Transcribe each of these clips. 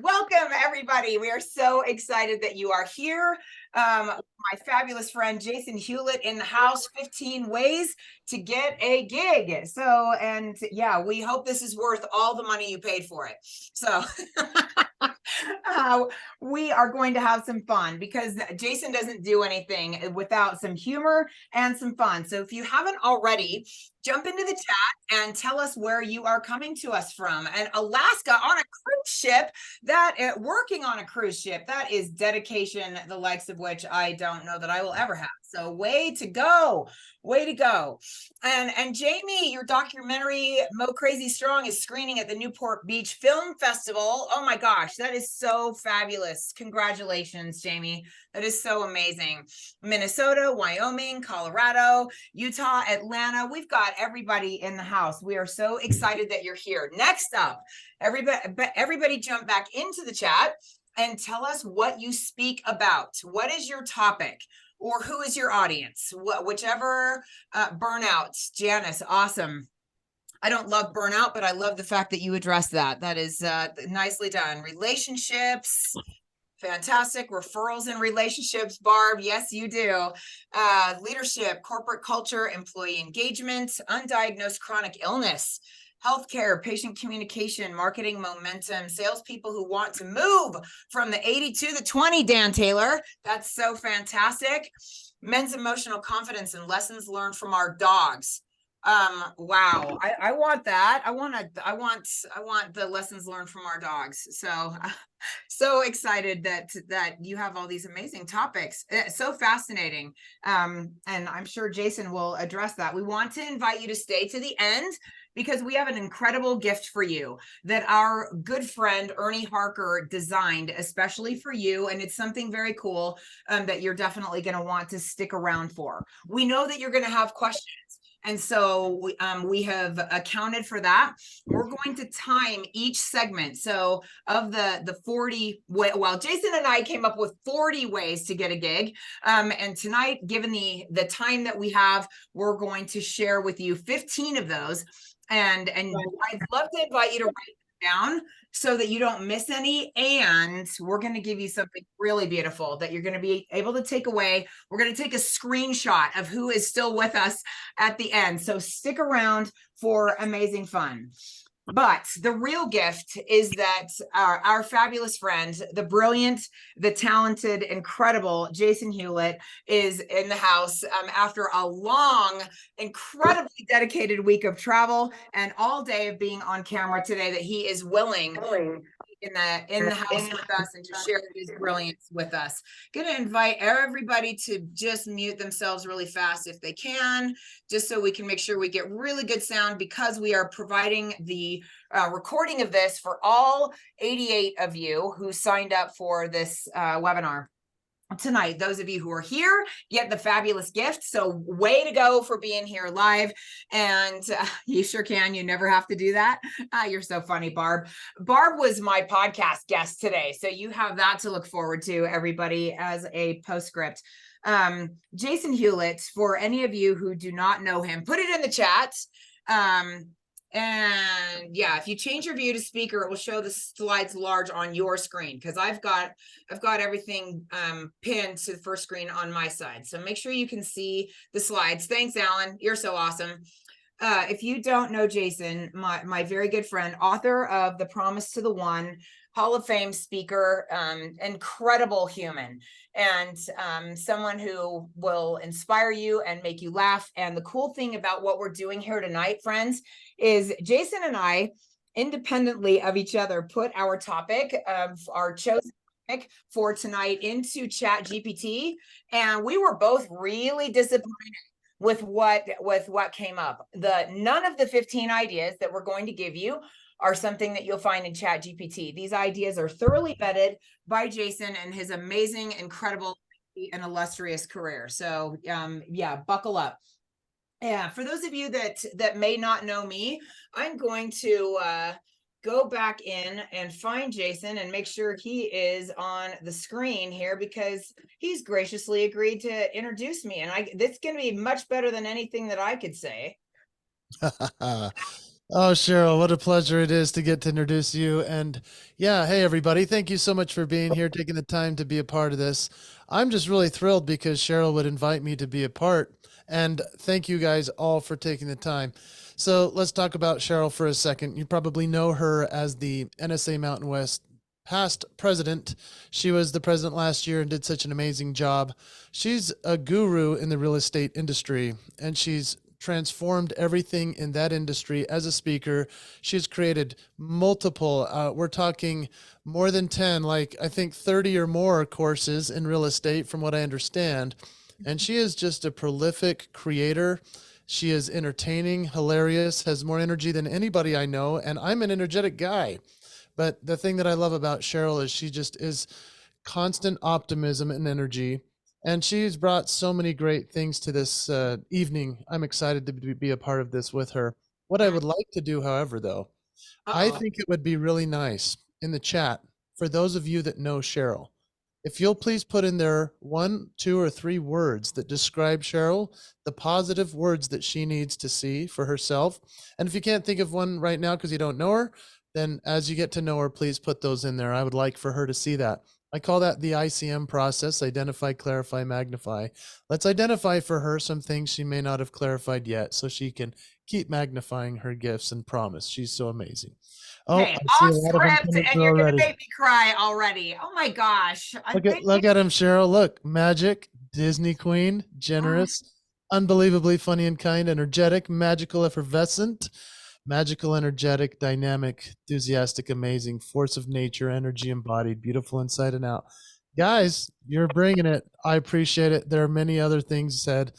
Welcome, everybody. We are so excited that you are here. My fabulous friend Jason Hewlett in the house, 15 ways to get a gig. So, and yeah, we hope this is worth all the money you paid for it. So we are going to have some fun because Jason doesn't do anything without some humor and some fun. So if you haven't already, jump into the chat and tell us where you are coming to us from. And Alaska on a cruise ship, working on a cruise ship, that is dedication, the likes of which I don't know that I will ever have. So way to go. Way to go. And Jamie, your documentary, Mo Crazy Strong, is screening at the Newport Beach Film Festival. Oh my gosh, that is so fabulous. Congratulations, Jamie. That is so amazing. Minnesota, Wyoming, Colorado, Utah, Atlanta. We've got everybody in the house. We are so excited that you're here. Next up, everybody jump back into the chat and tell us what you speak about. What is your topic? Or who is your audience? Whichever. Burnout, Janice, awesome. I don't love burnout, but I love the fact that you address that. That is nicely done. Relationships, fantastic. Referrals and relationships, Barb, yes, you do. Leadership, corporate culture, employee engagement, undiagnosed chronic illness, healthcare, patient communication, marketing momentum, salespeople who want to move from the 80 to the 20, Dan Taylor. That's so fantastic. Men's emotional confidence and lessons learned from our dogs. Wow. I want that. I want the lessons learned from our dogs. So excited that you have all these amazing topics. It's so fascinating. And I'm sure Jason will address that. We want to invite you to stay to the end because we have an incredible gift for you that our good friend Ernie Harker designed especially for you. And it's something very cool that you're definitely going to want to stick around for. We know that you're going to have questions. And so we have accounted for that. We're going to time each segment. So of the 40, well, Jason and I came up with 40 ways to get a gig. And tonight, given the time that we have, we're going to share with you 15 of those. And I'd love to invite you to write them down so that you don't miss any. And we're going to give you something really beautiful that you're going to be able to take away. We're going to take a screenshot of who is still with us at the end. So stick around for amazing fun. But the real gift is that our fabulous friend, the brilliant, the talented, incredible Jason Hewlett is in the house after a long, incredibly dedicated week of travel and all day of being on camera today, that he is willing in the house with us and to share his brilliance with us. Going to invite everybody to just mute themselves really fast if they can, just so we can make sure we get really good sound, because we are providing the recording of this for all 88 of you who signed up for this webinar tonight. Those of you who are here get the fabulous gift. So way to go for being here live. And you sure can. You never have to do that. You're so funny, Barb. Barb was my podcast guest today. So you have that to look forward to, everybody, as a postscript. Jason Hewlett, for any of you who do not know him, put it in the chat. And yeah, if you change your view to speaker, it will show the slides large on your screen, because I've got everything pinned to the first screen on my side. So make sure you can see the slides. Thanks, Alan. You're so awesome. If you don't know Jason, my very good friend, author of The Promise to the One, Hall of Fame speaker, incredible human, and someone who will inspire you and make you laugh. And the cool thing about what we're doing here tonight, friends, is Jason and I, independently of each other, put our topic of our chosen topic for tonight into Chat GPT, and we were both really disappointed with what came up. None of the 15 ideas that we're going to give you are something that you'll find in Chat GPT. These ideas are thoroughly vetted by Jason and his amazing, incredible, and illustrious career. So yeah, buckle up. Yeah, for those of you that may not know me, I'm going to go back in and find Jason and make sure he is on the screen here, because he's graciously agreed to introduce me. And this is going to be much better than anything that I could say. Oh, Cheryl, what a pleasure it is to get to introduce you. And yeah, hey, everybody. Thank you so much for being here, taking the time to be a part of this. I'm just really thrilled because Cheryl would invite me to be a part. And thank you guys all for taking the time. So let's talk about Cheryl for a second. You probably know her as the NSA Mountain West past president. She was the president last year and did such an amazing job. She's a guru in the real estate industry, and she's transformed everything in that industry as a speaker. She's created multiple, we're talking more than 10, like I think 30 or more courses in real estate, from what I understand. And she is just a prolific creator. She is entertaining, hilarious, has more energy than anybody I know. And I'm an energetic guy. But the thing that I love about Cheryl is she just is constant optimism and energy. And she's brought so many great things to this evening. I'm excited to be a part of this with her. What I would like to do, however, though, I Uh-oh. think it would be really nice in the chat for those of you that know Cheryl. If you'll please put in there one, two, or three words that describe Cheryl, the positive words that she needs to see for herself. And if you can't think of one right now because you don't know her, then as you get to know her, please put those in there. I would like for her to see that. I call that the ICM process: identify, clarify, magnify. Let's identify for her some things she may not have clarified yet so she can keep magnifying her gifts and promise. She's so amazing. Oh, Okay, I see a off lot of them script, coming and through you're gonna already. make me cry already. Oh my gosh. I think Look at him, Cheryl. Look, magic, Disney queen, generous, unbelievably funny and kind, energetic, magical, effervescent, magical, energetic, dynamic, enthusiastic, amazing, force of nature, energy embodied, beautiful inside and out. Guys, you're bringing it. I appreciate it. There are many other things said.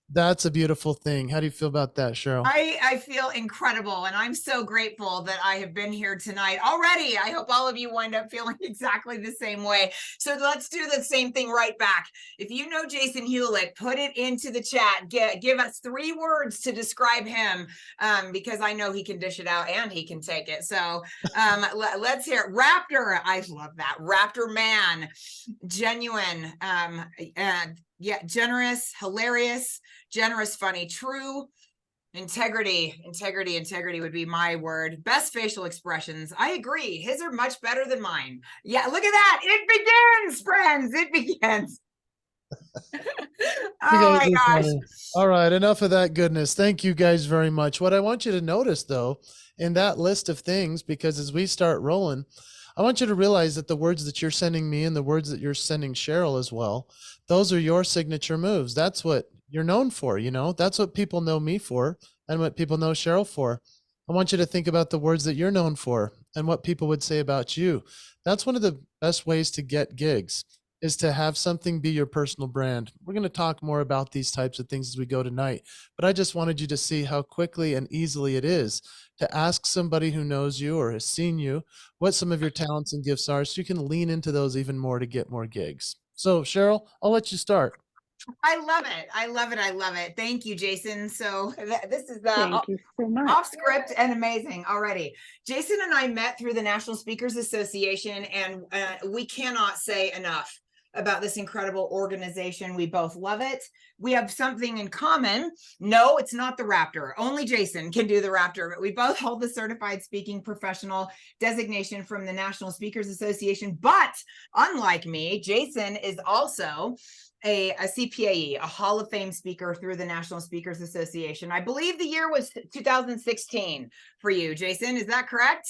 That's a beautiful thing. How do you feel about that, Cheryl? I feel incredible, and I'm so grateful that I have been here tonight already. I hope all of you wind up feeling exactly the same way. So let's do the same thing right back. If you know Jason Hewlett, put it into the chat. Give us three words to describe him, because I know he can dish it out and he can take it. So let's hear it. Raptor. I love that. Raptor man. Genuine. Yeah, generous, hilarious, generous, funny, true. Integrity would be my word. Best facial expressions. I agree. His are much better than mine. Yeah, look at that. It begins, friends. It begins. You Oh guys my are gosh. funny. All right, enough of that goodness. Thank you guys very much. What I want you to notice, though, in that list of things, because as we start rolling, I want you to realize that the words that you're sending me and the words that you're sending Cheryl as well, those are your signature moves. That's what you're known for, you know? That's what people know me for and what people know Cheryl for. I want you to think about the words that you're known for and what people would say about you. That's one of the best ways to get gigs, is to have something be your personal brand. We're going to talk more about these types of things as we go tonight, but I just wanted you to see how quickly and easily it is to ask somebody who knows you or has seen you what some of your talents and gifts are, so you can lean into those even more to get more gigs. So, Cheryl, I'll let you start. I love it. I love it. I love it. Thank you, Jason. So this is Thank you so much. off script and amazing already. Jason and I met through the National Speakers Association, and we cannot say enough about this incredible organization. We both love it. We have something in common. No, it's not the Raptor. Only Jason can do the Raptor, but we both hold the certified speaking professional designation from the National Speakers Association. But unlike me, Jason is also a CPAE, a Hall of Fame speaker through the National Speakers Association. I believe the year was 2016 for you, Jason. Is that correct?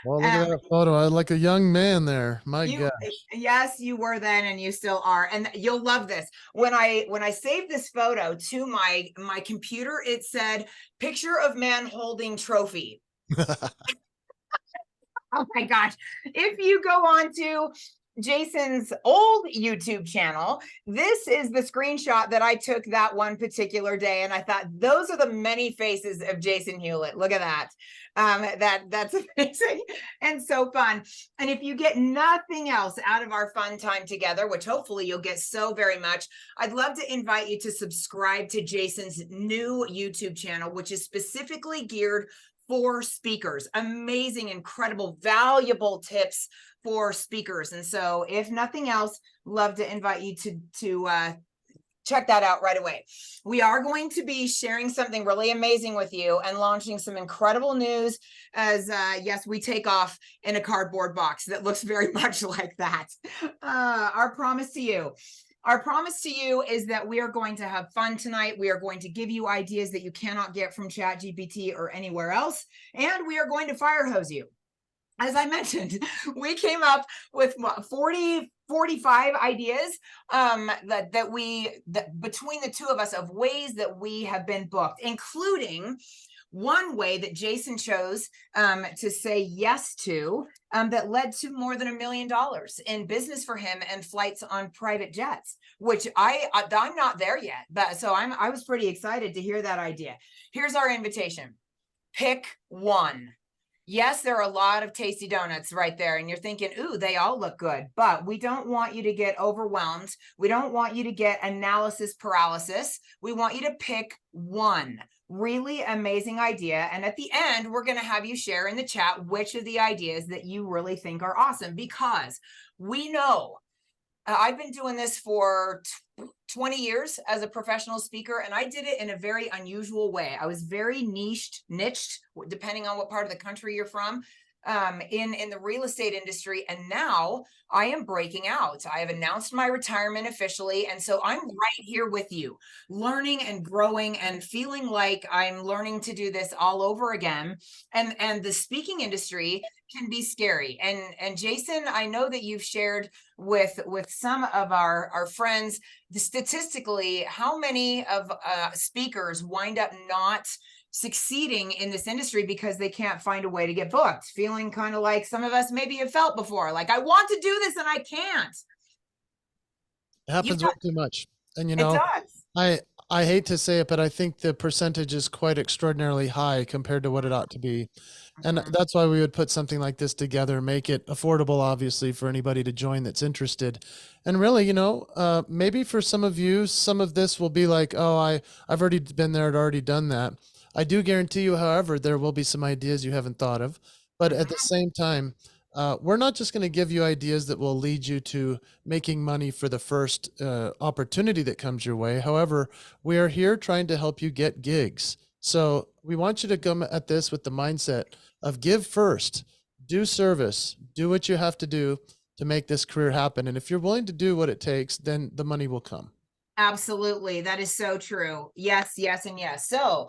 Well, look at that photo. I like a young man there. My You, God. yes, you were then, and you still are, and you'll love this. When I saved this photo to my computer, it said "picture of man holding trophy." Oh my gosh. If you go on to Jason's old YouTube channel, this is the screenshot that I took that one particular day. And I thought, those are the many faces of Jason Hewlett. Look at that. That's amazing and so fun. And if you get nothing else out of our fun time together, which hopefully you'll get so very much, I'd love to invite you to subscribe to Jason's new YouTube channel, which is specifically geared for speakers. Amazing, incredible, valuable tips for speakers. And so if nothing else, love to invite you to check that out right away. We are going to be sharing something really amazing with you and launching some incredible news as yes, we take off in a cardboard box that looks very much like that. Our promise to you. Our promise to you is that we are going to have fun tonight. We are going to give you ideas that you cannot get from ChatGPT or anywhere else. And we are going to fire hose you. As I mentioned, we came up with what, 40, 45 ideas that between the two of us of ways that we have been booked, including one way that Jason chose to say yes to that led to more than $1 million in business for him and flights on private jets, which I'm not there yet, but so I was pretty excited to hear that idea. Here's our invitation. Pick one. Yes, there are a lot of tasty donuts right there, and you're thinking, ooh, they all look good, but we don't want you to get overwhelmed. We don't want you to get analysis paralysis. We want you to pick one really amazing idea. And at the end, we're going to have you share in the chat which of the ideas that you really think are awesome, because we know I've been doing this for 20 years as a professional speaker, and I did it in a very unusual way. I was very niched, depending on what part of the country you're from, in the real estate industry. And now I am breaking out. I have announced my retirement officially. And so I'm right here with you, learning and growing and feeling like I'm learning to do this all over again. And the speaking industry can be scary. And Jason, I know that you've shared with some of our friends, statistically, how many of speakers wind up not succeeding in this industry because they can't find a way to get booked, feeling kind of like some of us maybe have felt before, like I want to do this and I can't. It happens way too much. And you know, it does. I hate to say it, but I think the percentage is quite extraordinarily high compared to what it ought to be. And that's why we would put something like this together, make it affordable, obviously, for anybody to join that's interested. And really, you know, maybe for some of you, some of this will be like, oh, I've already been there, I'd already done that. I do guarantee you, however, there will be some ideas you haven't thought of. But at the same time, we're not just going to give you ideas that will lead you to making money for the first opportunity that comes your way. However, we are here trying to help you get gigs. So we want you to come at this with the mindset of give first, do service, do what you have to do to make this career happen. And if you're willing to do what it takes, then the money will come. Absolutely. That is so true. Yes, yes, and yes. So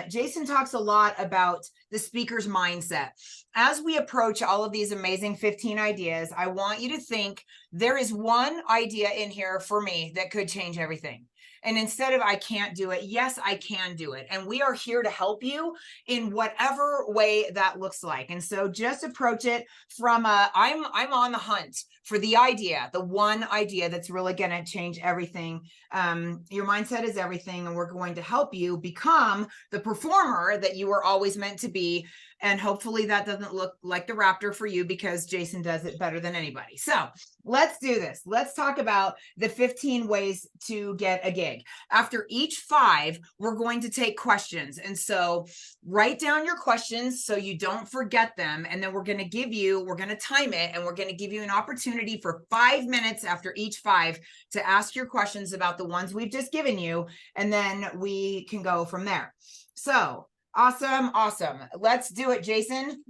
Jason talks a lot about the speaker's mindset. As we approach all of these amazing 15 ideas, I want you to think there is one idea in here for me that could change everything. And instead of I can't do it, yes, I can do it. And we are here to help you in whatever way that looks like. And so just approach it from I'm on the hunt for the idea, the one idea that's really going to change everything. Your mindset is everything, and we're going to help you become the performer that you were always meant to be. And hopefully that doesn't look like the Raptor for you, because Jason does it better than anybody. So let's do this. Let's talk about the 15 ways to get a gig. After each 5, we're going to take questions. And so write down your questions so you don't forget them. And then we're going to time it, and we're going to give you an opportunity for 5 minutes after each 5 to ask your questions about the ones we've just given you. And then we can go from there. So awesome. Let's do it, Jason.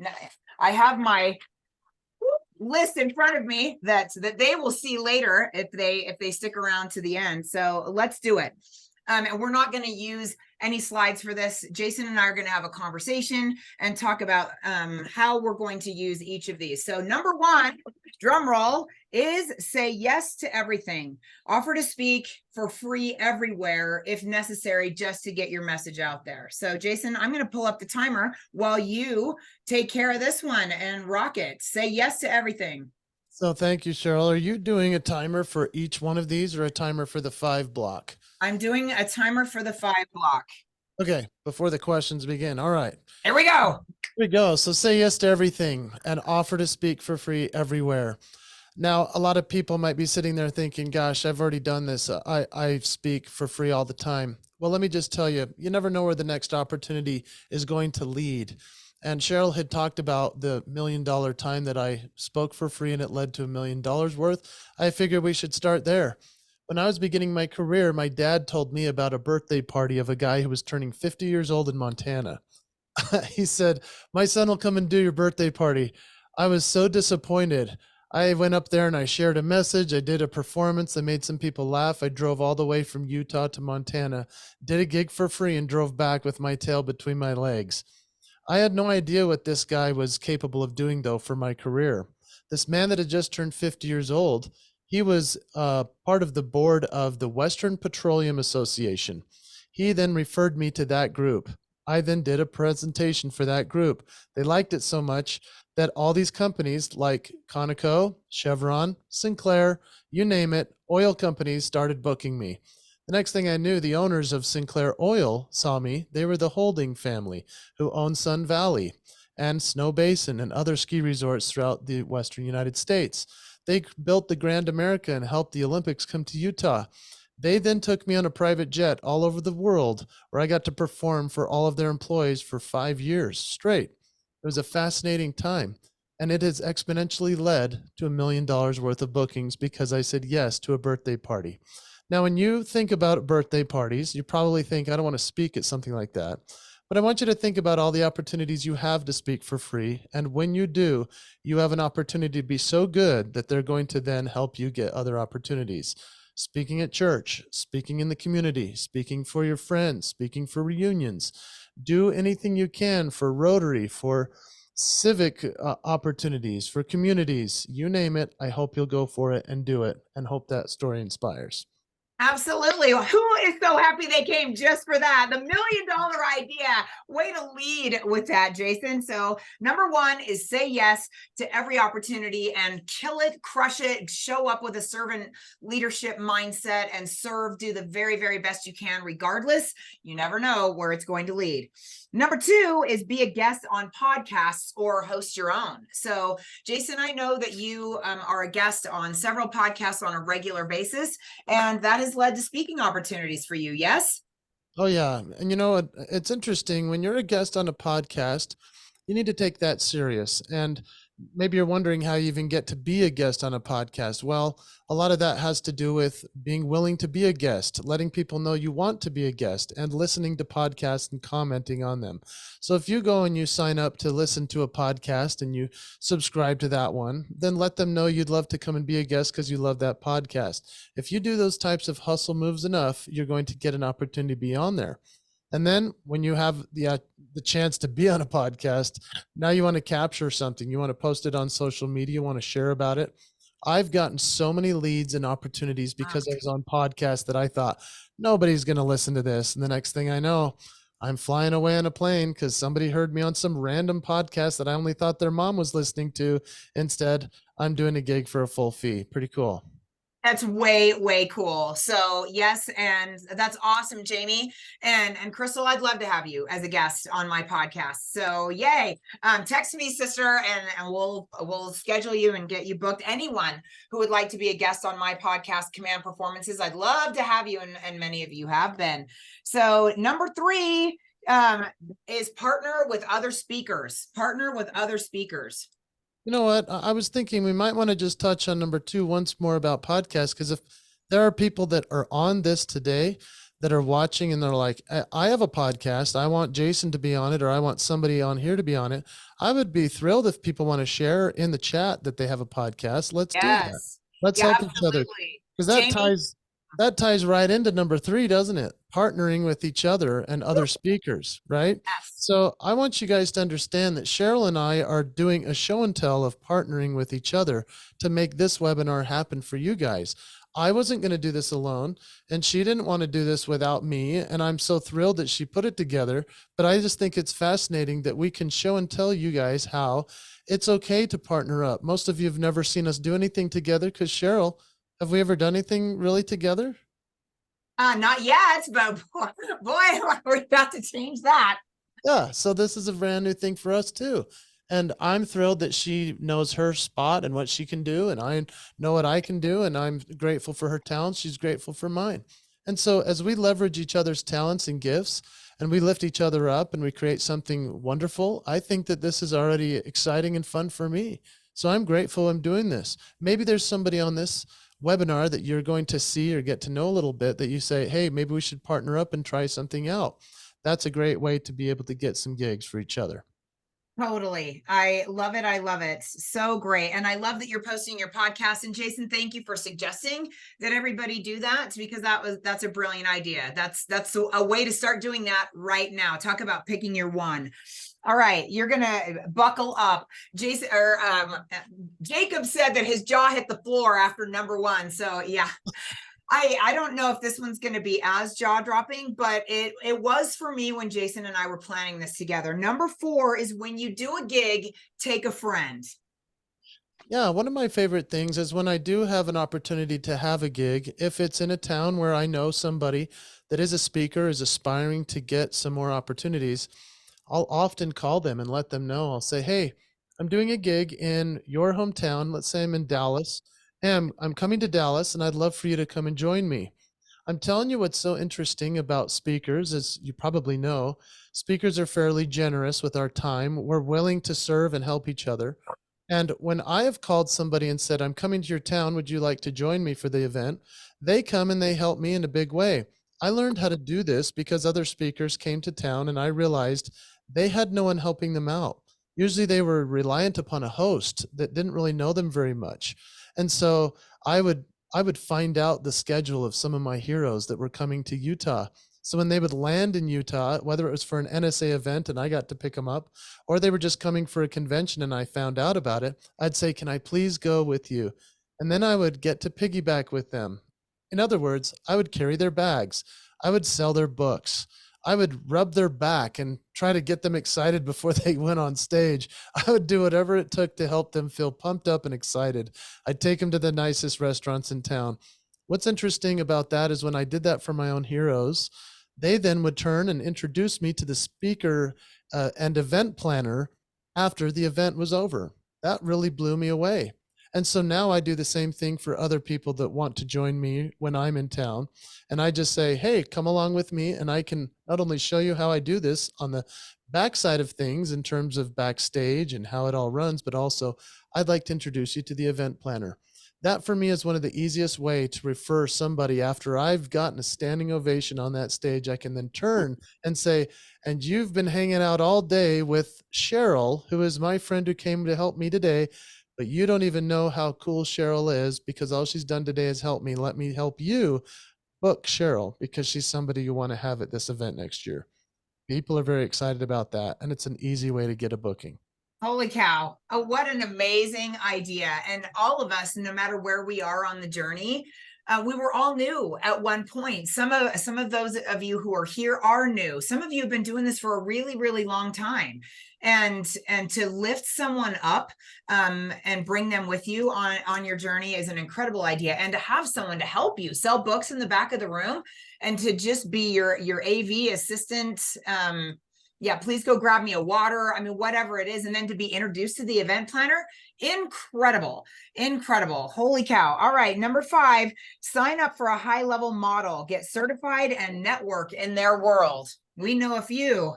I have my list in front of me that they will see later if they stick around to the end. So let's do it. And we're not going to use any slides for this. Jason and I are going to have a conversation and talk about how we're going to use each of these. So number 1, drum roll, is say yes to everything. Offer to speak for free everywhere if necessary, just to get your message out there. So Jason, I'm going to pull up the timer while you take care of this one and rock it. Say yes to everything. So thank you, Cheryl. Are you doing a timer for each one of these, or a timer for the 5 block? I'm doing a timer for the 5 block. Okay, before the questions begin. All right. Here we go. Here we go. So say yes to everything and offer to speak for free everywhere. Now, a lot of people might be sitting there thinking, gosh, I've already done this. I speak for free all the time. Well, let me just tell you, you never know where the next opportunity is going to lead. And Cheryl had talked about the $1 million time that I spoke for free, and it led to $1 million worth. I figured we should start there. When I was beginning my career, my dad told me about a birthday party of a guy who was turning 50 years old in Montana. He said, "My son will come and do your birthday party." I was so disappointed. I went up there and I shared a message. I did a performance. I made some people laugh. I drove all the way from Utah to Montana, did a gig for free, and drove back with my tail between my legs. I had no idea what this guy was capable of doing, though, for my career. This man that had just turned 50 years old, he was part of the board of the Western Petroleum Association. He then referred me to that group. I then did a presentation for that group. They liked it so much that all these companies like Conoco, Chevron, Sinclair, you name it, oil companies started booking me. The next thing I knew, the owners of Sinclair Oil saw me. They were the Holding family who owned Sun Valley and Snow Basin and other ski resorts throughout the Western United States. They built the Grand America and helped the Olympics come to Utah. They then took me on a private jet all over the world where I got to perform for all of their employees for 5 years straight. It was a fascinating time. And it has exponentially led to $1 million worth of bookings because I said yes to a birthday party. Now, when you think about birthday parties, you probably think, I don't want to speak at something like that. But I want you to think about all the opportunities you have to speak for free. And when you do, you have an opportunity to be so good that they're going to then help you get other opportunities. Speaking at church, speaking in the community, speaking for your friends, speaking for reunions. Do anything you can for Rotary, for civic opportunities, for communities, you name it. I hope you'll go for it and do it, and hope that story inspires. Absolutely. Who is so happy they came just for that? The $1 million idea. Way to lead with that, Jason. So, number one is say yes to every opportunity and kill it, crush it, show up with a servant leadership mindset and serve, do the very, very best you can, regardless. You never know where it's going to lead. Number two is be a guest on podcasts or host your own. So, Jason, I know that you are a guest on several podcasts on a regular basis, and that has led to speaking opportunities for you. Yes? Oh, yeah. And you know, it's interesting when you're a guest on a podcast, you need to take that serious. And maybe you're wondering how you even get to be a guest on a podcast. Well, a lot of that has to do with being willing to be a guest, letting people know you want to be a guest, and listening to podcasts and commenting on them. So if you go and you sign up to listen to a podcast and you subscribe to that one, then let them know you'd love to come and be a guest because you love that podcast. If you do those types of hustle moves enough, you're going to get an opportunity to be on there. And then when you have the chance to be on a podcast, now you want to capture something. You want to post it on social media. You want to share about it. I've gotten so many leads and opportunities because I was on podcasts that I thought nobody's going to listen to this. And the next thing I know, I'm flying away on a plane because somebody heard me on some random podcast that I only thought their mom was listening to. Instead, I'm doing a gig for a full fee. Pretty cool. That's way, way cool. So yes, and that's awesome, Jamie. And Crystal, I'd love to have you as a guest on my podcast. So yay. Text me, sister, and we'll schedule you and get you booked. Anyone who would like to be a guest on my podcast, Command Performances, I'd love to have you, and many of you have been. So number three is partner with other speakers. Partner with other speakers. You know what? I was thinking we might want to just touch on number two once more about podcasts, because if there are people that are on this today that are watching and they're like, I have a podcast, I want Jason to be on it, or I want somebody on here to be on it. I would be thrilled if people want to share in the chat that they have a podcast. Let's do that. Let's help each other, because that ties right into number three, doesn't it? Partnering with each other and other speakers, right? Yes. So I want you guys to understand that Cheryl and I are doing a show and tell of partnering with each other to make this webinar happen for you guys. I wasn't going to do this alone, and she didn't want to do this without me. And I'm so thrilled that she put it together. But I just think it's fascinating that we can show and tell you guys how it's okay to partner up. Most of you have never seen us do anything together because Cheryl, have we ever done anything really together? Not yet, but boy, we're about to change that. Yeah, so this is a brand new thing for us too. And I'm thrilled that she knows her spot and what she can do, and I know what I can do, and I'm grateful for her talents. She's grateful for mine. And so as we leverage each other's talents and gifts, and we lift each other up and we create something wonderful, I think that this is already exciting and fun for me. So I'm grateful I'm doing this. Maybe there's somebody on this webinar that you're going to see or get to know a little bit that you say, hey, maybe we should partner up and try something out. That's a great way to be able to get some gigs for each other. Totally. I love it. I love it. So great. And I love that you're posting your podcast. And Jason, thank you for suggesting that everybody do that, because that's a brilliant idea. That's a way to start doing that right now. Talk about picking your one. All right, you're gonna buckle up. Jason or Jacob said that his jaw hit the floor after number one. So yeah, I don't know if this one's going to be as jaw-dropping, but it was for me when Jason and I were planning this together. Number 4 is when you do a gig, take a friend. Yeah, one of my favorite things is when I do have an opportunity to have a gig, if it's in a town where I know somebody that is a speaker, is aspiring to get some more opportunities, I'll often call them and let them know. I'll say, hey, I'm doing a gig in your hometown. Let's say I'm in Dallas. Hey, I'm coming to Dallas and I'd love for you to come and join me. I'm telling you what's so interesting about speakers, as you probably know, speakers are fairly generous with our time. We're willing to serve and help each other. And when I have called somebody and said, I'm coming to your town, would you like to join me for the event? They come and they help me in a big way. I learned how to do this because other speakers came to town and I realized they had no one helping them out. Usually they were reliant upon a host that didn't really know them very much. And so I would I would find out the schedule of some of my heroes that were coming to Utah. So when they would land in Utah, whether it was for an NSA event and I got to pick them up, or they were just coming for a convention and I found out about it, I'd say, can I please go with you? And then I would get to piggyback with them. In other words, I would carry their bags. I would sell their books. I would rub their back and try to get them excited before they went on stage. I would do whatever it took to help them feel pumped up and excited. I'd take them to the nicest restaurants in town. What's interesting about that is when I did that for my own heroes, they then would turn and introduce me to the speaker and event planner after the event was over. That really blew me away. And so now I do the same thing for other people that want to join me when I'm in town. And I just say, hey, come along with me. And I can not only show you how I do this on the backside of things in terms of backstage and how it all runs, but also I'd like to introduce you to the event planner. That for me is one of the easiest way to refer somebody after I've gotten a standing ovation on that stage. I can then turn and say, and you've been hanging out all day with Cheryl, who is my friend who came to help me today, but you don't even know how cool Cheryl is because all she's done today is help me. Let me help you book Cheryl because she's somebody you want to have at this event next year. People are very excited about that, and it's an easy way to get a booking. Holy cow. Oh, what an amazing idea. And all of us, no matter where we are on the journey, we were all new at one point. Some of those of you who are here are new. Some of you have been doing this for a really, really long time. And to lift someone up and bring them with you on your journey is an incredible idea. And to have someone to help you sell books in the back of the room and to just be your AV assistant, yeah, please go grab me a water. I mean, whatever it is. And then to be introduced to the event planner. Incredible. Incredible. Holy cow. All right. Number 5, sign up for a high level model, get certified and network in their world. We know a few.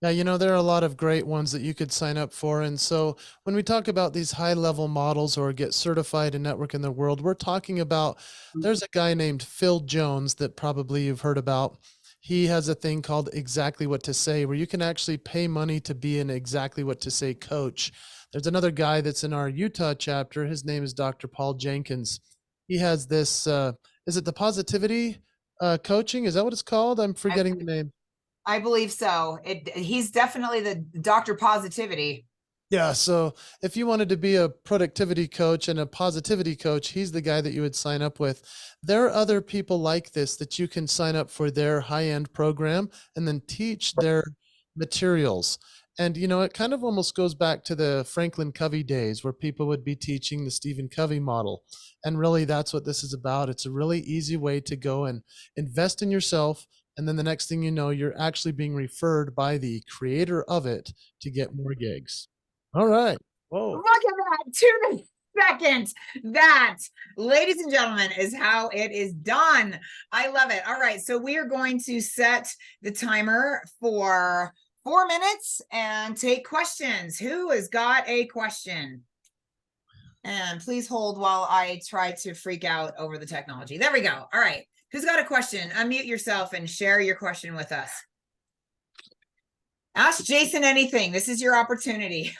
Now, there are a lot of great ones that you could sign up for. And so when we talk about these high level models or get certified and network in the world, we're talking about there's a guy named Phil Jones that probably you've heard about. He has a thing called Exactly What to Say, where you can actually pay money to be an Exactly What to Say coach. There's another guy that's in our Utah chapter. His name is Dr. Paul Jenkins. He has this, is it the positivity coaching? Is that what it's called? I'm forgetting the name. I believe so. He's definitely the Dr. Positivity. Yeah, so if you wanted to be a productivity coach and a positivity coach, he's the guy that you would sign up with. There are other people like this that you can sign up for their high-end program and then teach their materials. And, it kind of almost goes back to the Franklin Covey days where people would be teaching the Stephen Covey model. And really, that's what this is about. It's a really easy way to go and invest in yourself. And then the next thing you know, you're actually being referred by the creator of it to get more gigs. All right. Whoa. Look at that. To the second. That, ladies and gentlemen, is how it is done. I love it. All right. So we are going to set the timer for 4 minutes and take questions. Who has got a question? And please hold while I try to freak out over the technology. There we go. All right. Who's got a question? Unmute yourself and share your question with us. Ask Jason anything. This is your opportunity.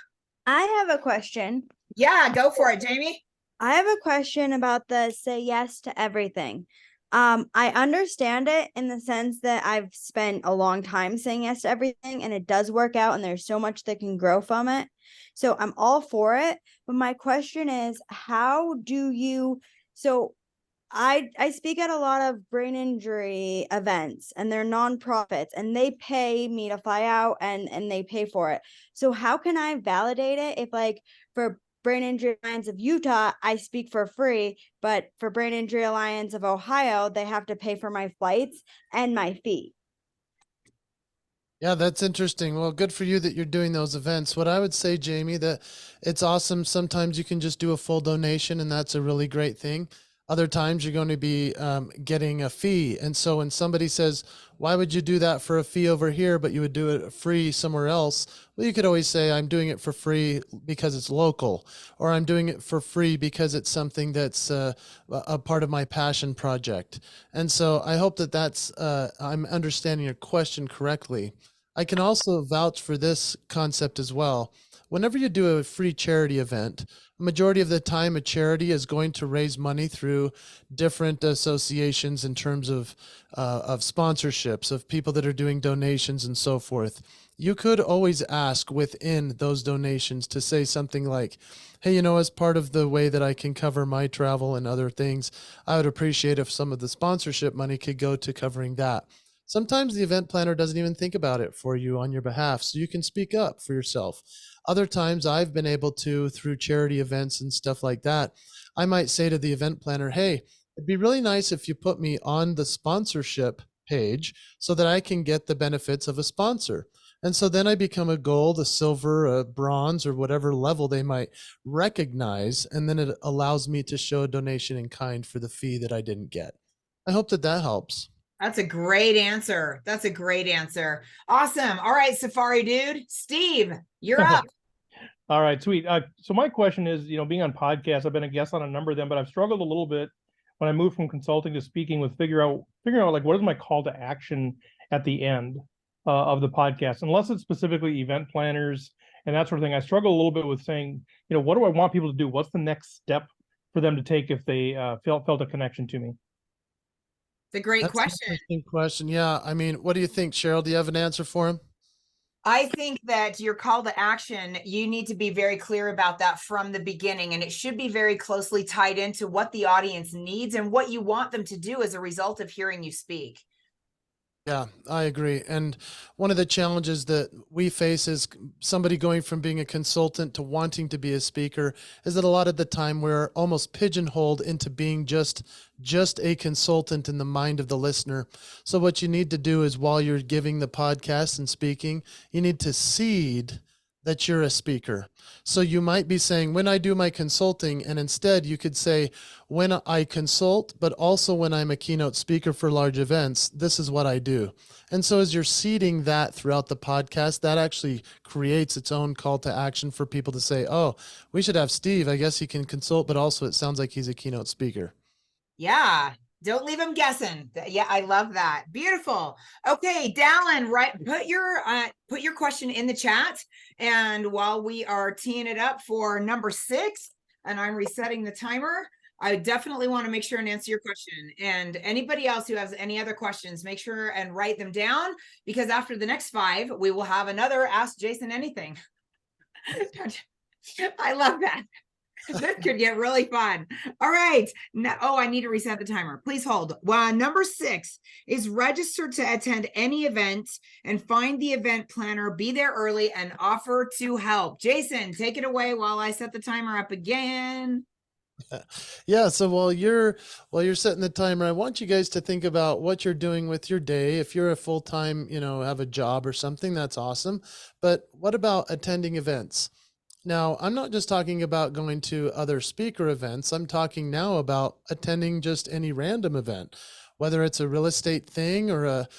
I have a question. Yeah, go for it, Jamie. I have a question about the say yes to everything. I understand it in the sense that I've spent a long time saying yes to everything and it does work out and there's so much that can grow from it. So I'm all for it. But my question is, how do you, so I speak at a lot of brain injury events and they're nonprofits and they pay me to fly out and they pay for it. So how can I validate it if like for Brain Injury Alliance of Utah, I speak for free, but for Brain Injury Alliance of Ohio, they have to pay for my flights and my fee. Yeah, that's interesting. Well, good for you that you're doing those events. What I would say, Jamie, that it's awesome. Sometimes you can just do a full donation, and that's a really great thing. Other times you're going to be getting a fee. And so when somebody says, why would you do that for a fee over here, but you would do it free somewhere else? Well, you could always say, I'm doing it for free because it's local, or I'm doing it for free because it's something that's a part of my passion project. And so I hope that I'm understanding your question correctly. I can also vouch for this concept as well. Whenever you do a free charity event, a majority of the time a charity is going to raise money through different associations in terms of sponsorships, of people that are doing donations and so forth. You could always ask within those donations to say something like, hey, as part of the way that I can cover my travel and other things, I would appreciate if some of the sponsorship money could go to covering that. Sometimes the event planner doesn't even think about it for you on your behalf, so you can speak up for yourself. Other times I've been able to, through charity events and stuff like that, I might say to the event planner, hey, it'd be really nice if you put me on the sponsorship page so that I can get the benefits of a sponsor. And so then I become a gold, a silver, a bronze, or whatever level they might recognize. And then it allows me to show a donation in kind for the fee that I didn't get. I hope that helps. That's a great answer. That's a great answer. Awesome. All right, Safari Dude. Steve, you're up. All right, sweet. So my question is, being on podcasts, I've been a guest on a number of them, but I've struggled a little bit when I moved from consulting to speaking with figuring out like what is my call to action at the end of the podcast, unless it's specifically event planners and that sort of thing. I struggle a little bit with saying, what do I want people to do? What's the next step for them to take if they felt a connection to me? It's a great That's question. An interesting question. Yeah. I mean, what do you think, Cheryl? Do you have an answer for him? I think that your call to action, you need to be very clear about that from the beginning, and it should be very closely tied into what the audience needs and what you want them to do as a result of hearing you speak. Yeah, I agree. And one of the challenges that we face is somebody going from being a consultant to wanting to be a speaker is that a lot of the time we're almost pigeonholed into being just a consultant in the mind of the listener. So what you need to do is while you're giving the podcast and speaking, you need to seed that you're a speaker. So you might be saying, when I do my consulting, and instead you could say, when I consult, but also when I'm a keynote speaker for large events, this is what I do. And so as you're seeding that throughout the podcast, that actually creates its own call to action for people to say, oh, we should have Steve. I guess he can consult, but also it sounds like he's a keynote speaker. Yeah. Don't leave them guessing. Yeah, I love that. Beautiful. Okay, Dallin, right? Put your question in the chat. And while we are teeing it up for number 6, and I'm resetting the timer, I definitely want to make sure and answer your question. And anybody else who has any other questions, make sure and write them down, because after the next 5, we will have another Ask Jason Anything. I love that. This could get really fun. All right. Now, I need to reset the timer. Please hold. Number 6 is register to attend any event and find the event planner, be there early and offer to help. Jason, take it away while I set the timer up again. Yeah. So while you're setting the timer, I want you guys to think about what you're doing with your day. If you're a full-time, have a job or something, that's awesome. But what about attending events? Now, I'm not just talking about going to other speaker events. I'm talking now about attending just any random event, whether it's a real estate thing or a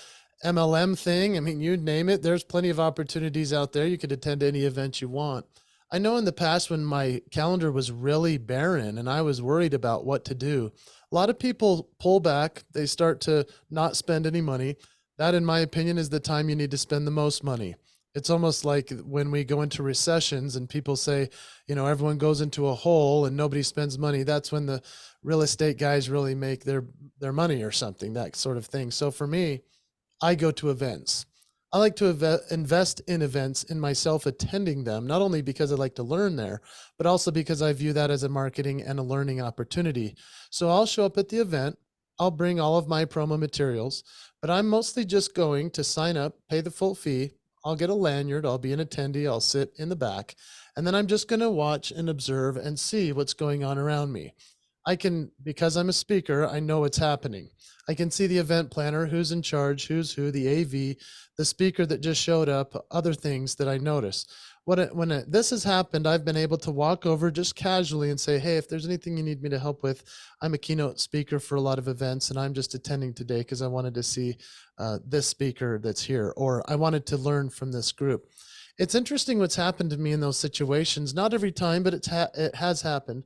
MLM thing. I mean, you name it. There's plenty of opportunities out there. You could attend any event you want. I know in the past when my calendar was really barren and I was worried about what to do, a lot of people pull back. They start to not spend any money. That, in my opinion, is the time you need to spend the most money. It's almost like when we go into recessions and people say, everyone goes into a hole and nobody spends money. That's when the real estate guys really make their money or something, that sort of thing. So for me, I go to events. I like to invest in events in myself attending them, not only because I like to learn there, but also because I view that as a marketing and a learning opportunity. So I'll show up at the event. I'll bring all of my promo materials, but I'm mostly just going to sign up, pay the full fee. I'll get a lanyard. I'll be an attendee. I'll sit in the back. And then I'm just going to watch and observe and see what's going on around me. Because I'm a speaker, I know what's happening. I can see the event planner, who's in charge, who's who, the AV, the speaker that just showed up, other things that I notice. This has happened, I've been able to walk over just casually and say, hey, if there's anything you need me to help with, I'm a keynote speaker for a lot of events and I'm just attending today because I wanted to see this speaker that's here, or I wanted to learn from this group. It's interesting what's happened to me in those situations. Not every time, but it has happened,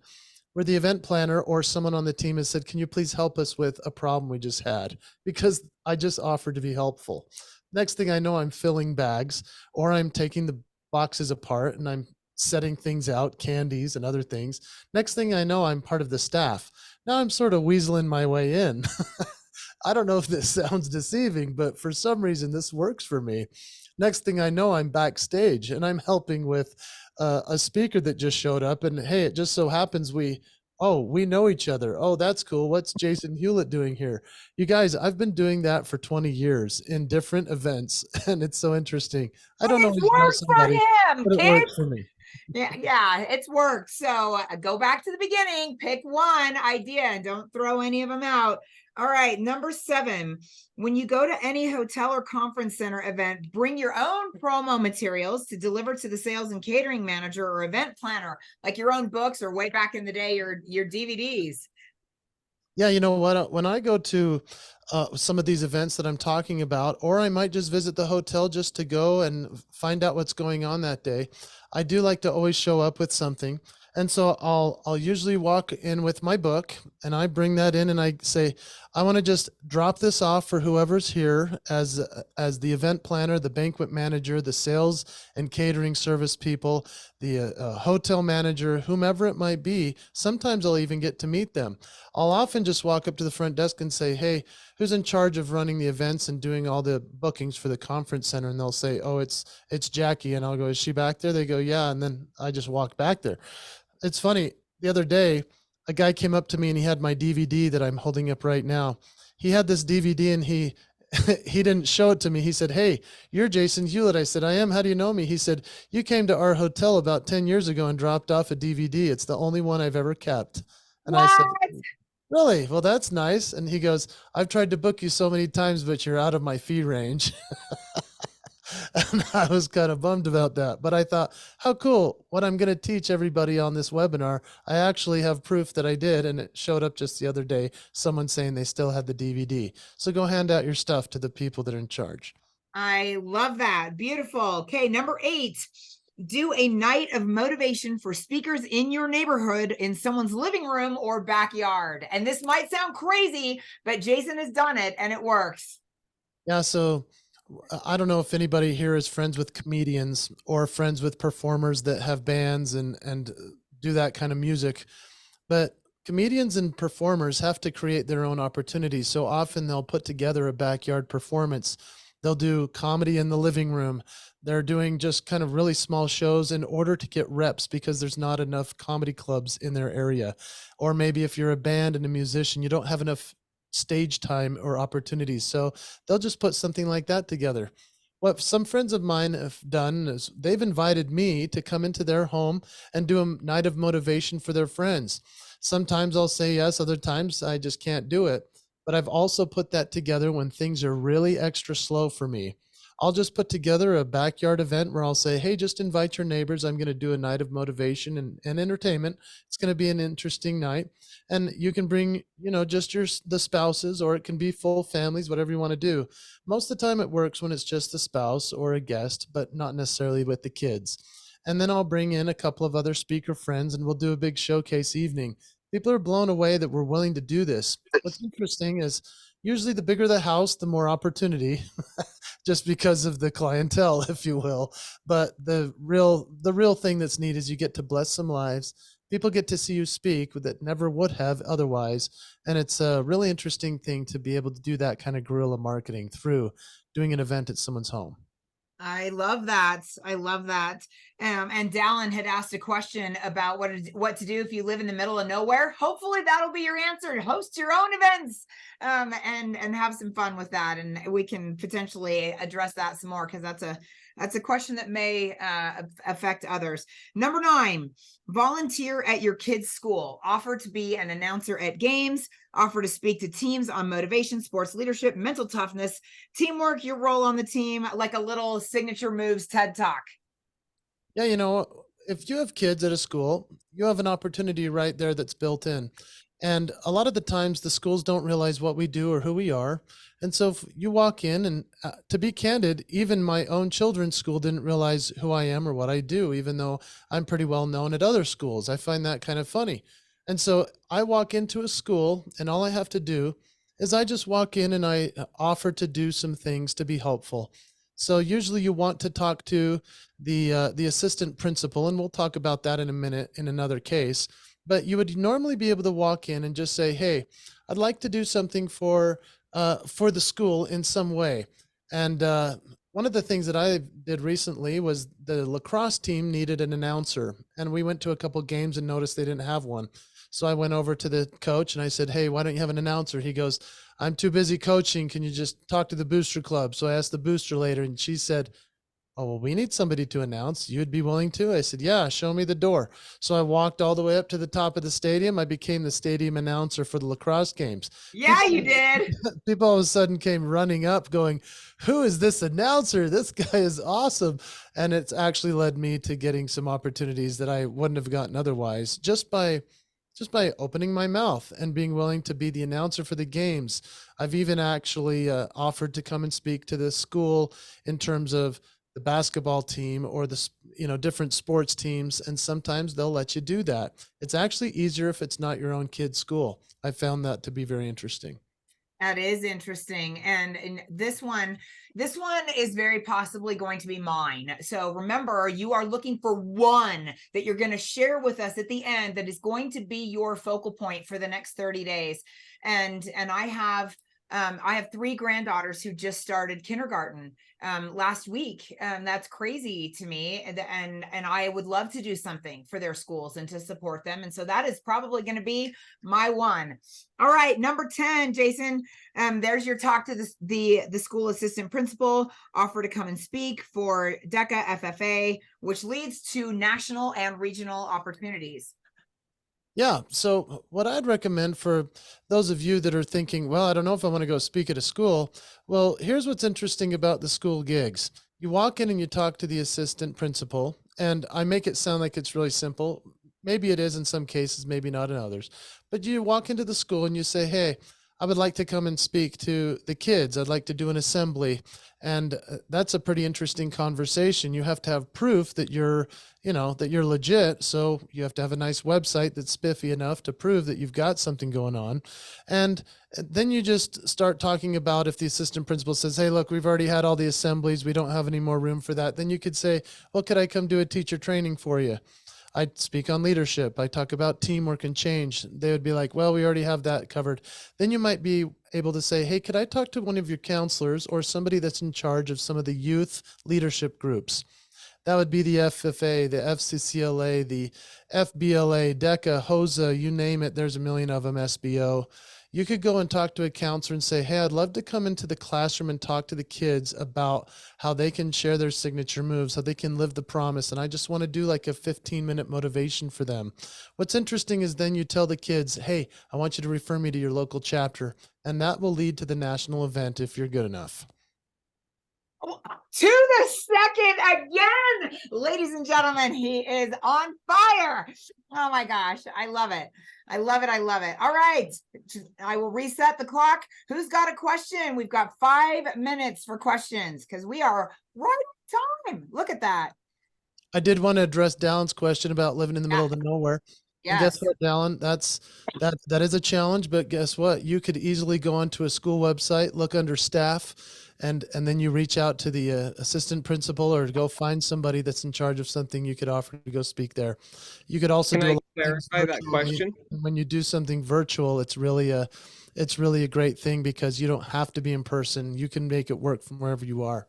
where the event planner or someone on the team has said, can you please help us with a problem we just had? Because I just offered to be helpful. Next thing I know, I'm filling bags, or I'm taking the boxes apart and I'm setting things out, candies and other things. Next thing I know, I'm part of the staff. Now I'm sort of weaseling my way in. I don't know if this sounds deceiving, but for some reason this works for me. Next thing I know, I'm backstage and I'm helping with a speaker that just showed up. And hey, it just so happens we know each other. Oh, that's cool. What's Jason Hewlett doing here? You guys, I've been doing that for 20 years in different events, and it's so interesting. I don't It's always know worked for somebody, him, but it kids. works for me. Yeah, it's worked. So go back to the beginning, pick one idea and don't throw any of them out. All right, number 7, when you go to any hotel or conference center event, bring your own promo materials to deliver to the sales and catering manager or event planner, like your own books or way back in the day, your DVDs. Yeah, you know what? When I go to some of these events that I'm talking about, or I might just visit the hotel just to go and find out what's going on that day, I do like to always show up with something. And so I'll usually walk in with my book and I bring that in and I say, I want to just drop this off for whoever's here as the event planner, the banquet manager, the sales and catering service people, the hotel manager, whomever it might be. Sometimes I'll even get to meet them. I'll often just walk up to the front desk and say, hey, who's in charge of running the events and doing all the bookings for the conference center? And they'll say, oh, it's Jackie. And I'll go, is she back there? They go, yeah. And then I just walk back there. It's funny. The other day, a guy came up to me and he had my DVD that I'm holding up right now. He had this DVD and he didn't show it to me. He said, hey, you're Jason Hewlett. I said, I am. How do you know me? He said, you came to our hotel about 10 years ago and dropped off a DVD. It's the only one I've ever kept. And I said, really? Well, that's nice. And he goes, I've tried to book you so many times, but you're out of my fee range. And I was kind of bummed about that, but I thought, how cool. What I'm going to teach everybody on this webinar, I actually have proof that I did. And it showed up just the other day, someone saying they still had the DVD. So go hand out your stuff to the people that are in charge. I love that. Beautiful. Okay, number 8. Do a night of motivation for speakers in your neighborhood, in someone's living room or backyard. And this might sound crazy, but Jason has done it and it works. Yeah. So I don't know if anybody here is friends with comedians or friends with performers that have bands and do that kind of music, but comedians and performers have to create their own opportunities. So often they'll put together a backyard performance. They'll do comedy in the living room. They're doing just kind of really small shows in order to get reps because there's not enough comedy clubs in their area. Or maybe if you're a band and a musician, you don't have enough stage time or opportunities. So they'll just put something like that together. What some friends of mine have done is they've invited me to come into their home and do a night of motivation for their friends. Sometimes I'll say yes, other times I just can't do it. But I've also put that together when things are really extra slow for me. I'll just put together a backyard event where I'll say, hey, just invite your neighbors. I'm going to do a night of motivation and entertainment. It's going to be an interesting night. And you can bring, just the spouses, or it can be full families, whatever you want to do. Most of the time it works when it's just the spouse or a guest, but not necessarily with the kids. And then I'll bring in a couple of other speaker friends and we'll do a big showcase evening. People are blown away that we're willing to do this. What's interesting is usually the bigger the house, the more opportunity, just because of the clientele, if you will. But the real thing that's neat is you get to bless some lives. People get to see you speak that never would have otherwise. And it's a really interesting thing to be able to do that kind of guerrilla marketing through doing an event at someone's home. I love that. I love that. And Dallin had asked a question about what to do if you live in the middle of nowhere. Hopefully that'll be your answer. Host your own events, and have some fun with that. And we can potentially address that some more, because that's a question that may affect others. Number 9, volunteer at your kid's school. Offer to be an announcer at games. Offer to speak to teams on motivation, sports leadership, mental toughness, teamwork, your role on the team, like a little signature moves TED Talk. Yeah, if you have kids at a school, you have an opportunity right there that's built in. And a lot of the times the schools don't realize what we do or who we are. And so if you walk in and to be candid, even my own children's school didn't realize who I am or what I do, even though I'm pretty well known at other schools. I find that kind of funny. And so I walk into a school and all I have to do is I just walk in and I offer to do some things to be helpful. So usually you want to talk to the assistant principal, and we'll talk about that in a minute in another case. But you would normally be able to walk in and just say, "Hey, I'd like to do something for the school in some way." And one of the things that I did recently was the lacrosse team needed an announcer, and we went to a couple games and noticed they didn't have one. So I went over to the coach and I said, "Hey, why don't you have an announcer?" He goes, "I'm too busy coaching. Can you just talk to the booster club?" So I asked the booster later, and she said, "Oh, well, we need somebody to announce. You'd be willing to?" I said, "Yeah, show me the door." So I walked all the way up to the top of the stadium. I became the stadium announcer for the lacrosse games. Yeah, you did. People all of a sudden came running up going, "Who is this announcer? This guy is awesome." And it's actually led me to getting some opportunities that I wouldn't have gotten otherwise, just by opening my mouth and being willing to be the announcer for the games. I've even actually offered to come and speak to the school in terms of the basketball team or the different sports teams, and sometimes they'll let you do that. It's actually easier if it's not your own kid's school. I found that to be very interesting. That is interesting. And this one is very possibly going to be mine. So remember, you are looking for one that you're going to share with us at the end that is going to be your focal point for the next 30 days. And I have 3 granddaughters who just started kindergarten last week. That's crazy to me. And I would love to do something for their schools and to support them. And so that is probably going to be my one. All right, number 10, Jason. There's your talk to the school assistant principal. Offer to come and speak for DECA FFA, which leads to national and regional opportunities. Yeah. So what I'd recommend for those of you that are thinking, well, I don't know if I want to go speak at a school. Well, here's what's interesting about the school gigs. You walk in and you talk to the assistant principal, and I make it sound like it's really simple. Maybe it is in some cases, maybe not in others. But you walk into the school and you say, "Hey, I would like to come and speak to the kids. I'd like to do an assembly." And that's a pretty interesting conversation. You have to have proof that you're legit. So you have to have a nice website that's spiffy enough to prove that you've got something going on. And then you just start talking about, if the assistant principal says, "Hey, look, we've already had all the assemblies. We don't have any more room for that." Then you could say, "Well, could I come do a teacher training for you? I speak on leadership. I talk about teamwork and change." They would be like, "Well, we already have that covered." Then you might be able to say, "Hey, could I talk to one of your counselors or somebody that's in charge of some of the youth leadership groups?" That would be the FFA, the FCCLA, the FBLA, DECA, HOSA, you name it. There's a million of them, SBO. You could go and talk to a counselor and say, "Hey, I'd love to come into the classroom and talk to the kids about how they can share their signature moves, how they can live the promise. And I just want to do like a 15-minute motivation for them." What's interesting is then you tell the kids, "Hey, I want you to refer me to your local chapter." And that will lead to the national event if you're good enough. To the second again, ladies and gentlemen, he is on fire. Oh my gosh, I love it. I love it. I love it. All right, I will reset the clock. Who's got a question? We've got 5 minutes for questions because we are right on time. Look at that. I did want to address Dallin's question about living in the middle of the nowhere. And guess Yes. what, Dallin? That is a challenge, but guess what? You could easily go onto a school website, look under staff, and then you reach out to the assistant principal or go find somebody that's in charge of something you could offer to go speak there. You could also Can do a I lot of things clarify that virtually. question? And when you do something virtual, it's really a great thing because you don't have to be in person. You can make it work from wherever you are.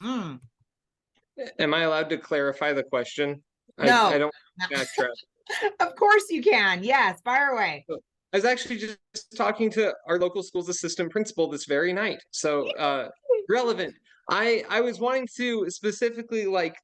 Mm. Am I allowed to clarify the question? No. I don't No. backtrack. Of course you can. Yes, fire away. I was actually just talking to our local school's assistant principal this very night. So relevant. I was wanting to specifically like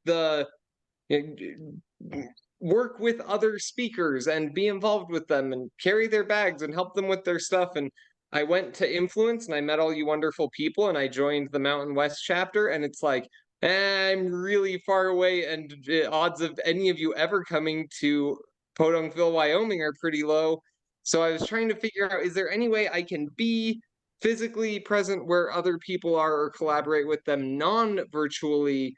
work with other speakers and be involved with them and carry their bags and help them with their stuff. And I went to Influence and I met all you wonderful people and I joined the Mountain West chapter. And it's like, I'm really far away, and the odds of any of you ever coming to Podunkville, Wyoming are pretty low. So I was trying to figure out, is there any way I can be physically present where other people are or collaborate with them non-virtually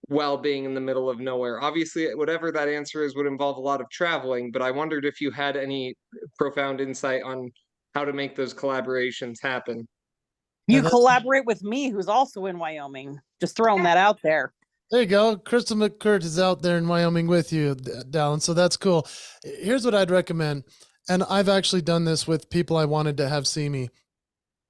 while being in the middle of nowhere? Obviously, whatever that answer is would involve a lot of traveling, but I wondered if you had any profound insight on how to make those collaborations happen. You collaborate with me, who's also in Wyoming. Just throwing that out there. There you go. Crystal McCurt is out there in Wyoming with you, Dallin. So that's cool. Here's what I'd recommend. And I've actually done this with people I wanted to have see me.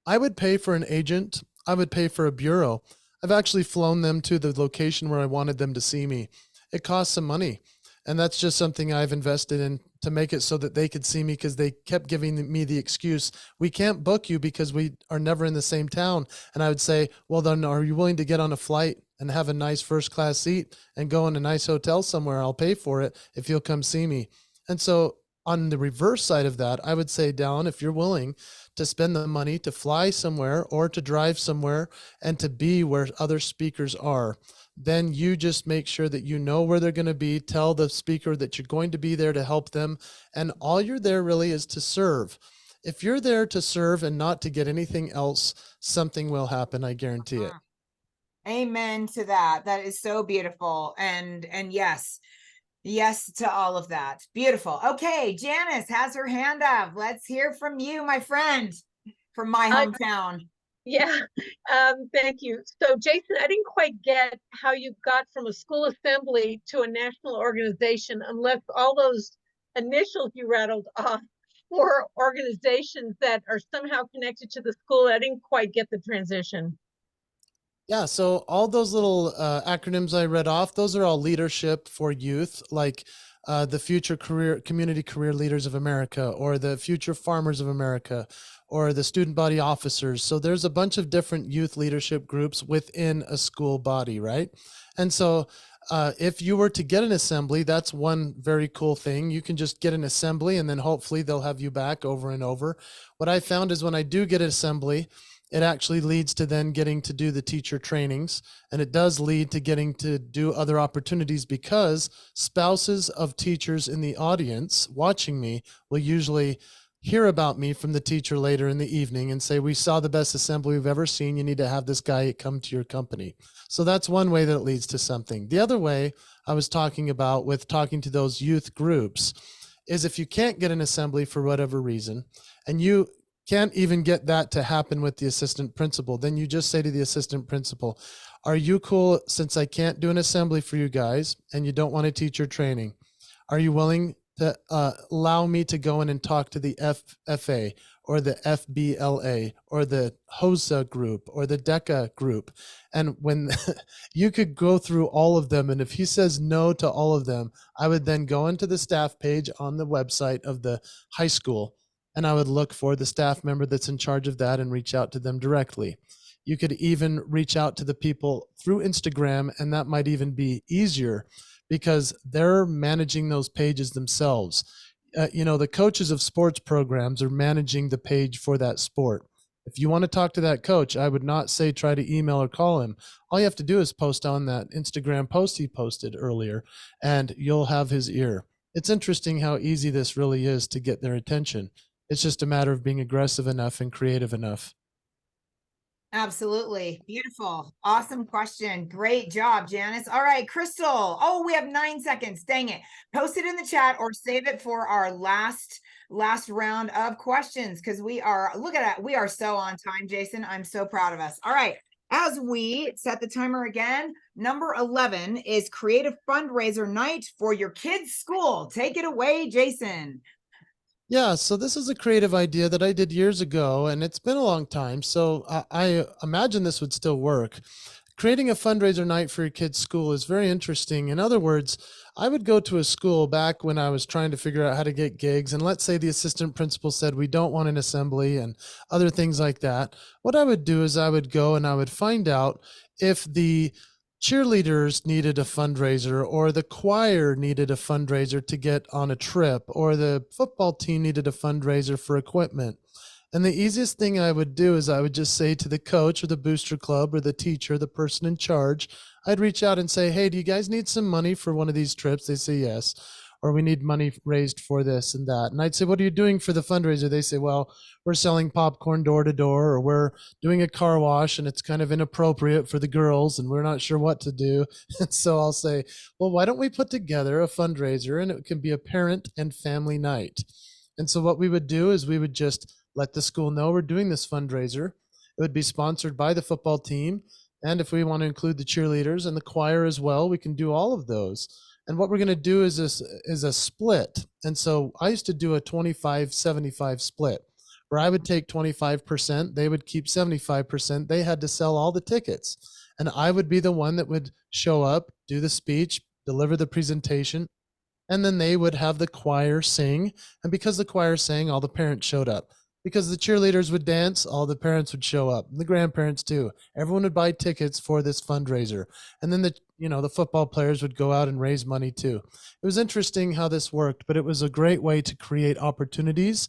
I would pay for an agent. I would pay for a bureau. I've actually flown them to the location where I wanted them to see me. It costs some money. And that's just something I've invested in to make it so that they could see me, because they kept giving me the excuse, we can't book you because we are never in the same town. And I would say, well, then are you willing to get on a flight and have a nice first class seat and go in a nice hotel somewhere? I'll pay for it if you'll come see me. And so on the reverse side of that, I would say, Dallin, if you're willing to spend the money to fly somewhere or to drive somewhere and to be where other speakers are, then you just make sure that you know where they're going to be. Tell the speaker that you're going to be there to help them. And all you're there really is to serve. If you're there to serve and not to get anything else, something will happen. I guarantee it. Amen to that. That is so beautiful. And yes, yes to all of that. Beautiful. Okay, Janice has her hand up. Let's hear from you, my friend, from my hometown. Yeah, thank you. So Jason, I didn't quite get how you got from a school assembly to a national organization, unless all those initials you rattled off were organizations that are somehow connected to the school. I didn't quite get the transition. Yeah, so all those little acronyms I read off, those are all leadership for youth, like the Future Community Career Leaders of America, or the Future Farmers of America, or the Student Body Officers. So there's a bunch of different youth leadership groups within a school body, right? And so if you were to get an assembly, that's one very cool thing. You can just get an assembly and then hopefully they'll have you back over and over. What I found is when I do get an assembly, it actually leads to then getting to do the teacher trainings, and it does lead to getting to do other opportunities, because spouses of teachers in the audience watching me will usually hear about me from the teacher later in the evening and say, we saw the best assembly we've ever seen. You need to have this guy come to your company. So that's one way that it leads to something. The other way I was talking about with talking to those youth groups is if you can't get an assembly for whatever reason, and you can't even get that to happen with the assistant principal, then you just say to the assistant principal, are you cool, since I can't do an assembly for you guys and you don't want to teach your training, are you willing to allow me to go in and talk to the FFA or the FBLA or the HOSA group or the DECA group? And when you could go through all of them, and if he says no to all of them, I would then go into the staff page on the website of the high school, and I would look for the staff member that's in charge of that and reach out to them directly. You could even reach out to the people through Instagram, and that might even be easier because they're managing those pages themselves. The coaches of sports programs are managing the page for that sport. If you want to talk to that coach, I would not say try to email or call him. All you have to do is post on that Instagram post he posted earlier, and you'll have his ear. It's interesting how easy this really is to get their attention. It's just a matter of being aggressive enough and creative enough. Absolutely. Beautiful. Awesome question. Great job, Janice. All right, Crystal. Oh, we have 9 seconds. Dang it. Post it in the chat or save it for our last round of questions because we are, look at that. We are so on time, Jason. I'm so proud of us. All right. As we set the timer again, number 11 is creative fundraiser night for your kids' school. Take it away, Jason. Yeah, so this is a creative idea that I did years ago, and it's been a long time. So I imagine this would still work. Creating a fundraiser night for your kid's school is very interesting. In other words, I would go to a school back when I was trying to figure out how to get gigs, and let's say the assistant principal said we don't want an assembly and other things like that. What I would do is I would go and I would find out if the cheerleaders needed a fundraiser or the choir needed a fundraiser to get on a trip or the football team needed a fundraiser for equipment. And the easiest thing I would do is I would just say to the coach or the booster club or the teacher, the person in charge, I'd reach out and say, hey, do you guys need some money for one of these trips? They say yes. Or we need money raised for this and that. And I'd say, what are you doing for the fundraiser? They say, well, we're selling popcorn door to door, or we're doing a car wash and it's kind of inappropriate for the girls and we're not sure what to do. And so I'll say, well, why don't we put together a fundraiser and it can be a parent and family night. And so what we would do is we would just let the school know we're doing this fundraiser. It would be sponsored by the football team. And if we want to include the cheerleaders and the choir as well, we can do all of those. And what we're going to do is a split. And so I used to do a 25-75 split where I would take 25%, they would keep 75%. They had to sell all the tickets. And I would be the one that would show up, do the speech, deliver the presentation, and then they would have the choir sing. And because the choir sang, all the parents showed up. Because the cheerleaders would dance, all the parents would show up, and the grandparents too. Everyone would buy tickets for this fundraiser. And then the football players would go out and raise money too. It was interesting how this worked, but it was a great way to create opportunities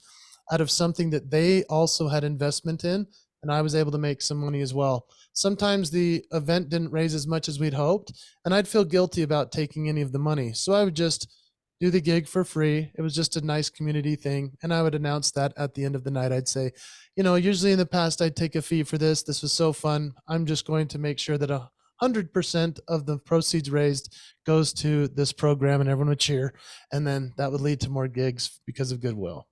out of something that they also had investment in, and I was able to make some money as well. Sometimes the event didn't raise as much as we'd hoped, and I'd feel guilty about taking any of the money. So I would just do the gig for free. It was just a nice community thing. And I would announce that at the end of the night. I'd say, usually in the past, I'd take a fee for this. This was so fun. I'm just going to make sure that 100% of the proceeds raised goes to this program, and everyone would cheer. And then that would lead to more gigs because of goodwill.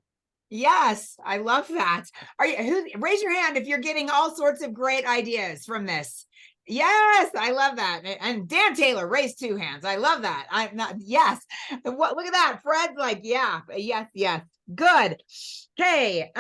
Yes, I love that. Raise your hand if you're getting all sorts of great ideas from this. Yes, I love that. And Dan Taylor raised 2 hands. I love that. I'm not, yes. What, look at that. Fred's like, yeah, yes. Good. Okay.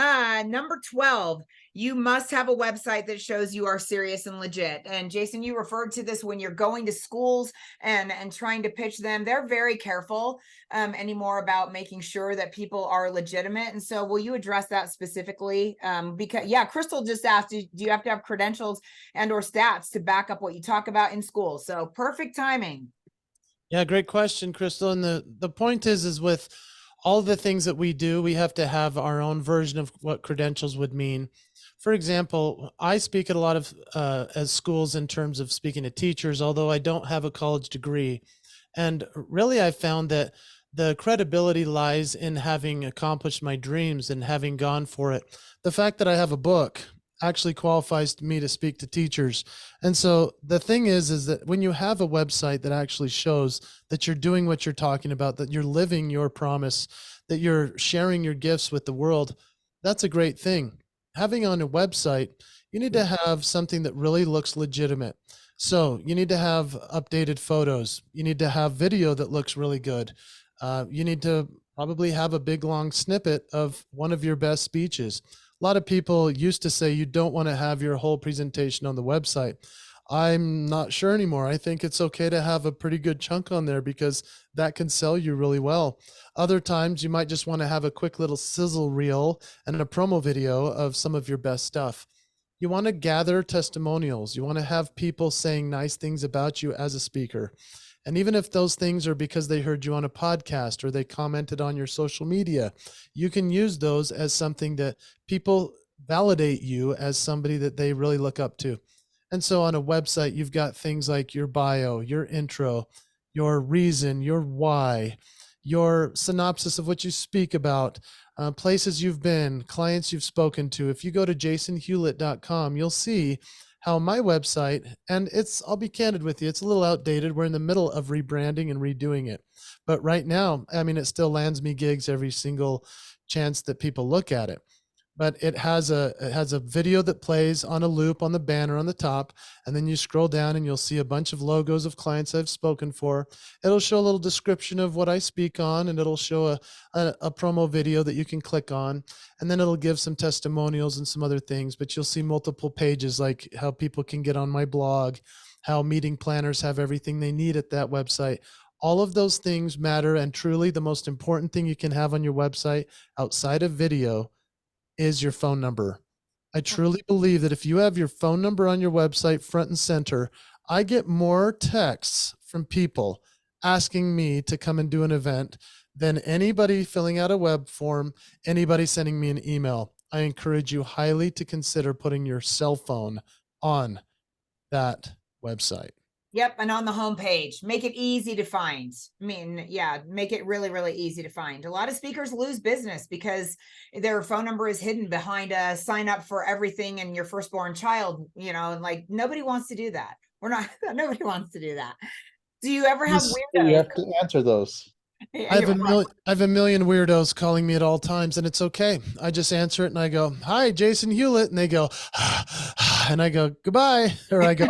Number 12. You must have a website that shows you are serious and legit. And Jason, you referred to this when you're going to schools and trying to pitch them. They're very careful anymore about making sure that people are legitimate. And so will you address that specifically? Because Crystal just asked, do you have to have credentials and or stats to back up what you talk about in school? So perfect timing. Yeah, great question, Crystal. And the point is with all the things that we do, we have to have our own version of what credentials would mean. For example, I speak at a lot of as schools in terms of speaking to teachers, although I don't have a college degree. And really, I found that the credibility lies in having accomplished my dreams and having gone for it. The fact that I have a book actually qualifies me to speak to teachers. And so the thing is that when you have a website that actually shows that you're doing what you're talking about, that you're living your promise, that you're sharing your gifts with the world, that's a great thing. Having on a website, you need to have something that really looks legitimate. So you need to have updated photos. You need to have video that looks really good. You need to probably have a big long snippet of one of your best speeches. A lot of people used to say you don't want to have your whole presentation on the website. I'm not sure anymore. I think it's okay to have a pretty good chunk on there because that can sell you really well. Other times you might just want to have a quick little sizzle reel and a promo video of some of your best stuff. You want to gather testimonials. You want to have people saying nice things about you as a speaker. And even if those things are because they heard you on a podcast or they commented on your social media, you can use those as something that people validate you as somebody that they really look up to. And so on a website, you've got things like your bio, your intro, your reason, your why. your synopsis of what you speak about, places you've been, clients you've spoken to. If you go to jasonhewlett.com, you'll see how my website, and I'll be candid with you, it's a little outdated. We're in the middle of rebranding and redoing it. But right now, I mean, it still lands me gigs every single chance that people look at it. But it has a video that plays on a loop on the banner on the top, and then you scroll down and you'll see a bunch of logos of clients I've spoken for. It'll show a little description of what I speak on, and it'll show a promo video that you can click on, and then it'll give some testimonials and some other things. But you'll see multiple pages, like how people can get on my blog, how meeting planners have everything they need at that website. All of those things matter, and truly the most important thing you can have on your website outside of video is your phone number. I truly believe that if you have your phone number on your website front and center, I get more texts from people asking me to come and do an event than anybody filling out a web form, anybody sending me an email. I encourage you highly to consider putting your cell phone on that website. Yep, and on the homepage, make it easy to find. I mean, yeah, make it really, really easy to find. A lot of speakers lose business because their phone number is hidden behind a sign up for everything and your firstborn child, and like nobody wants to do that. Nobody wants to do that. Do you ever have You weirdos? have to answer those. Yeah, I have you're I have a million weirdos calling me at all times, and it's okay. I just answer it and I go, "Hi, Jason Hewlett," and they go, and I go, "Goodbye," or I go.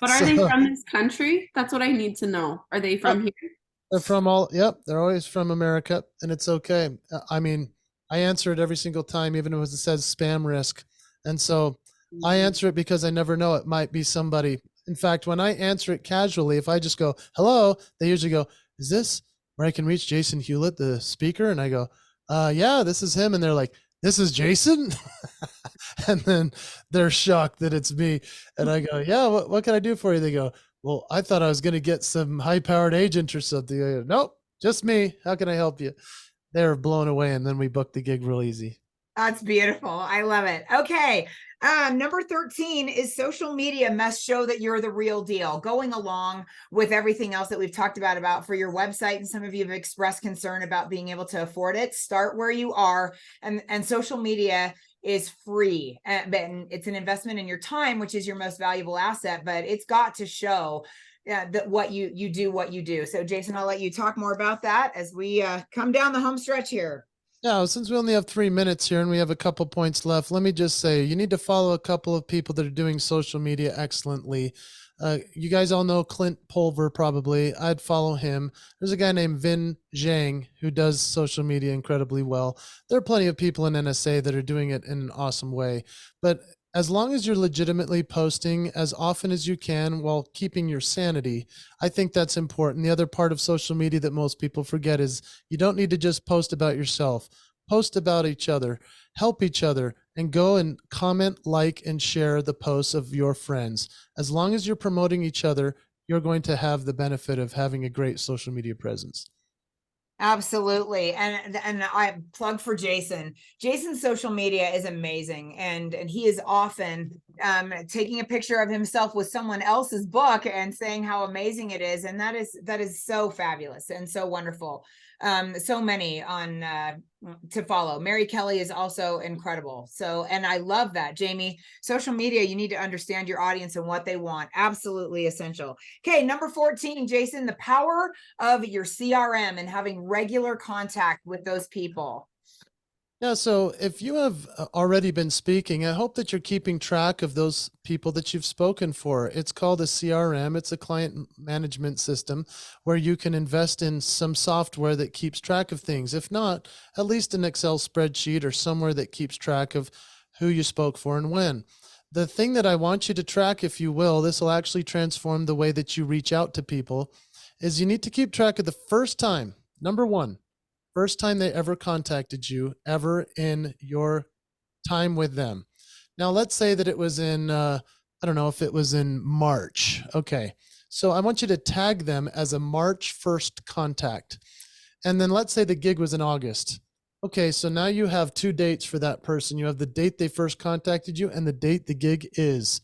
But are they from this country? That's what I need to know. Are they from here? They're from they're always from America, and it's okay. I mean, I answer it every single time, even if it says spam risk. And so I answer it because I never know. It might be somebody. In fact, when I answer it casually, if I just go, "Hello," they usually go, "Is this where I can reach Jason Hewlett, the speaker?" And I go, "Yeah, this is him." And they're like, "This is Jason?" And then they're shocked that it's me. And I go, "Yeah, what can I do for you?" They go, "Well, I thought I was going to get some high-powered agent or something." I go, "Nope, just me. How can I help you?" They're blown away, and then we book the gig real easy. That's beautiful. I love it. Okay. Number 13 is social media must show that you're the real deal, going along with everything else that we've talked about for your website. And some of you have expressed concern about being able to afford it. Start where you are. And social media is free, and it's an investment in your time, which is your most valuable asset, but it's got to show that what you do. So Jason, I'll let you talk more about that as we come down the home stretch here. Yeah, since we only have 3 minutes here and we have a couple points left, let me just say you need to follow a couple of people that are doing social media excellently. You guys all know Clint Pulver, probably. I'd follow him. There's a guy named Vin Zhang who does social media incredibly well. There are plenty of people in NSA that are doing it in an awesome way. But as long as you're legitimately posting as often as you can while keeping your sanity, I think that's important. The other part of social media that most people forget is you don't need to just post about yourself. Post about each other, help each other, and go and comment, like, and share the posts of your friends. As long as you're promoting each other, you're going to have the benefit of having a great social media presence. Absolutely. And I plug for Jason. Jason's social media is amazing. And he is often taking a picture of himself with someone else's book and saying how amazing it is. And that is so fabulous and so wonderful. So many on to follow. Mary Kelly is also incredible. So, and I love that, Jamie. Social media, you need to understand your audience and what they want. Absolutely essential. Okay, number 14, Jason, the power of your CRM and having regular contact with those people. Yeah, so if you have already been speaking, I hope that you're keeping track of those people that you've spoken for. It's called a CRM. It's a client management system where you can invest in some software that keeps track of things. If not, at least an Excel spreadsheet or somewhere that keeps track of who you spoke for and when. The thing that I want you to track, if you will, this will actually transform the way that you reach out to people, is you need to keep track of the first time, number one, first time they ever contacted you ever in your time with them. Now, let's say that it was in, I don't know if it was in March. Okay. So I want you to tag them as a March 1st contact. And then let's say the gig was in August. Okay. So now you have 2 dates for that person. You have the date they first contacted you and the date the gig is.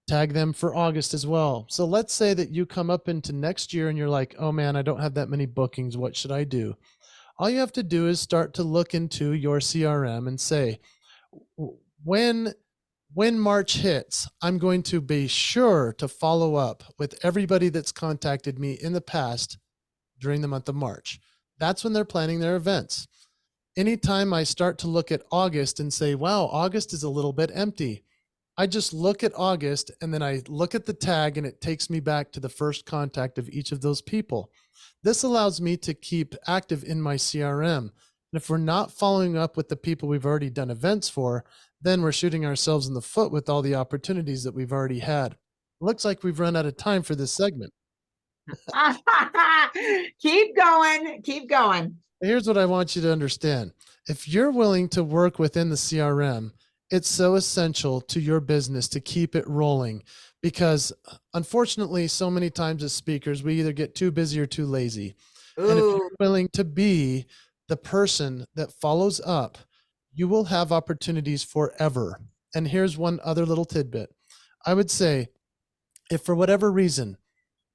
tag them for August as well. So let's say that you come up into next year and you're like, oh man, I don't have that many bookings. What should I do? All you have to do is start to look into your CRM and say, when March hits, I'm going to be sure to follow up with everybody that's contacted me in the past during the month of March. That's when they're planning their events. Anytime I start to look at August and say, wow, August is a little bit empty, I just look at August and then I look at the tag and it takes me back to the first contact of each of those people. This allows me to keep active in my CRM. And if we're not following up with the people we've already done events for, then we're shooting ourselves in the foot with all the opportunities that we've already had. Looks like we've run out of time for this segment. Keep going. Keep going. Here's what I want you to understand. If you're willing to work within the CRM, it's so essential to your business to keep it rolling, because unfortunately, so many times as speakers, we either get too busy or too lazy. And if you're willing to be the person that follows up, you will have opportunities forever. And here's one other little tidbit. I would say, if for whatever reason,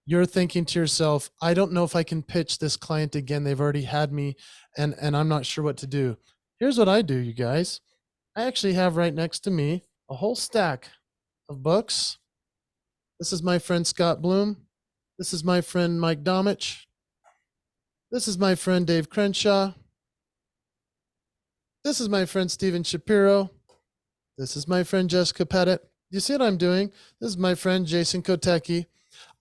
you're thinking to yourself, I don't know if I can pitch this client again. They've already had me and I'm not sure what to do. Here's what I do, you guys. I actually have right next to me a whole stack of books. This is my friend Scott Bloom. This is my friend Mike Domich. This is my friend Dave Crenshaw. This is my friend Steven Shapiro. This is my friend Jessica Pettit. You see what I'm doing? This is my friend Jason Kotecki.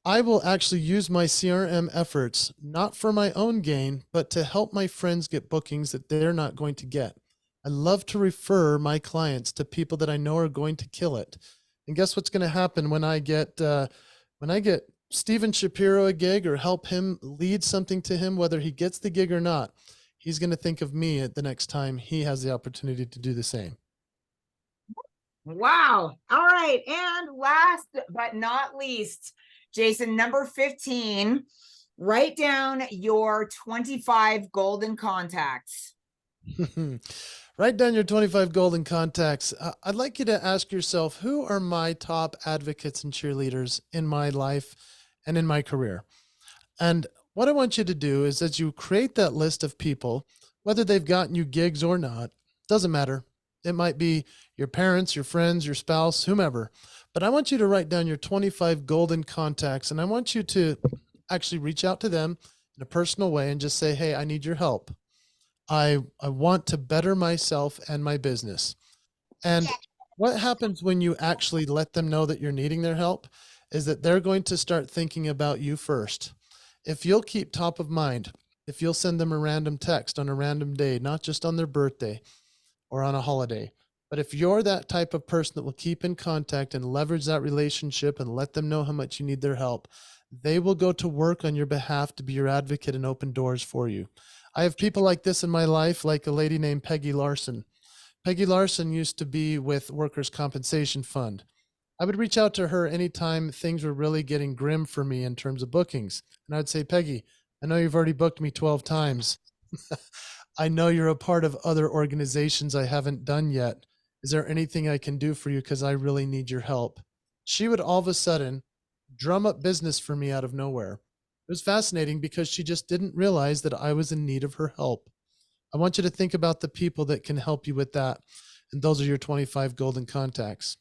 I will actually use my CRM efforts, not for my own gain, but to help my friends get bookings that they're not going to get. I love to refer my clients to people that I know are going to kill it. And guess what's going to happen when I get Steven Shapiro a gig or help him lead something to him, whether he gets the gig or not? He's going to think of me at the next time he has the opportunity to do the same. Wow. All right. And last but not least, Jason, number 15, write down your 25 golden contacts. Write down your 25 golden contacts. I'd like you to ask yourself, who are my top advocates and cheerleaders in my life and in my career? And what I want you to do is, as you create that list of people, whether they've gotten you gigs or not, doesn't matter. It might be your parents, your friends, your spouse, whomever. But I want you to write down your 25 golden contacts, and I want you to actually reach out to them in a personal way and just say, hey, I need your help. I want to better myself and my business. And what happens when you actually let them know that you're needing their help is that they're going to start thinking about you first. If you'll keep top of mind, if you'll send them a random text on a random day, not just on their birthday or on a holiday, but if you're that type of person that will keep in contact and leverage that relationship and let them know how much you need their help, they will go to work on your behalf to be your advocate and open doors for you. I have people like this in my life, like a lady named Peggy Larson. Peggy Larson used to be with Workers' Compensation Fund. I would reach out to her anytime things were really getting grim for me in terms of bookings. And I'd say, Peggy, I know you've already booked me 12 times. I know you're a part of other organizations I haven't done yet. Is there anything I can do for you? Because I really need your help. She would all of a sudden drum up business for me out of nowhere. It was fascinating because she just didn't realize that I was in need of her help. I want you to think about the people that can help you with that. And those are your 25 golden contacts.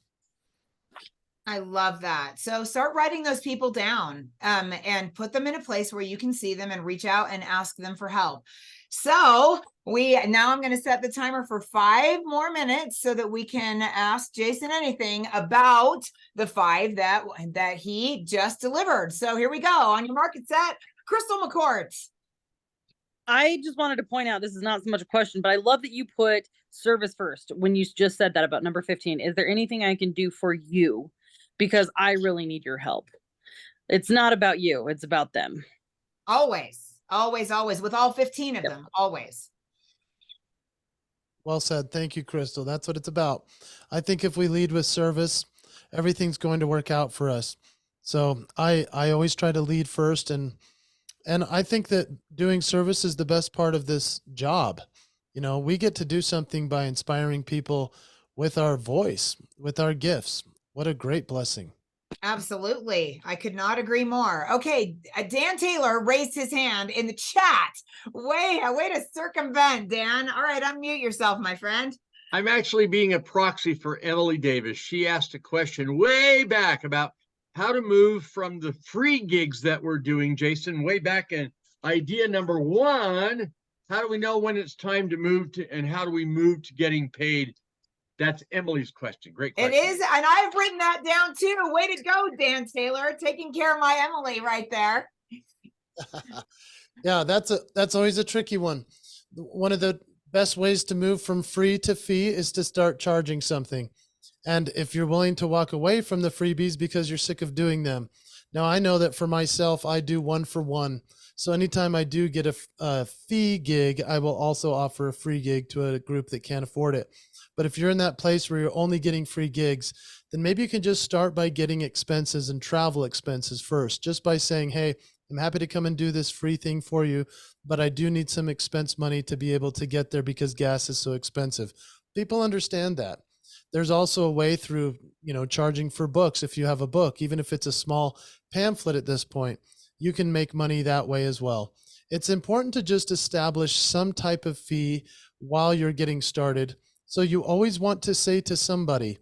I love that. So start writing those people down and put them in a place where you can see them and reach out and ask them for help. So now I'm going to set the timer for 5 more minutes so that we can ask Jason anything about the 5 that he just delivered. So here we go. On your market set, Crystal McCourt. I just wanted to point out, this is not so much a question, but I love that you put service first when you just said that about number 15. Is there anything I can do for you? Because I really need your help. It's not about you. It's about them. Always, always, always. With all 15 of them, always. Well said. Thank you, Crystal. That's what it's about. I think if we lead with service, everything's going to work out for us. So I always try to lead first. And I think that doing service is the best part of this job. You know, we get to do something by inspiring people with our voice, with our gifts. What a great blessing. Absolutely. I could not agree more. Okay, Dan Taylor raised his hand in the chat. Way to circumvent, Dan. All right, unmute yourself, my friend. I'm actually being a proxy for Emily Davis. She asked a question way back about how to move from the free gigs that we're doing, Jason, way back in idea number 1. How do we know when it's time to move to, and how do we move to getting paid? That's Emily's question. Great question. It is, and I've written that down too. Way to go, Dan Taylor, taking care of my Emily right there. Yeah, that's always a tricky one. One of the best ways to move from free to fee is to start charging something. And if you're willing to walk away from the freebies because you're sick of doing them. Now, I know that for myself, I do 1-for-1. So anytime I do get a fee gig, I will also offer a free gig to a group that can't afford it. But if you're in that place where you're only getting free gigs, then maybe you can just start by getting expenses and travel expenses first, just by saying, hey, I'm happy to come and do this free thing for you, but I do need some expense money to be able to get there because gas is so expensive. People understand that. There's also a way through, charging for books. If you have a book, even if it's a small pamphlet at this point, you can make money that way as well. It's important to just establish some type of fee while you're getting started. So you always want to say to somebody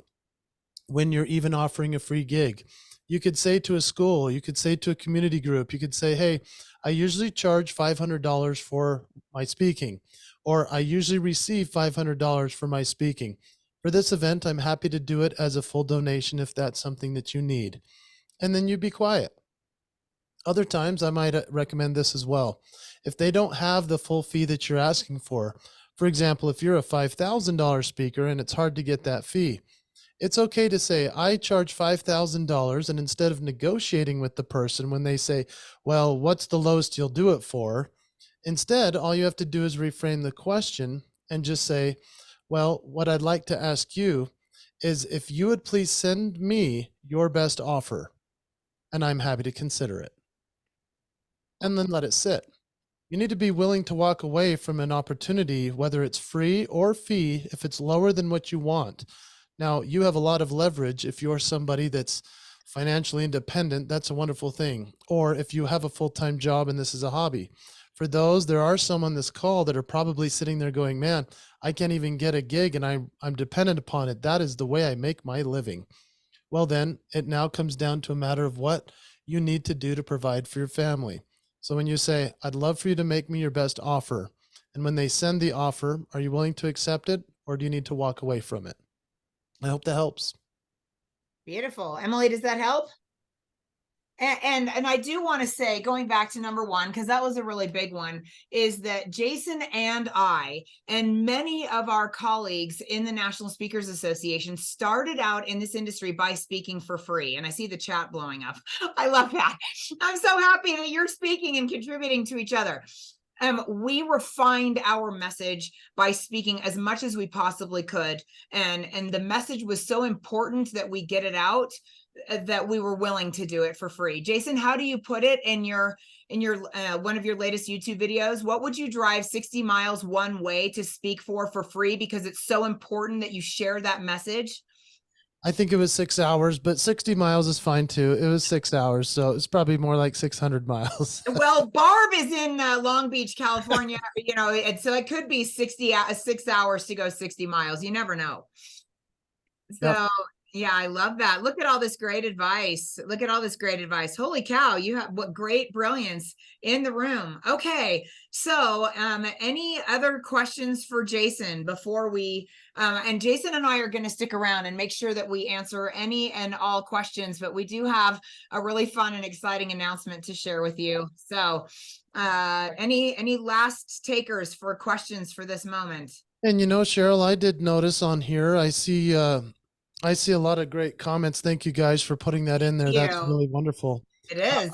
when you're even offering a free gig, you could say to a school, you could say to a community group, you could say, hey, I usually charge $500 for my speaking, or I usually receive $500 for my speaking. For this event, I'm happy to do it as a full donation if that's something that you need. And then you be quiet. Other times I might recommend this as well. If they don't have the full fee that you're asking for example, if you're a $5,000 speaker and it's hard to get that fee, it's okay to say, I charge $5,000, and instead of negotiating with the person when they say, well, what's the lowest you'll do it for? Instead, all you have to do is reframe the question and just say, well, what I'd like to ask you is if you would please send me your best offer, and I'm happy to consider it. And then let it sit. You need to be willing to walk away from an opportunity, whether it's free or fee, if it's lower than what you want. Now, you have a lot of leverage. If you're somebody that's financially independent, that's a wonderful thing. Or if you have a full-time job and this is a hobby. For those, there are some on this call that are probably sitting there going, man, I can't even get a gig and I'm dependent upon it. That is the way I make my living. Well, then it now comes down to a matter of what you need to do to provide for your family. So when you say, I'd love for you to make me your best offer, and when they send the offer, are you willing to accept it, or do you need to walk away from it? I hope that helps. Beautiful. Emily, does that help? And I do want to say, going back to number 1, because that was a really big one, is that Jason and I and many of our colleagues in the National Speakers Association started out in this industry by speaking for free. And I see the chat blowing up. I love that. I'm so happy that you're speaking and contributing to each other. We refined our message by speaking as much as we possibly could. And the message was so important that we get it out that we were willing to do it for free. Jason, how do you put it in your one of your latest YouTube videos? What would you drive 60 miles one way to speak for free? Because it's so important that you share that message. I think it was 6 hours, but 60 miles is fine too. It was 6 hours, so it's probably more like 600 miles. Well, Barb is in Long Beach, California, and so it could be 6 hours to go 60 miles. You never know. So. Yep. Yeah, I love that. Look at all this great advice. Look at all this great advice. Holy cow, you have what great brilliance in the room. Okay, so any other questions for Jason before we, and Jason and I are going to stick around and make sure that we answer any and all questions, but we do have a really fun and exciting announcement to share with you. So any last takers for questions for this moment? And Cheryl, I did notice on here, I see a lot of great comments. Thank you guys for putting that in there. That's really wonderful. It is.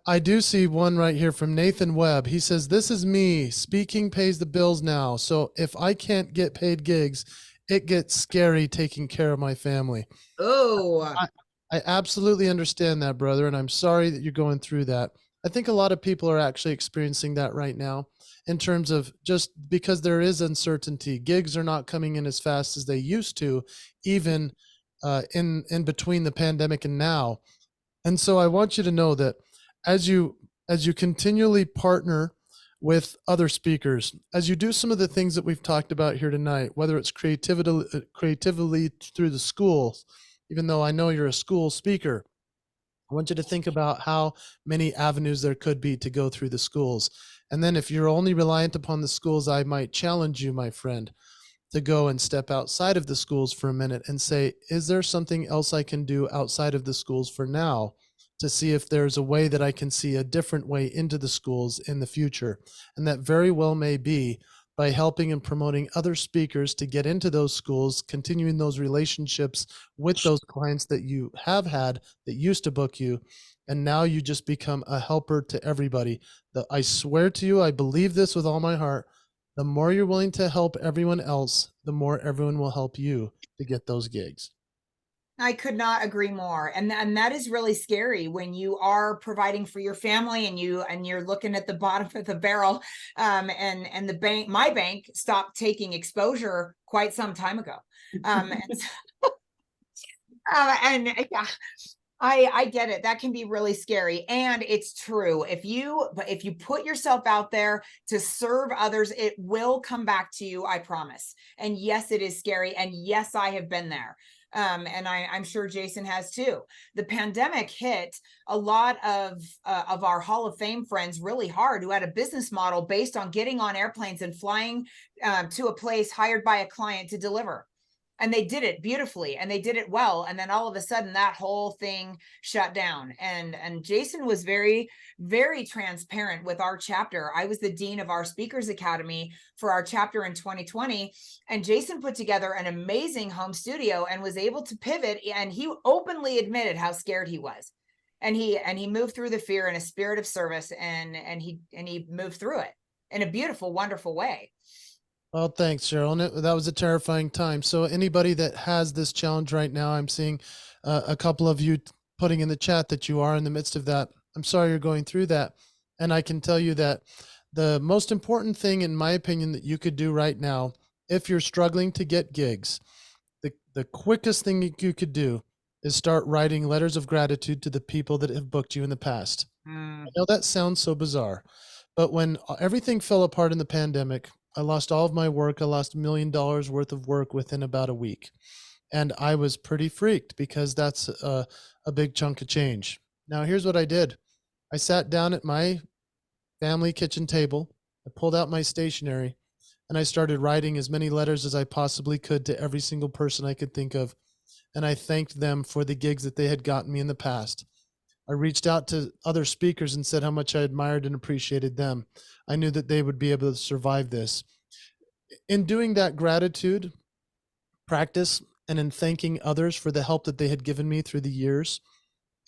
I do see one right here from Nathan Webb. He says, this is me. Speaking pays the bills now. So if I can't get paid gigs, it gets scary taking care of my family. Oh, I absolutely understand that, brother. And I'm sorry that you're going through that. I think a lot of people are actually experiencing that right now in terms of just because there is uncertainty. Gigs are not coming in as fast as they used to, even in between the pandemic and now. And so I want you to know that as you continually partner with other speakers, as you do some of the things that we've talked about here tonight, whether it's creatively through the schools, even though I know you're a school speaker, I want you to think about how many avenues there could be to go through the schools. And then if you're only reliant upon the schools, I might challenge you, my friend, to go and step outside of the schools for a minute and say, is there something else I can do outside of the schools for now, to see if there's a way that I can see a different way into the schools in the future? And that very well may be by helping and promoting other speakers to get into those schools, continuing those relationships with those clients that you have had that used to book you. And now you just become a helper to everybody. I swear to you, I believe this with all my heart. The more you're willing to help everyone else, the more everyone will help you to get those gigs. I could not agree more. And that is really scary when you are providing for your family and you're looking at the bottom of the barrel. And the bank, my bank, stopped taking exposure quite some time ago. And yeah, I get it. That can be really scary. And it's true. If you put yourself out there to serve others, it will come back to you, I promise. And yes, it is scary. And yes, I have been there. And I'm sure Jason has too. The pandemic hit a lot of our Hall of Fame friends really hard, who had a business model based on getting on airplanes and flying to a place hired by a client to deliver. And they did it beautifully and they did it well. And then all of a sudden that whole thing shut down. And Jason was very, very transparent with our chapter. I was the dean of our Speakers Academy for our chapter in 2020. And Jason put together an amazing home studio and was able to pivot. And he openly admitted how scared he was. And he moved through the fear in a spirit of service, and he moved through it in a beautiful, wonderful way. Well, thanks, Cheryl. And that was a terrifying time. So anybody that has this challenge right now, I'm seeing a couple of you putting in the chat that you are in the midst of that. I'm sorry you're going through that. And I can tell you that the most important thing, in my opinion, that you could do right now, if you're struggling to get gigs, the quickest thing you could do is start writing letters of gratitude to the people that have booked you in the past. I know that sounds so bizarre, but when everything fell apart in the pandemic, I lost all of my work. I lost $1 million worth of work within about a week. And I was pretty freaked because that's a big chunk of change. Now, here's what I did. I sat down at my family kitchen table. I pulled out my stationery and I started writing as many letters as I possibly could to every single person I could think of. And I thanked them for the gigs that they had gotten me in the past. I reached out to other speakers and said how much I admired and appreciated them. I knew that they would be able to survive this. In doing that gratitude practice and in thanking others for the help that they had given me through the years,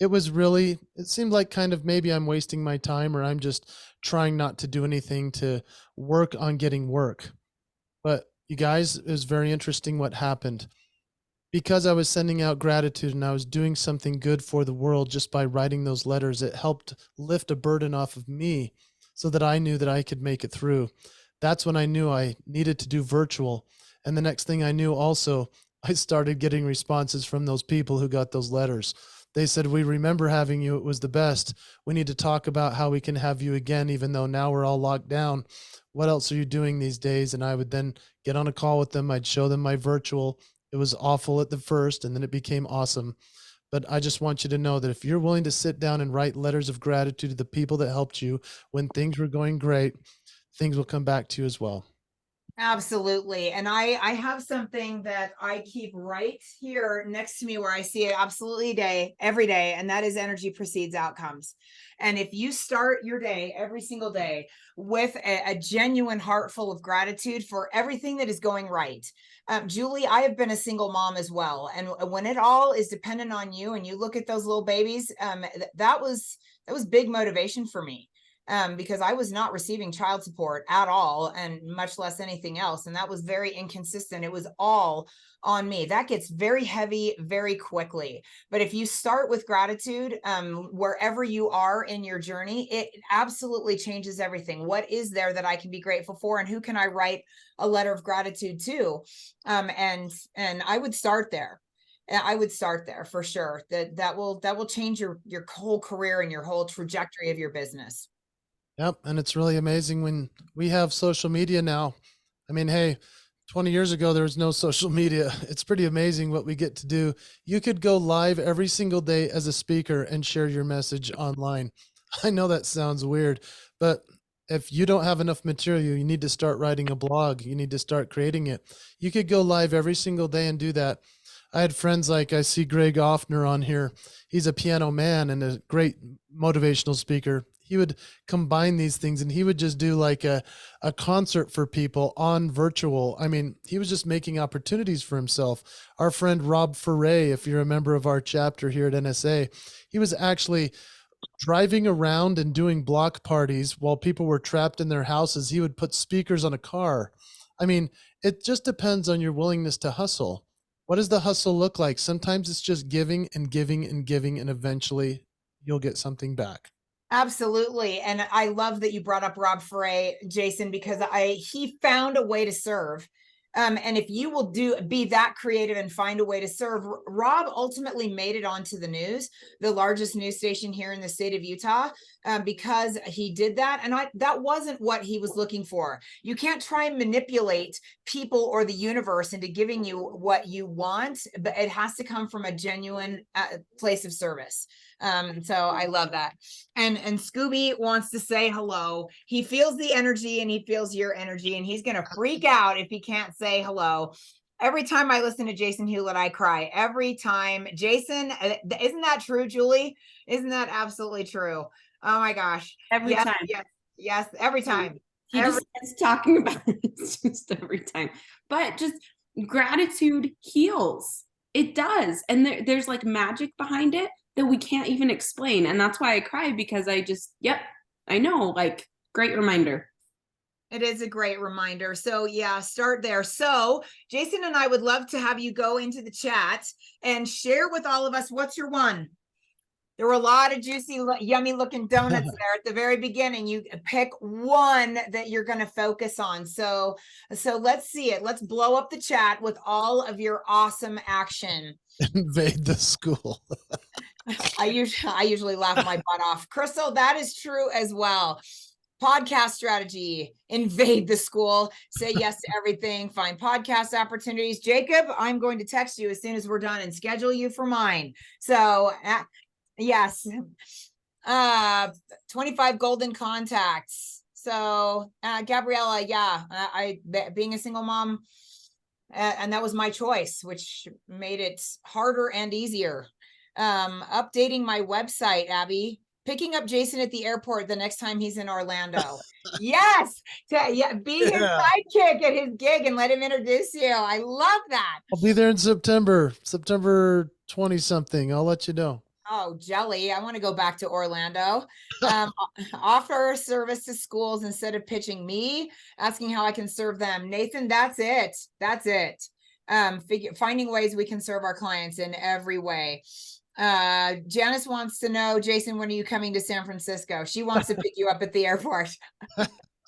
it seemed like kind of maybe I'm wasting my time, or I'm just trying not to do anything to work on getting work. But you guys, it was very interesting what happened. Because I was sending out gratitude and I was doing something good for the world just by writing those letters, it helped lift a burden off of me so that I knew that I could make it through. That's when I knew I needed to do virtual. And the next thing I knew also, I started getting responses from those people who got those letters. They said, we remember having you. It was the best. We need to talk about how we can have you again, even though now we're all locked down. What else are you doing these days? And I would then get on a call with them. I'd show them my virtual. It was awful at the first, and then it became awesome. But I just want you to know that if you're willing to sit down and write letters of gratitude to the people that helped you when things were going great, things will come back to you as well. Absolutely. And I have something that I keep right here next to me where I see it absolutely every day. And that is energy precedes outcomes. And if you start your day every single day with a genuine heart full of gratitude for everything that is going right. Julie, I have been a single mom as well. And when it all is dependent on you and you look at those little babies, that was big motivation for me. Because I was not receiving child support at all, and much less anything else. And that was very inconsistent. It was all on me. That gets very heavy very quickly. But if you start with gratitude, wherever you are in your journey, it absolutely changes everything. What is there that I can be grateful for? And who can I write a letter of gratitude to? And I would start there. I would start there for sure. That will change your whole career and your whole trajectory of your business. Yep. And it's really amazing when we have social media now. I mean, hey, 20 years ago, there was no social media. It's pretty amazing what we get to do. You could go live every single day as a speaker and share your message online. I know that sounds weird, but if you don't have enough material, you need to start writing a blog. You need to start creating it. You could go live every single day and do that. I had friends like, I see Greg Offner on here. He's a piano man and a great motivational speaker. He would combine these things and he would just do like a concert for people on virtual. I mean, he was just making opportunities for himself. Our friend Rob Foray, if you're a member of our chapter here at NSA, he was actually driving around and doing block parties while people were trapped in their houses. He would put speakers on a car. I mean, it just depends on your willingness to hustle. What does the hustle look like? Sometimes it's just giving and giving and giving, and eventually you'll get something back. Absolutely. And I love that you brought up Rob Foray, Jason, because he found a way to serve. And if you will be that creative and find a way to serve, Rob ultimately made it onto the news, the largest news station here in the state of Utah, because he did that. And that wasn't what he was looking for. You can't try and manipulate people or the universe into giving you what you want, but it has to come from a genuine place of service. So I love that. And Scooby wants to say hello. He feels the energy and he feels your energy, and he's going to freak out if he can't say hello. Every time I listen to Jason Hewlett, I cry. Every time. Jason, isn't that true, Julie? Isn't that absolutely true? Oh my gosh. Every time. Yes, every time. He just is talking about it just every time. But just gratitude heals. It does. And there's like magic behind it that we can't even explain. And that's why I cry, because I know, like, great reminder. It is a great reminder. So yeah, start there. So Jason and I would love to have you go into the chat and share with all of us, what's your one? There were a lot of juicy, yummy looking donuts there at the very beginning. You pick one that you're going to focus on. So let's see it. Let's blow up the chat with all of your awesome action. Invade the school. I usually laugh my butt off. Crystal, that is true as well. Podcast strategy, invade the school, say yes to everything, find podcast opportunities. Jacob, I'm going to text you as soon as we're done and schedule you for mine. So yes, 25 golden contacts. So Gabriella, being a single mom, and that was my choice, which made it harder and easier. Updating my website, Abby. Picking up Jason at the airport the next time he's in Orlando. Yes. Be his sidekick at his gig and let him introduce you. I love that. I'll be there in September 20 something. I'll let you know. Oh, jelly. I want to go back to Orlando. Offer service to schools instead of pitching me, asking how I can serve them. Nathan, that's it. Finding ways we can serve our clients in every way. Janice wants to know, Jason, when are you coming to San Francisco? She wants to pick you up at the airport.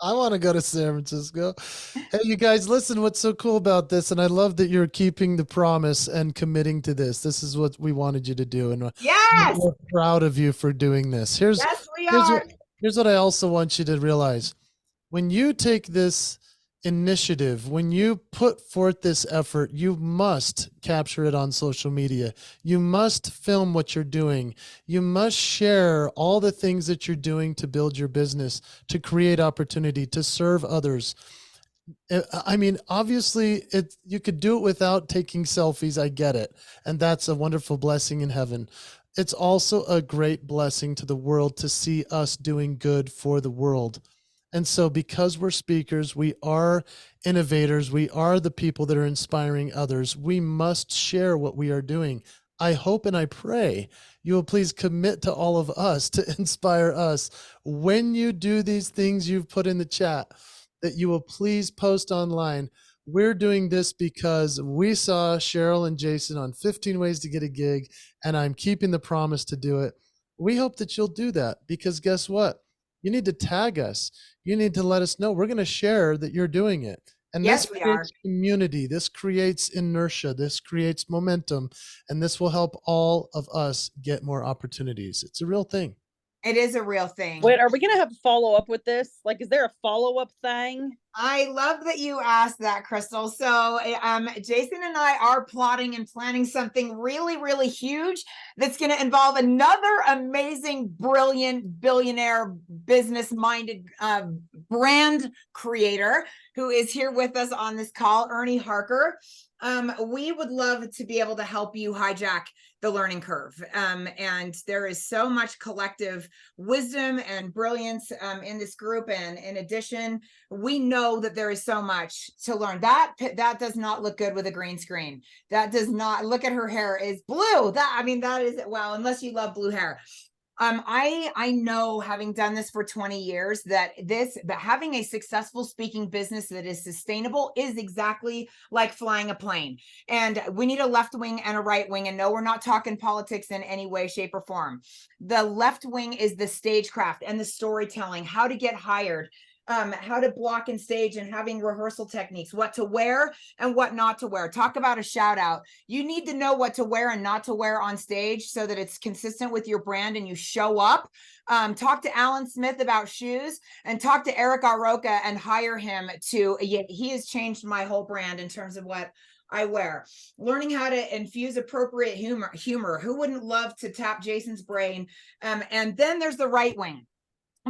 I want to go to San Francisco. Hey, you guys, listen, what's so cool about this, and I love that you're keeping the promise and committing to this. This is what we wanted you to do, and yes, we're proud of you for doing this. Here's what I also want you to realize. When you take this initiative, when you put forth this effort, you must capture it on social media. You must film what you're doing. You must share all the things that you're doing to build your business, to create opportunity, to serve others. I mean, obviously, you could do it without taking selfies. I get it. And that's a wonderful blessing in heaven. It's also a great blessing to the world to see us doing good for the world. And so because we're speakers, we are innovators, we are the people that are inspiring others, we must share what we are doing. I hope and I pray you will please commit to all of us to inspire us. When you do these things you've put in the chat, that you will please post online. We're doing this because we saw Cheryl and Jason on 15 Ways to Get a Gig, and I'm keeping the promise to do it. We hope that you'll do that, because guess what? You need to tag us. You need to let us know. We're going to share that you're doing it. And Yes, this we are. creates community, this creates inertia, this creates momentum, and this will help all of us get more opportunities. It's a real thing. It is a real thing. Wait, are we gonna have to follow up with this? Like, is there a follow-up thing? I love that you asked that, Crystal. So, Jason and I are plotting and planning something really, really huge that's going to involve another amazing, brilliant, billionaire, business-minded brand creator who is here with us on this call, Ernie Harker. We would love to be able to help you hijack the learning curve. And there is so much collective wisdom and brilliance in this group. And in addition, we know that there is so much to learn. That does not look good with a green screen. That does not, look at her hair is blue. That is, well, unless you love blue hair. I know, having done this for 20 years, that having a successful speaking business that is sustainable is exactly like flying a plane. And we need a left wing and a right wing. And no, we're not talking politics in any way, shape, or form. The left wing is the stagecraft and the storytelling, how to get hired, how to block and stage, and having rehearsal techniques, what to wear and what not to wear. Talk about a shout out. You need to know what to wear and not to wear on stage so that it's consistent with your brand and you show up. Talk to Alan Smith about shoes, and talk to Eric Aroka and hire him he has changed my whole brand in terms of what I wear. Learning how to infuse appropriate humor. Who wouldn't love to tap Jason's brain? And then there's the right wing.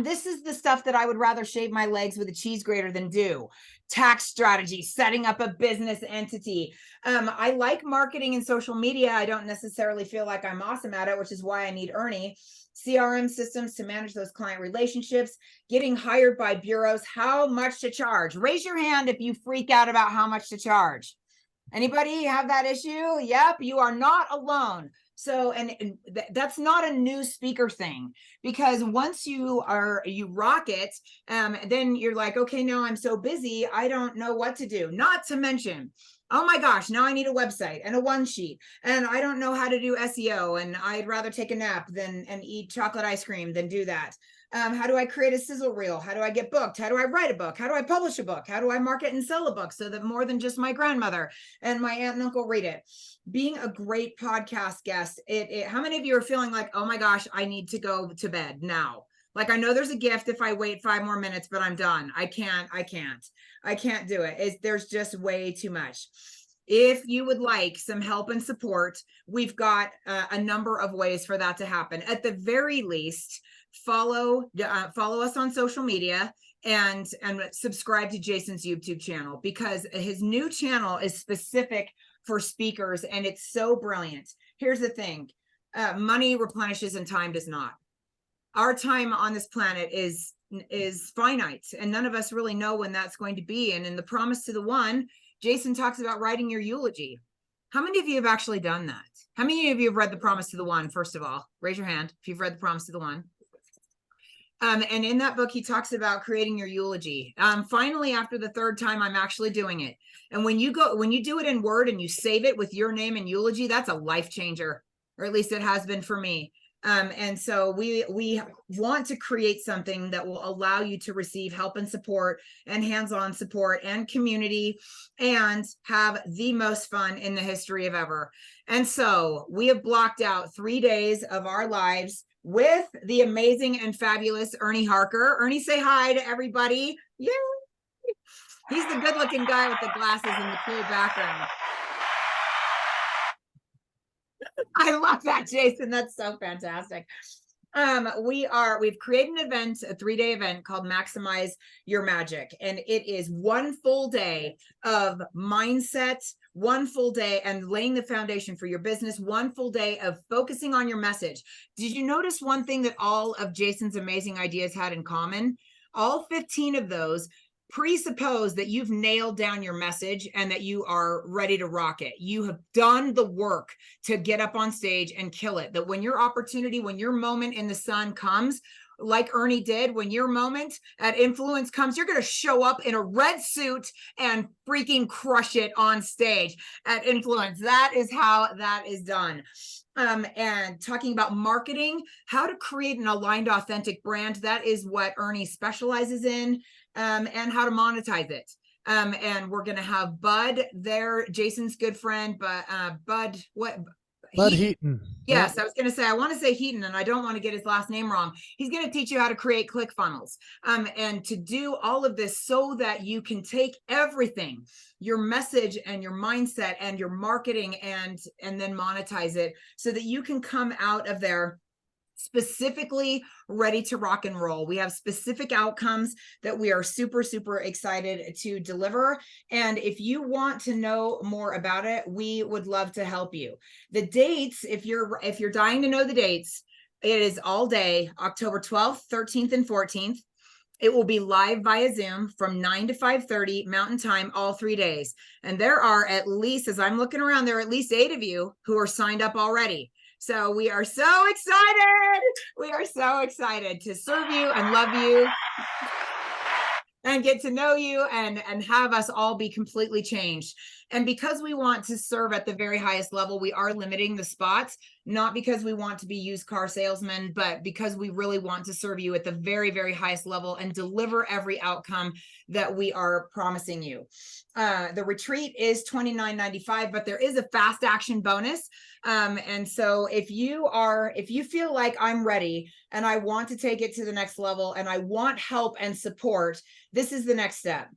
This is the stuff that I would rather shave my legs with a cheese grater than do. Tax strategy, setting up a business entity. I like marketing and social media. I don't necessarily feel like I'm awesome at it, which is why I need Ernie. CRM systems to manage those client relationships, getting hired by bureaus, how much to charge. Raise your hand if you freak out about how much to charge. Anybody have that issue? Yep, you are not alone. So, and that's not a new speaker thing, because once you rock it, then you're like, okay, now I'm so busy, I don't know what to do. Not to mention, oh my gosh, now I need a website and a one sheet, and I don't know how to do SEO, and I'd rather take a nap and eat chocolate ice cream than do that. How do I create a sizzle reel? How do I get booked? How do I write a book? How do I publish a book? How do I market and sell a book so that more than just my grandmother and my aunt and uncle read it? Being a great podcast guest, how many of you are feeling like, oh my gosh, I need to go to bed now? Like, I know there's a gift if I wait 5 more minutes, but I'm done. I can't do it. There's just way too much. If you would like some help and support, we've got a number of ways for that to happen. At the very least, follow us on social media and subscribe to Jason's YouTube channel, because his new channel is specific for speakers and it's so brilliant. Here's the thing, money replenishes and time does not. Our time on this planet is finite, and none of us really know when that's going to be. And in the Promise to the One, Jason talks about writing your eulogy. How many of you have actually done that? How many of you have read The Promise to the One? First of all, raise your hand if you've read The Promise to the One. And in that book, he talks about creating your eulogy. Finally, after the 3rd time, I'm actually doing it. And when you do it in Word and you save it with your name and eulogy, that's a life changer, or at least it has been for me. And so we want to create something that will allow you to receive help and support and hands-on support and community and have the most fun in the history of ever. And so we have blocked out 3 days of our lives with the amazing and fabulous Ernie Harker. Ernie, say hi to everybody. Yay! He's the good-looking guy with the glasses and the cool background. I love that, Jason. That's so fantastic. We've created an event, a 3-day event called Maximize Your Magic. And it is 1 full day of mindset, 1 full day and laying the foundation for your business, 1 full day of focusing on your message. Did you notice one thing that all of Jason's amazing ideas had in common? All 15 of those presuppose that you've nailed down your message and that you are ready to rock it. You have done the work to get up on stage and kill it. That when your opportunity, when your moment in the sun comes, like Ernie did, when your moment at Influence comes, you're going to show up in a red suit and freaking crush it on stage at Influence. That is how that is done. And talking about marketing, how to create an aligned, authentic brand. That is what Ernie specializes in, and how to monetize it. And we're gonna have Bud there, Jason's good friend, but Bud, what? Bud Heaton. Yes, I was going to say, I want to say Heaton, and I don't want to get his last name wrong. He's going to teach you how to create ClickFunnels, and to do all of this so that you can take everything, your message and your mindset and your marketing, and then monetize it so that you can come out of there specifically ready to rock and roll. We have specific outcomes that we are super, super excited to deliver. And if you want to know more about it, we would love to help you. The dates, if you're dying to know the dates, it is all day, October 12th, 13th, and 14th. It will be live via Zoom from 9 to 5:30 Mountain Time, all 3 days. And there are at least, as I'm looking around, there are at least 8 of you who are signed up already. So we are so excited. We are so excited to serve you and love you and get to know you and have us all be completely changed. And because we want to serve at the very highest level, we are limiting the spots, not because we want to be used car salesmen, but because we really want to serve you at the very, very highest level and deliver every outcome that we are promising you. The retreat is $29.95, but there is a fast action bonus. And so if you feel like I'm ready and I want to take it to the next level and I want help and support, this is the next step.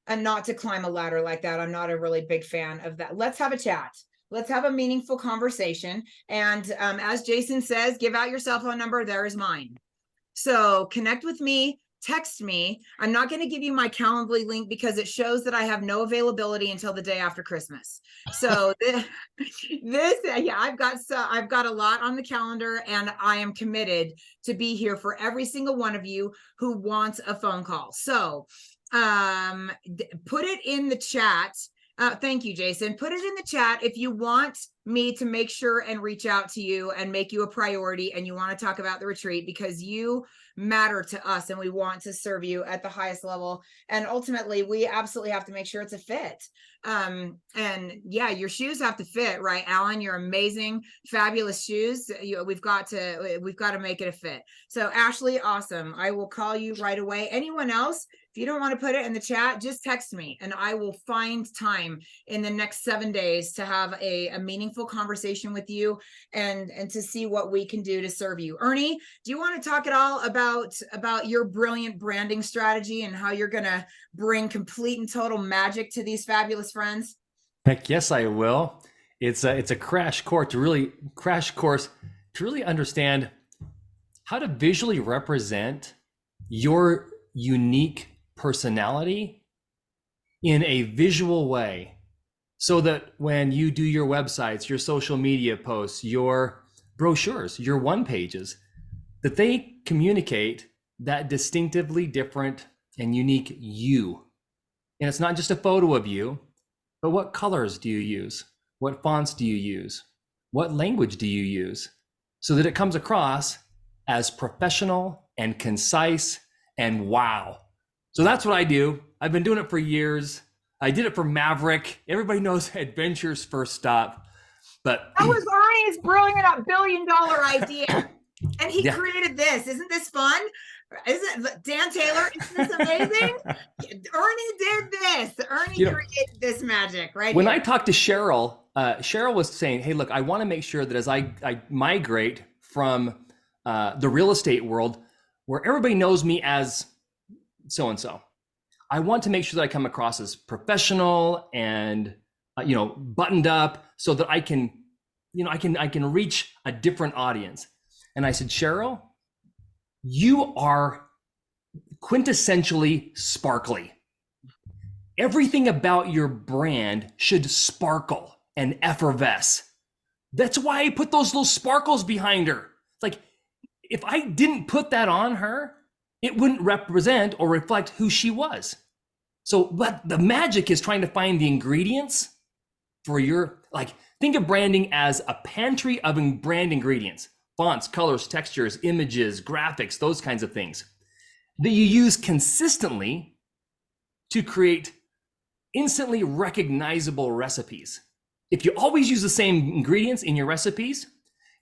And not to climb a ladder like that. I'm not a really big fan of that. Let's have a chat. Let's have a meaningful conversation. And as Jason says, give out your cell phone number. There is mine. So connect with me, text me. I'm not going to give you my Calendly link because it shows that I have no availability until the day after Christmas. So yeah, I've got a lot on the calendar, and I am committed to be here for every single one of you who wants a phone call. So put it in the chat. Thank you, Jason. Put it in the chat if you want me to make sure and reach out to you and make you a priority and you want to talk about the retreat, because you matter to us and we want to serve you at the highest level. And ultimately, we absolutely have to make sure it's a fit. And yeah, your shoes have to fit, right, Alan? Your amazing, fabulous shoes. We've got to make it a fit. So Ashley, awesome. I will call you right away. Anyone else? If you don't want to put it in the chat, just text me and I will find time in the next 7 days to have a meaningful conversation with you and to see what we can do to serve you. Ernie, do you want to talk at all about your brilliant branding strategy and how you're going to bring complete and total magic to these fabulous friends? Heck yes, I will. It's a crash course to really understand how to visually represent your unique personality in a visual way, so that when you do your websites, your social media posts, your brochures, your one pages, that they communicate that distinctively different and unique you. And it's not just a photo of you, but what colors do you use? What fonts do you use? What language do you use? So that it comes across as professional and concise and wow. So that's what I do. I've been doing it for years. I did it for Maverick. Everybody knows Adventure's First Stop. But that was Ernie's brilliant $1 billion idea. And he created this. Isn't this fun? Isn't it, Dan Taylor? Isn't this amazing? Ernie did this. Ernie created this magic, right? When I talked to Cheryl, Cheryl was saying, hey, look, I want to make sure that as I migrate from the real estate world, where everybody knows me as so-and-so, I want to make sure that I come across as professional and, buttoned up, so that I can reach a different audience. And I said, Cheryl, you are quintessentially sparkly. Everything about your brand should sparkle and effervesce. That's why I put those little sparkles behind her. Like, if I didn't put that on her, it wouldn't represent or reflect who she was. So, but the magic is trying to find the ingredients for think of branding as a pantry of brand ingredients: fonts, colors, textures, images, graphics, those kinds of things that you use consistently to create instantly recognizable recipes. If you always use the same ingredients in your recipes,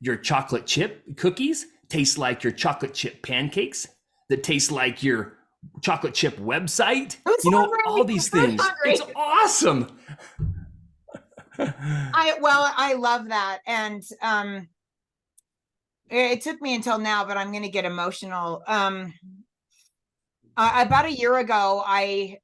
your chocolate chip cookies taste like your chocolate chip pancakes, that taste like your chocolate chip website. Who's You know, hungry? all these Who's things. hungry? It's awesome. I love that. And it took me until now, but I'm going to get emotional. About a year ago, I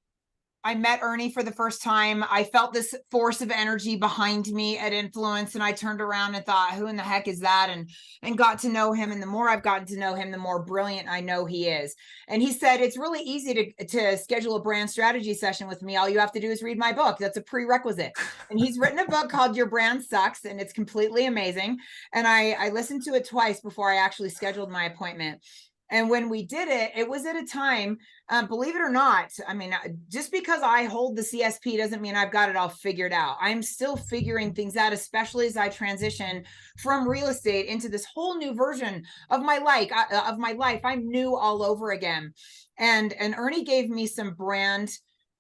met Ernie for the first time. I felt this force of energy behind me at Influence, and I turned around and thought, who in the heck is that? And got to know him. And the more I've gotten to know him, the more brilliant I know he is. And he said, it's really easy to schedule a brand strategy session with me. All you have to do is read my book. That's a prerequisite. And he's written a book called Your Brand Sucks, and it's completely amazing. And I listened to it twice before I actually scheduled my appointment. And when we did it, it was at a time, believe it or not, I mean, just because I hold the CSP doesn't mean I've got it all figured out. I'm still figuring things out, especially as I transition from real estate into this whole new version of my life. I'm new all over again. And Ernie gave me some brand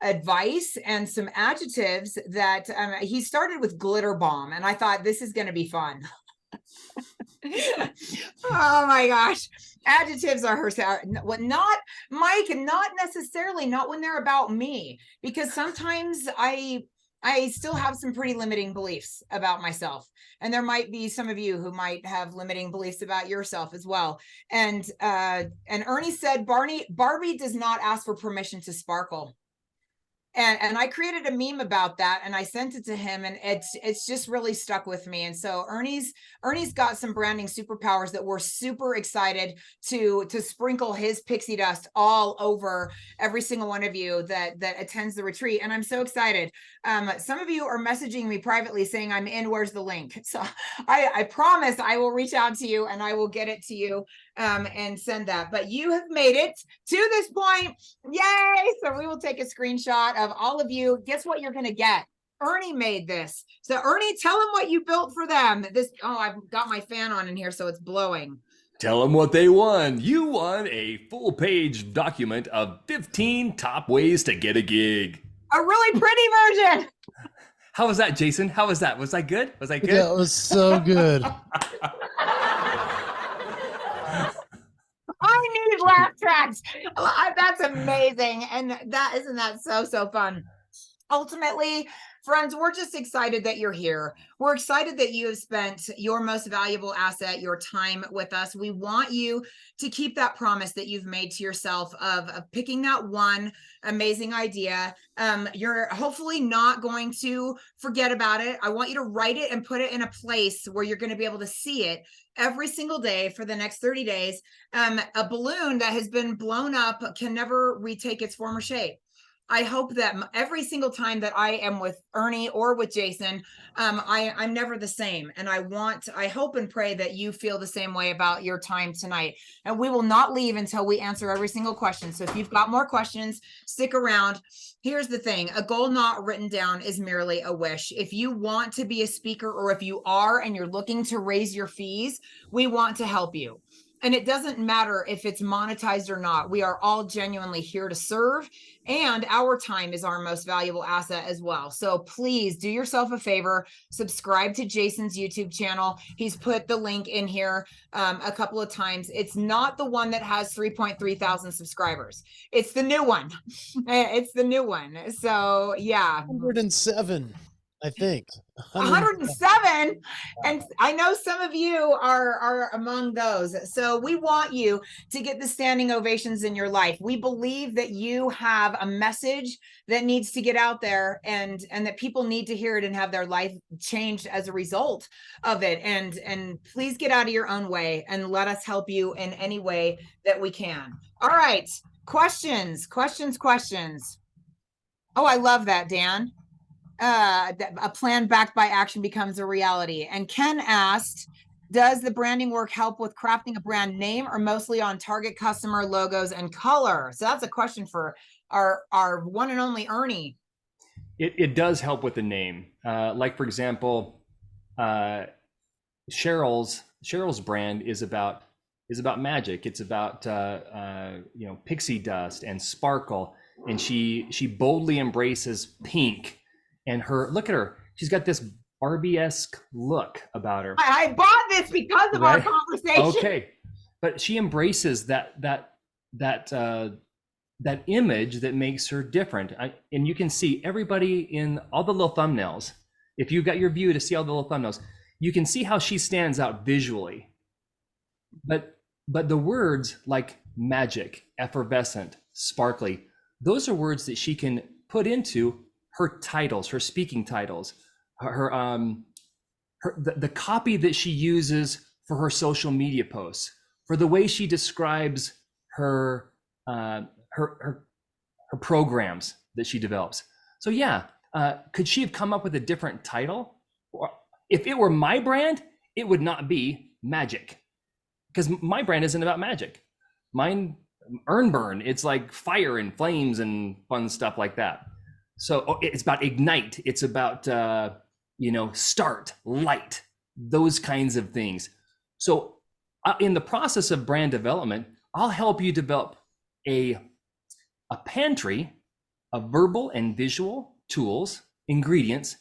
advice and some adjectives that he started with glitter bomb. And I thought, this is going to be fun. Oh my gosh. Adjectives are her, not Mike, not necessarily, not when they're about me, because sometimes I still have some pretty limiting beliefs about myself. And there might be some of you who might have limiting beliefs about yourself as well. And Ernie said, Barbie does not ask for permission to sparkle. And I created a meme about that, and I sent it to him, and it's just really stuck with me. And so Ernie's got some branding superpowers that we're super excited to sprinkle his pixie dust all over every single one of you that attends the retreat. And I'm so excited. Some of you are messaging me privately saying, I'm in, where's the link? So I promise I will reach out to you and I will get it to you and send that. But you have made it to this point. Yay! So we will take a screenshot of all of you. Guess what you're going to get? Ernie made this. So Ernie, tell them what you built for them. I've got my fan on in here, so it's blowing. Tell them what they won. You won a full-page document of 15 top ways to get a gig. A really pretty version. How was that, Jason? How was that? Was I good? Was I good? Yeah, it was so good. I need laugh tracks. That's amazing. And isn't that so fun? Ultimately, friends, we're just excited that you're here. We're excited that you have spent your most valuable asset, your time with us. We want you to keep that promise that you've made to yourself of picking that one amazing idea. You're hopefully not going to forget about it. I want you to write it and put it in a place where you're going to be able to see it every single day for the next 30 days. A balloon that has been blown up can never retake its former shape. I hope that every single time that I am with Ernie or with Jason, I'm never the same. And I hope and pray that you feel the same way about your time tonight. And we will not leave until we answer every single question. So if you've got more questions, stick around. Here's the thing. A goal not written down is merely a wish. If you want to be a speaker, or if you are and you're looking to raise your fees, we want to help you. And it doesn't matter if it's monetized or not. We are all genuinely here to serve, and our time is our most valuable asset as well. So please do yourself a favor, subscribe to Jason's YouTube channel. He's put the link in here a couple of times. It's not the one that has 3.3 thousand subscribers. It's the new one. It's the new one. So yeah. 107. I think 107, and I know some of you are among those. So we want you to get the standing ovations in your life. We believe that you have a message that needs to get out there, and that people need to hear it and have their life changed as a result of it. And please get out of your own way and let us help you in any way that we can. All right, questions. Oh, I love that, Dan. A plan backed by action becomes a reality. And Ken asked, does the branding work help with crafting a brand name, or mostly on target customer, logos, and color? So that's a question for our one and only Ernie. It does help with the name. Like, for example, Cheryl's brand is about magic. It's about pixie dust and sparkle, and she boldly embraces pink. And look at her. She's got this Barbie-esque look about her. I bought this because of our conversation. Okay, but she embraces that that image that makes her different. And you can see everybody in all the little thumbnails. If you've got your view to see all the little thumbnails, you can see how she stands out visually. But the words like magic, effervescent, sparkly, those are words that she can put into her titles, her speaking titles, the copy that she uses for her social media posts, for the way she describes her programs that she develops. So yeah, could she have come up with a different title? If it were my brand, it would not be magic, because my brand isn't about magic. Mine, burn, it's like fire and flames and fun stuff like that. So it's about ignite. It's about, start, light, those kinds of things. So in the process of brand development, I'll help you develop a pantry of verbal and visual tools, ingredients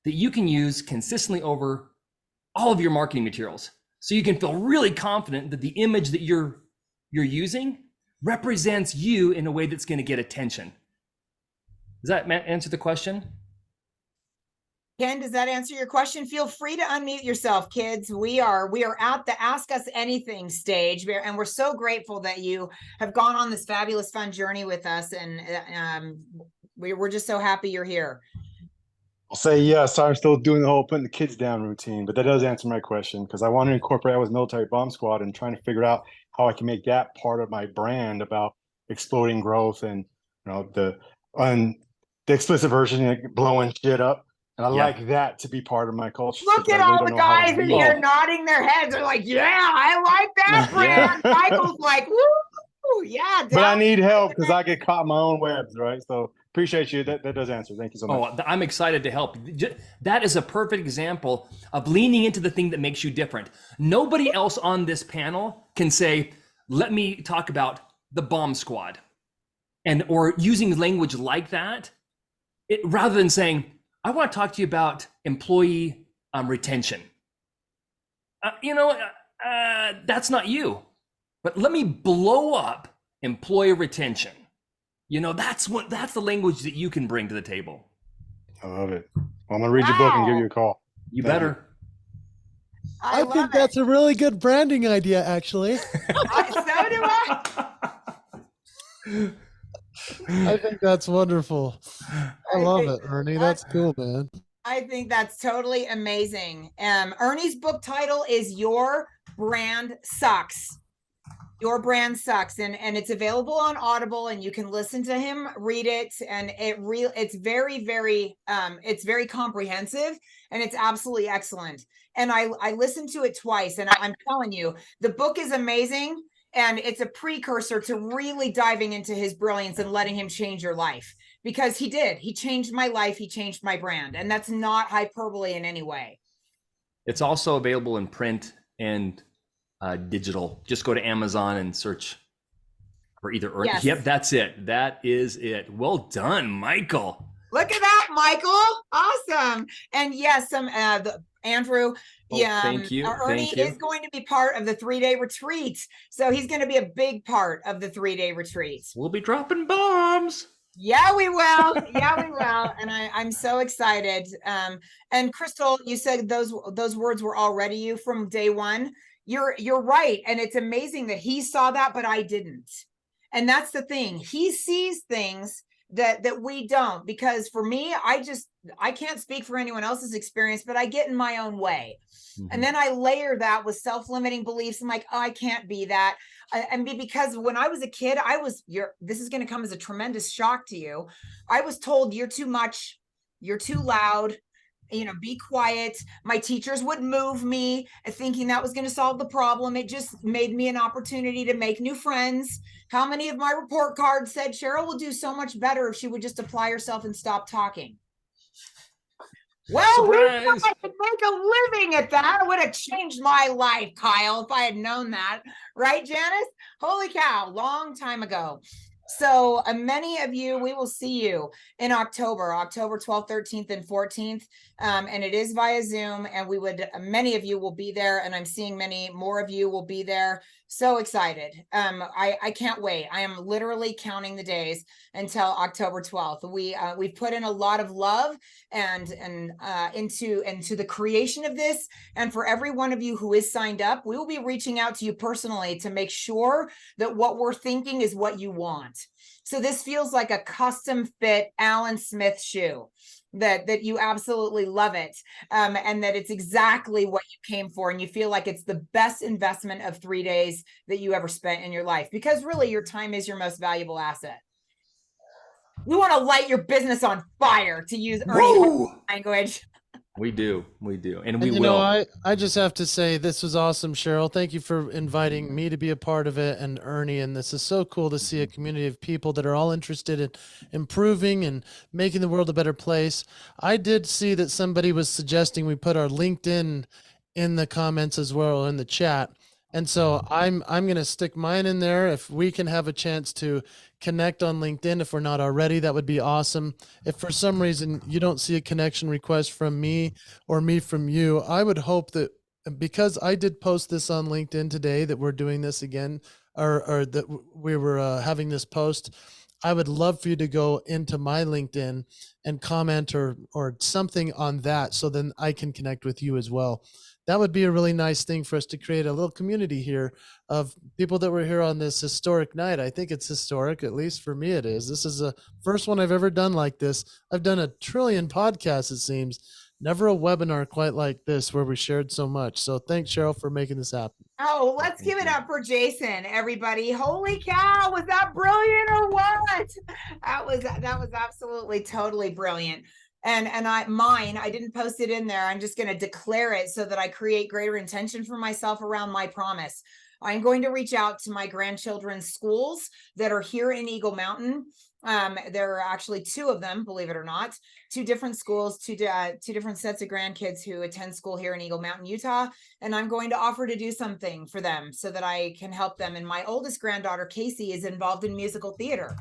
that you can use consistently over all of your marketing materials. So you can feel really confident that the image that you're using represents you in a way that's going to get attention. Does that answer the question? Ken, does that answer your question? Feel free to unmute yourself, kids. We are at the Ask Us Anything stage, and we're so grateful that you have gone on this fabulous, fun journey with us, and we're just so happy you're here. I'll say yes. I'm still doing the whole putting the kids down routine, but that does answer my question, because I want to incorporate. I was military bomb squad and trying to figure out how I can make that part of my brand about exploding growth and the explicit version, like blowing shit up. And I like that to be part of my culture. Look at all the guys in here nodding their heads. They're like, yeah, I like that brand. Michael's like, woo, yeah. But I need help because I get caught in my own webs, right? So appreciate you. That does answer. Thank you so much. Oh, I'm excited to help. That is a perfect example of leaning into the thing that makes you different. Nobody else on this panel can say, let me talk about the bomb squad, or using language like that, rather than saying, I want to talk to you about employee retention. That's not you. But let me blow up employee retention. That's the language that you can bring to the table. I love it. Well, I'm gonna read your book and give you a call. You better. I think that's a really good branding idea, actually. So do I. I think that's wonderful. I love it, Ernie. That's cool, man. I think that's totally amazing. Ernie's book title is Your Brand Sucks. Your Brand Sucks, and it's available on Audible, and you can listen to him read it, and it's very, very it's very comprehensive, and it's absolutely excellent. And I listened to it twice, and I'm telling you, the book is amazing. And it's a precursor to really diving into his brilliance and letting him change your life, because he did. He changed my life. He changed my brand. And that's not hyperbole in any way. It's also available in print and digital. Just go to Amazon and search for either Ernie. Yes. Yep, that's it. That is it. Well done, Michael. Look at that, Michael. Awesome. And yes, Andrew. Yeah, thank you. Ernie is going to be part of the 3-day retreat. So he's going to be a big part of the 3-day retreat. We'll be dropping bombs. Yeah, we will. Yeah, we will. And I'm so excited. And Crystal, you said those words were already you from day one. You're right. And it's amazing that he saw that, but I didn't. And that's the thing. He sees things that we don't, because for me, I can't speak for anyone else's experience, but I get in my own way. Mm-hmm. And then I layer that with self-limiting beliefs. I'm like, oh, I can't be that. Because when I was a kid, this is going to come as a tremendous shock to you. I was told you're too much, you're too loud, be quiet. My teachers would move me thinking that was going to solve the problem. It just made me an opportunity to make new friends. How many of my report cards said Cheryl will do so much better if she would just apply herself and stop talking? Well, we thought I could make a living at that. It would have changed my life, Kyle, if I had known that. Right, Janice? Holy cow, long time ago. So many of you, we will see you in October 12th, 13th, and 14th. And it is via Zoom, and many of you will be there, and I'm seeing many more of you will be there. So excited. I can't wait. I am literally counting the days until October 12th. We've put in a lot of love and into the creation of this. And for every one of you who is signed up, we will be reaching out to you personally to make sure that what we're thinking is what you want. So this feels like a custom fit Alan Smith shoe that you absolutely love it. And that it's exactly what you came for. And you feel like it's the best investment of 3 days that you ever spent in your life, because really your time is your most valuable asset. We want to light your business on fire, to use Ernie language. We do. And we And, will. I just have to say, this was awesome, Cheryl. Thank you for inviting me to be a part of it, and Ernie. And this is so cool to see a community of people that are all interested in improving and making the world a better place. I did see that somebody was suggesting we put our LinkedIn in the comments as well, in the chat. And so I'm going to stick mine in there. If we can have a chance to connect on LinkedIn, if we're not already, that would be awesome. If for some reason you don't see a connection request from me or me from you, I would hope that, because I did post this on LinkedIn today, that we're doing this again, or that we were having this post, I would love for you to go into my LinkedIn and comment or something on that, so then I can connect with you as well. That would be a really nice thing for us to create a little community here of people that were here on this historic night. I think it's historic, at least for me it is. This is the first one I've ever done like this. I've done 1 trillion podcasts, it seems. Never a webinar quite like this where we shared so much. So thanks, Cheryl, for making this happen. Oh, let's give it up for Jason, everybody. Holy cow, was that brilliant or what? That was absolutely totally brilliant. And I didn't post it in there. I'm just going to declare it so that I create greater intention for myself around my promise. I'm going to reach out to my grandchildren's schools that are here in Eagle Mountain. There are actually 2 of them, believe it or not, 2 different schools, two different sets of grandkids who attend school here in Eagle Mountain, Utah. And I'm going to offer to do something for them so that I can help them. And my oldest granddaughter, Casey, is involved in musical theater.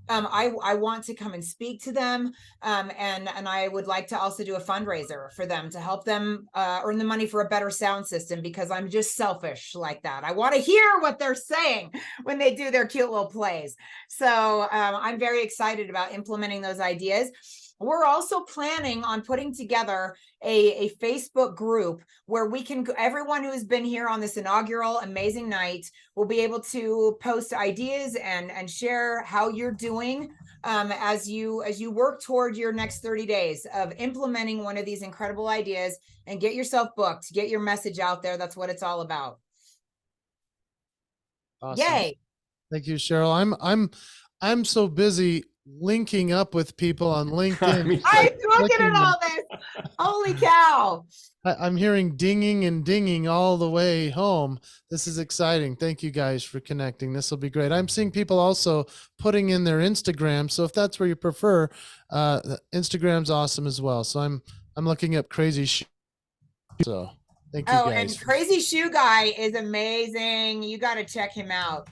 I want to come and speak to them. And I would like to also do a fundraiser for them to help them earn the money for a better sound system, because I'm just selfish like that. I want to hear what they're saying when they do their cute little plays. So I'm very excited about implementing those ideas. We're also planning on putting together a Facebook group where we can, everyone who has been here on this inaugural amazing night will be able to post ideas and share how you're doing as you work toward your next 30 days of implementing one of these incredible ideas, and get yourself booked, get your message out there. That's what it's all about. Awesome. Yay. Thank you, Cheryl. I'm so busy linking up with people on LinkedIn. I'm looking at all this. Holy cow. I'm hearing dinging and dinging all the way home. This is exciting. Thank you guys for connecting. This will be great. I'm seeing people also putting in their Instagram. So if that's where you prefer, Instagram's awesome as well. So I'm looking up Crazy Shoe. So thank you guys. And Crazy Shoe Guy is amazing. You got to check him out.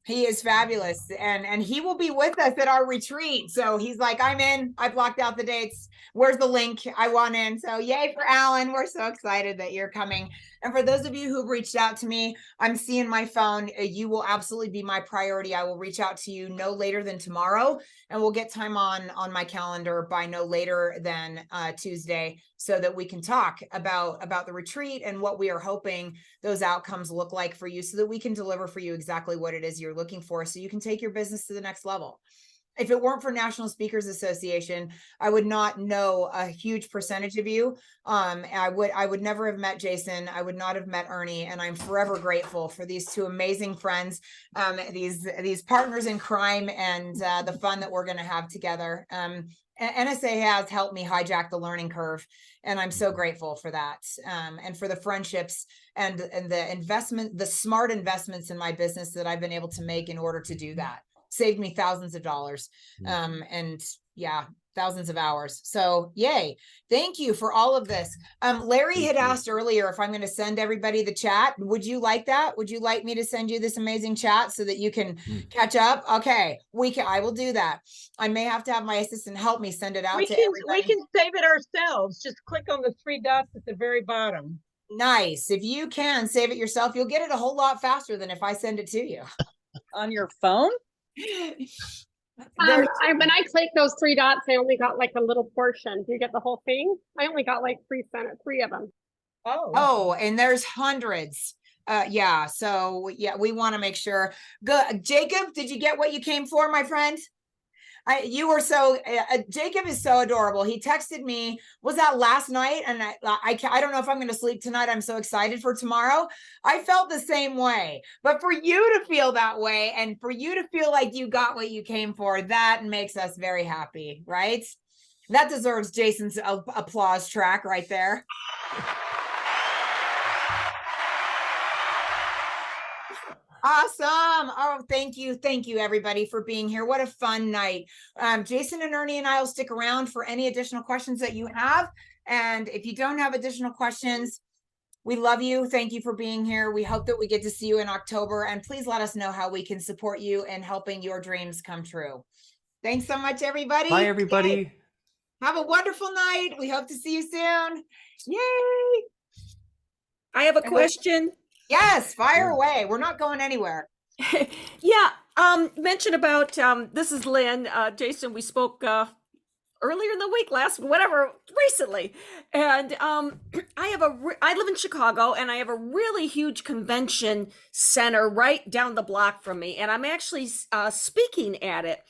He is fabulous, and he will be with us at our retreat. So he's like, I'm in. I blocked out the dates. Where's the link? I want in. So yay for Alan. We're so excited that you're coming. And for those of you who've reached out to me, I'm seeing my phone. You will absolutely be my priority. I will reach out to you no later than tomorrow, and we'll get time on my calendar by no later than Tuesday, so that we can talk about the retreat and what we are hoping those outcomes look like for you, so that we can deliver for you exactly what it is you're looking for, so you can take your business to the next level. If it weren't for National Speakers Association, I would not know a huge percentage of you. I would never have met Jason. I would not have met Ernie, and I'm forever grateful for these 2 amazing friends, these partners in crime, and the fun that we're going to have together. NSA has helped me hijack the learning curve, and I'm so grateful for that, and for the friendships and the smart investments in my business that I've been able to make in order to do that. Saved me thousands of dollars. And yeah, thousands of hours. So yay. Thank you for all of this. Larry had asked earlier if I'm going to send everybody the chat. Would you like that? Would you like me to send you this amazing chat so that you can catch up? Okay, I will do that. I may have to have my assistant help me send it out to everybody. We can save it ourselves. Just click on the 3 dots at the very bottom. Nice. If you can save it yourself, you'll get it a whole lot faster than if I send it to you. On your phone? When I click those 3 dots, I only got like a little portion. Do you get the whole thing? I only got like 3 of them. Oh, and there's hundreds. Yeah. So yeah, we want to make sure. Good. Jacob, did you get what you came for, my friend? You were so Jacob is so adorable. He texted me, was that last night? And I don't know if I'm going to sleep tonight. I'm so excited for tomorrow. I felt the same way, but for you to feel that way and for you to feel like you got what you came for, that makes us very happy, right? That deserves Jason's applause track right there. Awesome. Oh, thank you. Thank you, everybody, for being here. What a fun night. Jason and Ernie and I will stick around for any additional questions that you have. And if you don't have additional questions, we love you. Thank you for being here. We hope that we get to see you in October. And please let us know how we can support you in helping your dreams come true. Thanks so much, everybody. Bye, everybody. Yay. Have a wonderful night. We hope to see you soon. Yay. I have a question. Yes, fire away. We're not going anywhere. Yeah, mention about this is Lynn. Jason, we spoke earlier in the week, recently. And I live in Chicago, and I have a really huge convention center right down the block from me, and I'm actually speaking at it.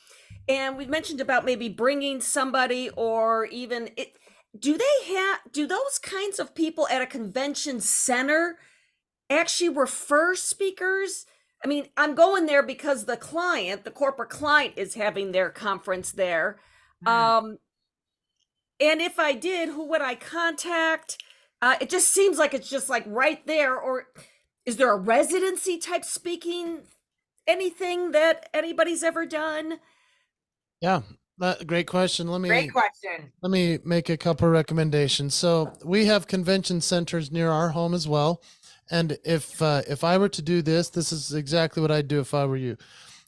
And we mentioned about maybe bringing somebody, or even do those kinds of people at a convention center actually refer speakers? I mean, I'm going there because the corporate client is having their conference there. And if I did, who would I contact? It just seems like it's just like right there. Or is there a residency type speaking, anything that anybody's ever done? Yeah, great question. Great question. Let me make a couple of recommendations. So we have convention centers near our home as well. And if I were to do this is exactly what I'd do if I were you.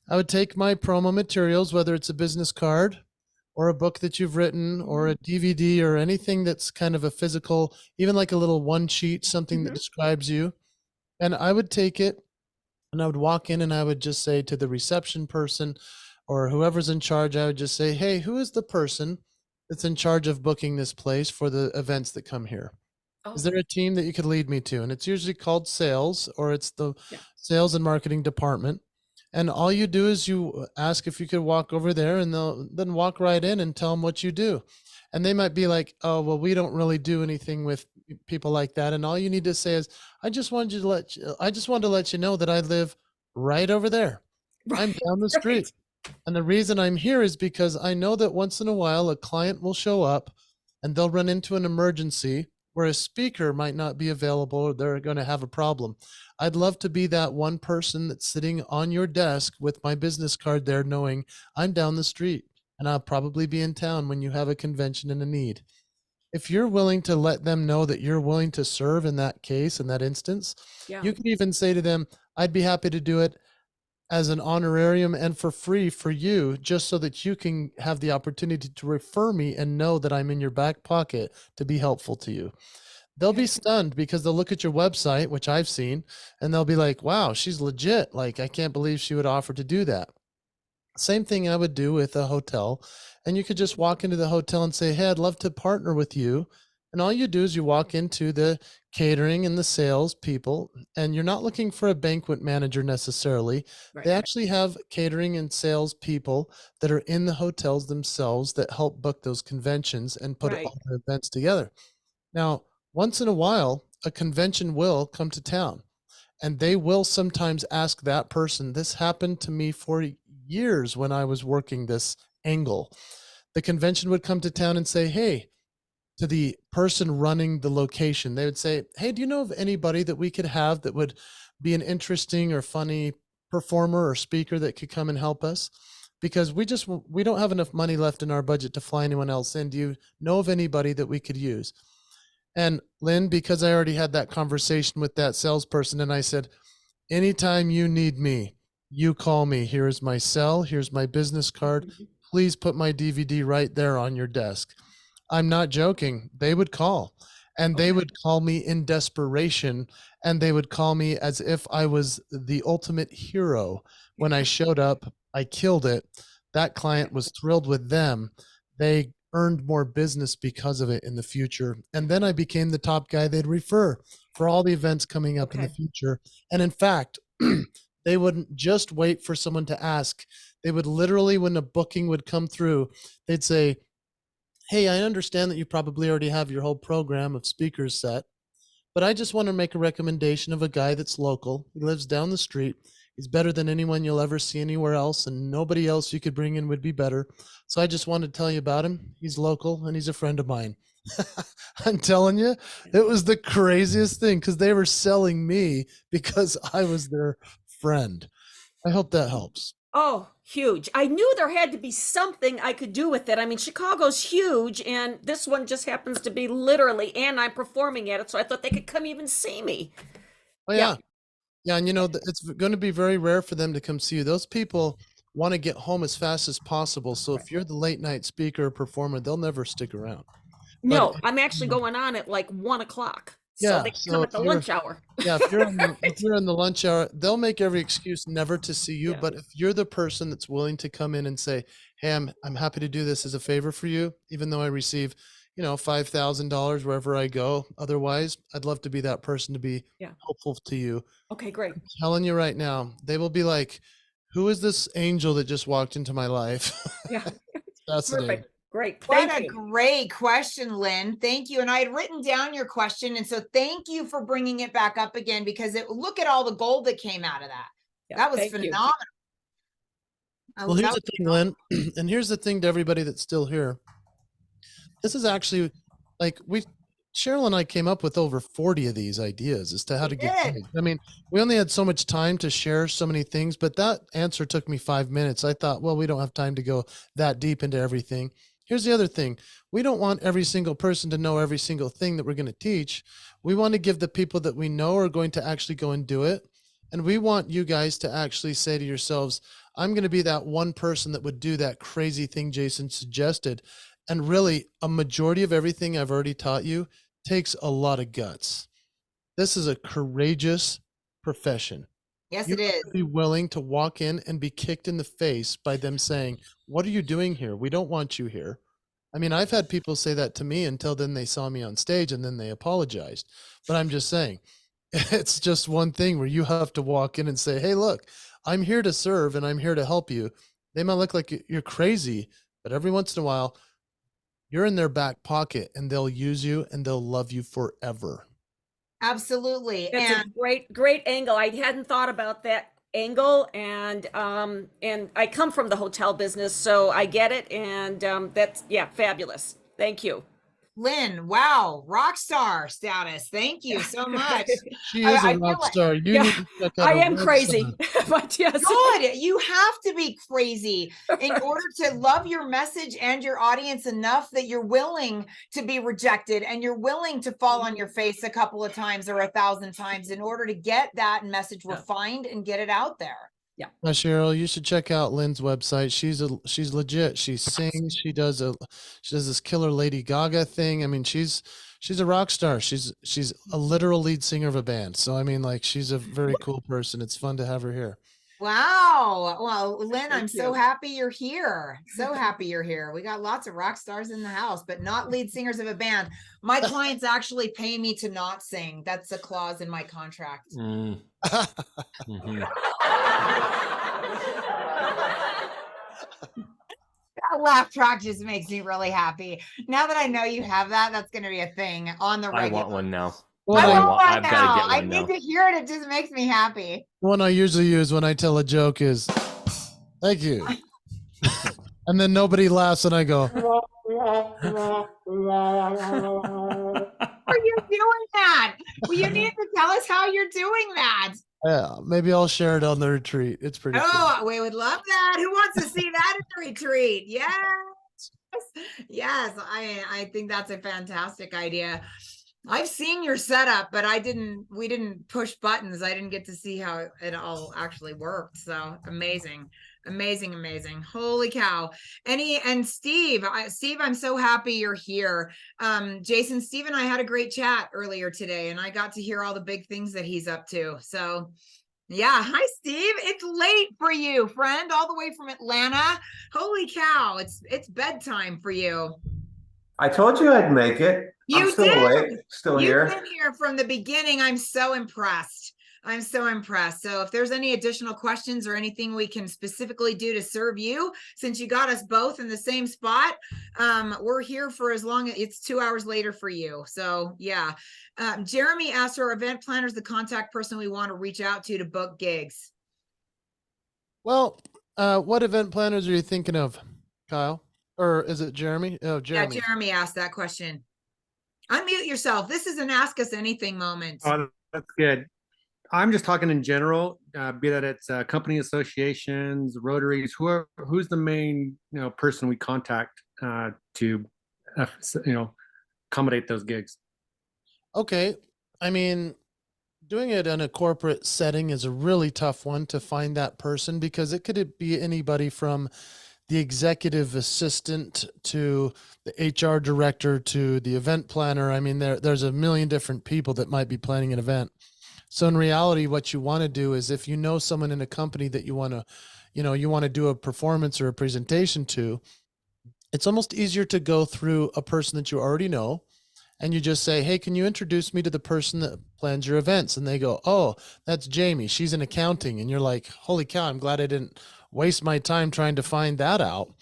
I would take my promo materials, whether it's a business card or a book that you've written or a DVD or anything that's kind of a physical, even like a little one sheet, something that describes you. And I would take it and I would walk in and I would just say to the reception person or whoever's in charge, I would just say, hey, who is the person that's in charge of booking this place for the events that come here? Is there a team that you could lead me to? And it's usually called sales, or it's the sales and marketing department. And all you do is you ask if you could walk over there, and they'll then walk right in and tell them what you do. And they might be like, oh, well, we don't really do anything with people like that. And all you need to say is, I just wanted to let you know that I live right over there. I'm down the street. And the reason I'm here is because I know that once in a while a client will show up and they'll run into an emergency where a speaker might not be available or they're going to have a problem. I'd love to be that one person that's sitting on your desk with my business card there, knowing I'm down the street and I'll probably be in town when you have a convention and a need. If you're willing to let them know that you're willing to serve in that case, in that instance, you can even say to them, I'd be happy to do it as an honorarium and for free for you, just so that you can have the opportunity to refer me and know that I'm in your back pocket to be helpful to you. They'll be stunned because they'll look at your website, which I've seen, and they'll be like, wow, she's legit. Like, I can't believe she would offer to do that. Same thing I would do with a hotel. And you could just walk into the hotel and say, hey, I'd love to partner with you. And all you do is you walk into the catering and the sales people, and you're not looking for a banquet manager necessarily. They actually have catering and sales people that are in the hotels themselves that help book those conventions and put all the events together. Now, once in a while, a convention will come to town, and they will sometimes ask that person. This happened to me for years when I was working this angle. The convention would come to town and say, hey, to the person running the location, they would say, hey, do you know of anybody that we could have that would be an interesting or funny performer or speaker that could come and help us? because we don't have enough money left in our budget to fly anyone else in. Do you know of anybody that we could use? And Lynn, because I already had that conversation with that salesperson, and I said, anytime you need me, you call me. Here's my cell. Here's my business card. Please put my DVD right there on your desk. I'm not joking. They would call, and they would call me in desperation, and they would call me as if I was the ultimate hero. When I showed up, I killed it. That client was thrilled with them. They earned more business because of it in the future. And then I became the top guy they'd refer for all the events coming up in the future. And in fact, they wouldn't just wait for someone to ask. They would literally, when a booking would come through, they'd say, hey, I understand that you probably already have your whole program of speakers set, but I just want to make a recommendation of a guy that's local. He lives down the street. He's better than anyone you'll ever see anywhere else, and nobody else you could bring in would be better. So I just wanted to tell you about him. He's local, and he's a friend of mine. I'm telling you, it was the craziest thing because they were selling me because I was their friend. I hope that helps. Oh, huge. I knew there had to be something I could do with it. I mean, Chicago's huge, and this one just happens to be literally, and I'm performing at it, so I thought they could come even see me. Oh, yeah. Yeah, and it's going to be very rare for them to come see you. Those people want to get home as fast as possible. So if you're the late night speaker or performer, they'll never stick around. No, But, I'm actually going on at like 1 o'clock. So Yeah, they can so come if at the you're- lunch hour. yeah, if you're in the lunch hour, they'll make every excuse never to see you. Yeah. But if you're the person that's willing to come in and say, hey, I'm happy to do this as a favor for you, even though I receive, $5,000 wherever I go. Otherwise, I'd love to be that person to be Yeah. helpful to you. Okay, great. I'm telling you right now, they will be like, who is this angel that just walked into my life? Yeah. Fascinating. Perfect. Great. What Thank a you. great question, Lynn. Thank you. And I had written down your question. And so thank you for bringing it back up again, because look at all the gold that came out of that. Yeah, That was thank you. phenomenal. Well, here's That the thing, Lynn, and here's the thing to everybody that's still here. This is actually Cheryl and I came up with over 40 of these ideas as to how to get did. paid. I mean, we only had so much time to share so many things, but that answer took me 5 minutes. I thought, well, we don't have time to go that deep into everything. Here's the other thing. We don't want every single person to know every single thing that we're going to teach. We want to give the people that we know are going to actually go and do it. And we want you guys to actually say to yourselves, I'm going to be that one person that would do that crazy thing Jason suggested. And really, a majority of everything I've already taught you takes a lot of guts. This is a courageous profession. Yes, You it have is. to be willing to walk in and be kicked in the face by them saying, what are you doing here? We don't want you here. I mean, I've had people say that to me until then they saw me on stage and then they apologized. But I'm just saying, it's just one thing where you have to walk in and say, hey, look, I'm here to serve and I'm here to help you. They might look like you're crazy, but every once in a while, you're in their back pocket and they'll use you and they'll love you forever. Absolutely. That's And a great angle. I hadn't thought about that angle, and I come from the hotel business, so I get it, and that's fabulous. Thank you. Lynn, wow, rock star status. Thank you so much. She is I a feel rock like- star. You Yeah, need to check out I her am crazy, website. but yes. Good. You have to be crazy in order to love your message and your audience enough that you're willing to be rejected and you're willing to fall on your face a couple of times or 1,000 times in order to get that message refined and get it out there. Now, Cheryl, you should check out Lynn's website. She's legit. She sings. She does this killer Lady Gaga thing. I mean, she's a rock star. She's a literal lead singer of a band. So I mean, she's a very cool person. It's fun to have her here. Wow. Well, Lynn, I'm so you. happy you're here. So happy you're here. We got lots of rock stars in the house, but not lead singers of a band. My clients actually pay me to not sing. That's a clause in my contract. Mm. Mhm. That laugh track just makes me really happy. Now that I know you have that, that's going to be a thing on the I regular. want one now. I want one I've got to now. get I one need now. to hear it. It just makes me happy. One I usually use when I tell a joke is, "Thank you," and then nobody laughs, and I go, Are you doing that? Well, you need to tell us how you're doing that. Yeah, maybe I'll share it on the retreat. It's pretty cool. Oh, we would love that. Who wants to see that at the retreat? Yes. Yes, I think that's a fantastic idea. I've seen your setup, but we didn't push buttons. I didn't get to see how it all actually worked. So amazing, amazing, amazing. Holy cow. And Steve, I'm so happy you're here. Jason, Steve and I had a great chat earlier today, and I got to hear all the big things that he's up to. So yeah. Hi, Steve. It's late for you, friend, all the way from Atlanta. Holy cow. It's bedtime for you. I told you I'd make it. I'm You still did. awake, still You've here. been here from the beginning. I'm so impressed. I'm so impressed. So if there's any additional questions or anything we can specifically do to serve you, since you got us both in the same spot, we're here for as long as it's 2 hours later for you. So yeah. Jeremy asked, our event planners the contact person we want to reach out to book gigs? Well, what event planners are you thinking of, Kyle? Or is it Jeremy? Oh, Jeremy. Yeah, Jeremy asked that question. Unmute yourself. This is an ask us anything moment. Oh, that's good. I'm just talking in general, be that it's company associations, Rotaries, who's the main person we contact to accommodate those gigs. Okay, I mean, doing it in a corporate setting is a really tough one to find that person, because it could be anybody from the executive assistant to the HR director to the event planner. I mean, there's a million different people that might be planning an event. So in reality, what you want to do is, if you know someone in a company that you want to do a performance or a presentation to, it's almost easier to go through a person that you already know. And you just say, hey, can you introduce me to the person that plans your events? And they go, oh, that's Jamie. She's in accounting. And you're like, holy cow, I'm glad I didn't waste my time trying to find that out.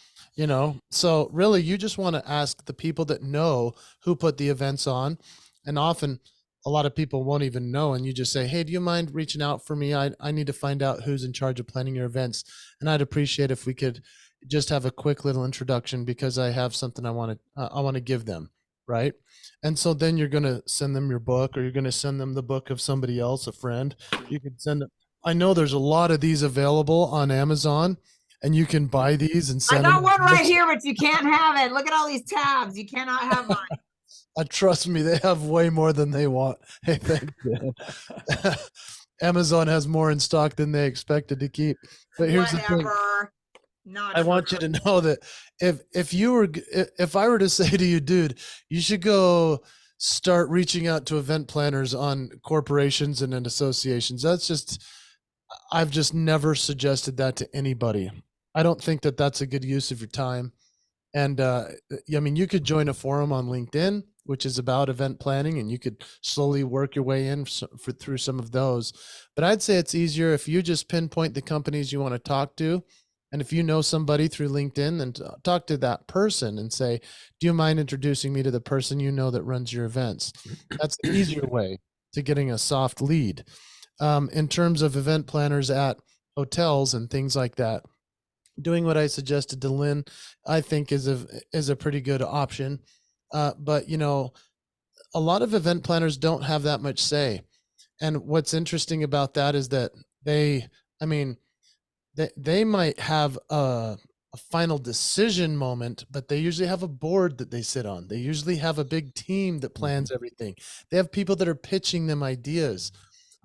So really, you just want to ask the people that know who put the events on. And often a lot of people won't even know. And you just say, hey, do you mind reaching out for me? I need to find out who's in charge of planning your events. And I'd appreciate if we could just have a quick little introduction, because I have something I want to give them. Right. And so then you're going to send them your book, or you're going to send them the book of somebody else, a friend. You can send them. I know there's a lot of these available on Amazon, and you can buy these and send I got them. one right here, but you can't have it. Look at all these tabs. You cannot have mine. Trust me, they have way more than they want. Hey, thank you. Amazon has more in stock than they expected to keep. But here's the thing. Not I want you to know that if I were to say to you, dude, you should go start reaching out to event planners on corporations and in associations. I've just never suggested that to anybody. I don't think that that's a good use of your time. And I mean, you could join a forum on LinkedIn, which is about event planning, and you could slowly work your way in through some of those. But I'd say it's easier if you just pinpoint the companies you want to talk to. And if you know somebody through LinkedIn, then talk to that person and say, do you mind introducing me to the person you know that runs your events? That's the easier way to getting a soft lead. In terms of event planners at hotels and things like that, doing what I suggested to Lynn, I think is a pretty good option. But a lot of event planners don't have that much say. And what's interesting about that is that they might have a final decision moment, but they usually have a board that they sit on. They usually have a big team that plans everything. They have people that are pitching them ideas.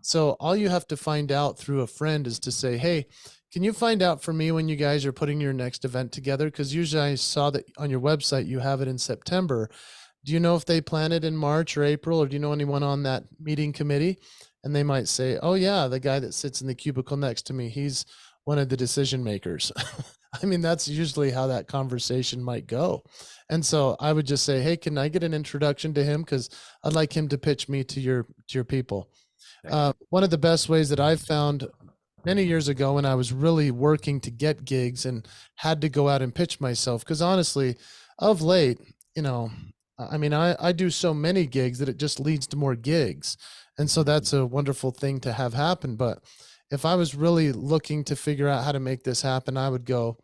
So all you have to find out through a friend is to say, hey, can you find out for me when you guys are putting your next event together? Because usually I saw that on your website you have it in September. Do you know if they plan it in March or April, or do you know anyone on that meeting committee? And they might say, oh yeah, the guy that sits in the cubicle next to me, he's one of the decision makers. I mean, that's usually how that conversation might go. And so I would just say, hey, can I get an introduction to him? Because I'd like him to pitch me to your people. One of the best ways that I've found many years ago, when I was really working to get gigs and had to go out and pitch myself, because honestly, of late, I do so many gigs that it just leads to more gigs. And so that's a wonderful thing to have happen. But if I was really looking to figure out how to make this happen, I would go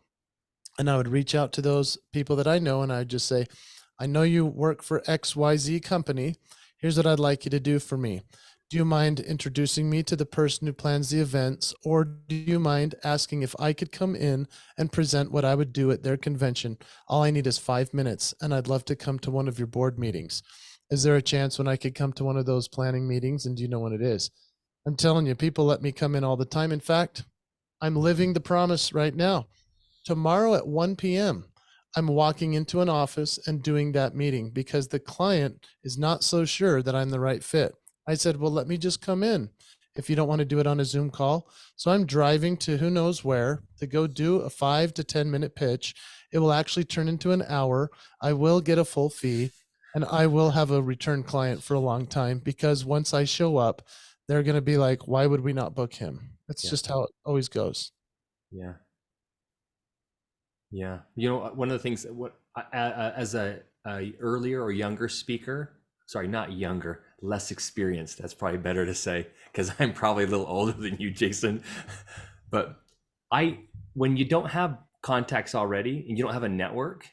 and I would reach out to those people that I know. And I'd just say, I know you work for XYZ company. Here's what I'd like you to do for me. Do you mind introducing me to the person who plans the events, or do you mind asking if I could come in and present what I would do at their convention? All I need is 5 minutes, and I'd love to come to one of your board meetings. Is there a chance when I could come to one of those planning meetings, and do you know when it is? I'm telling you, people let me come in all the time. In fact, I'm living the promise right now. Tomorrow at 1 p.m., I'm walking into an office and doing that meeting because the client is not so sure that I'm the right fit. I said, well, let me just come in if you don't want to do it on a Zoom call. So I'm driving to who knows where to go do a 5 to 10 minute pitch. It will actually turn into an hour. I will get a full fee, and I will have a return client for a long time, because once I show up, they're going to be like, why would we not book him? That's just how it always goes. Yeah. Yeah. You know, one of the things as a earlier or younger speaker, sorry, not younger, less experienced. That's probably better to say, because I'm probably a little older than you, Jason. But when you don't have contacts already and you don't have a network,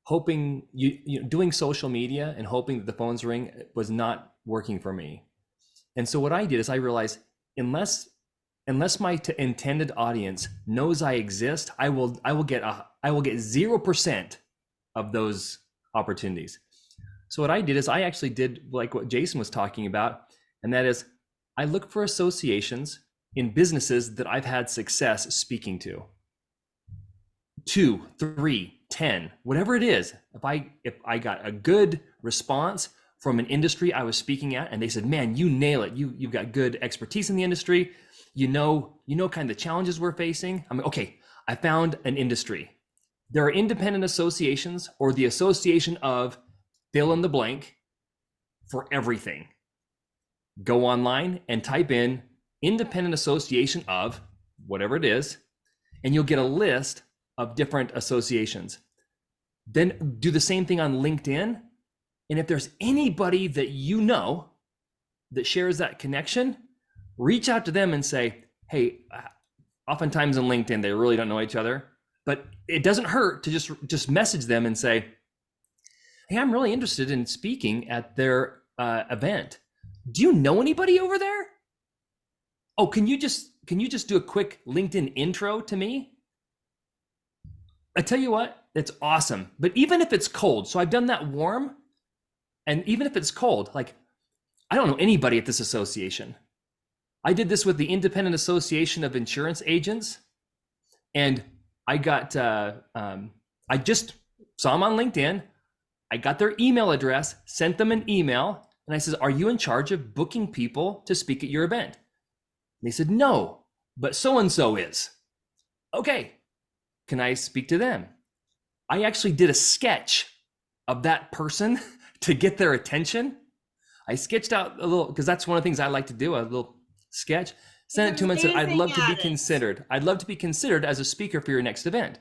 hoping you know, doing social media and hoping that the phones ring was not working for me. And so what I did is I realized, unless my intended audience knows I exist, I will get 0% of those opportunities. So what I did is I actually did like what Jason was talking about, and that is I look for associations in businesses that I've had success speaking to. 2, 3, 10, whatever it is. If I got a good response from an industry I was speaking at, and they said, man, you nail it. You've got good expertise in the industry. You know kind of the challenges we're facing. I'm like, okay, I found an industry. There are independent associations, or the association of fill in the blank for everything. Go online and type in independent association of whatever it is, and you'll get a list of different associations. Then do the same thing on LinkedIn. And if there's anybody that you know that shares that connection, reach out to them and say, hey, oftentimes on LinkedIn, they really don't know each other, but it doesn't hurt to just message them and say, hey, I'm really interested in speaking at their event. Do you know anybody over there? Oh, can you just do a quick LinkedIn intro to me? I tell you what, it's awesome. But even if it's cold, so I've done that warm, and even if it's cold, like, I don't know anybody at this association. I did this with the Independent Association of Insurance Agents, and I got, I just saw them on LinkedIn. I got their email address, sent them an email, and I said, are you in charge of booking people to speak at your event? And they said, no, but so-and-so is. Okay, can I speak to them? I actually did a sketch of that person to get their attention. I sketched out a little, because that's one of the things I like to do, a little sketch, sent it to them and said, I'd love to be considered. I'd love to be considered as a speaker for your next event.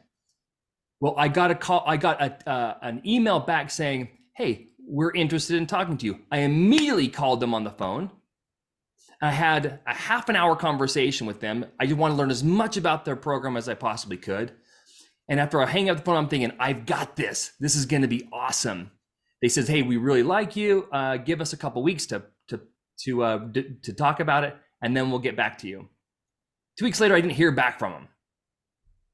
Well, I got a call, I got an email back saying, hey, we're interested in talking to you. I immediately called them on the phone. I had a half an hour conversation with them. I just want to learn as much about their program as I possibly could. And after I hang up the phone, I'm thinking, I've got this. This is going to be awesome. They says, hey, we really like you. Give us a couple weeks to talk about it, and then we'll get back to you. 2 weeks later, I didn't hear back from them.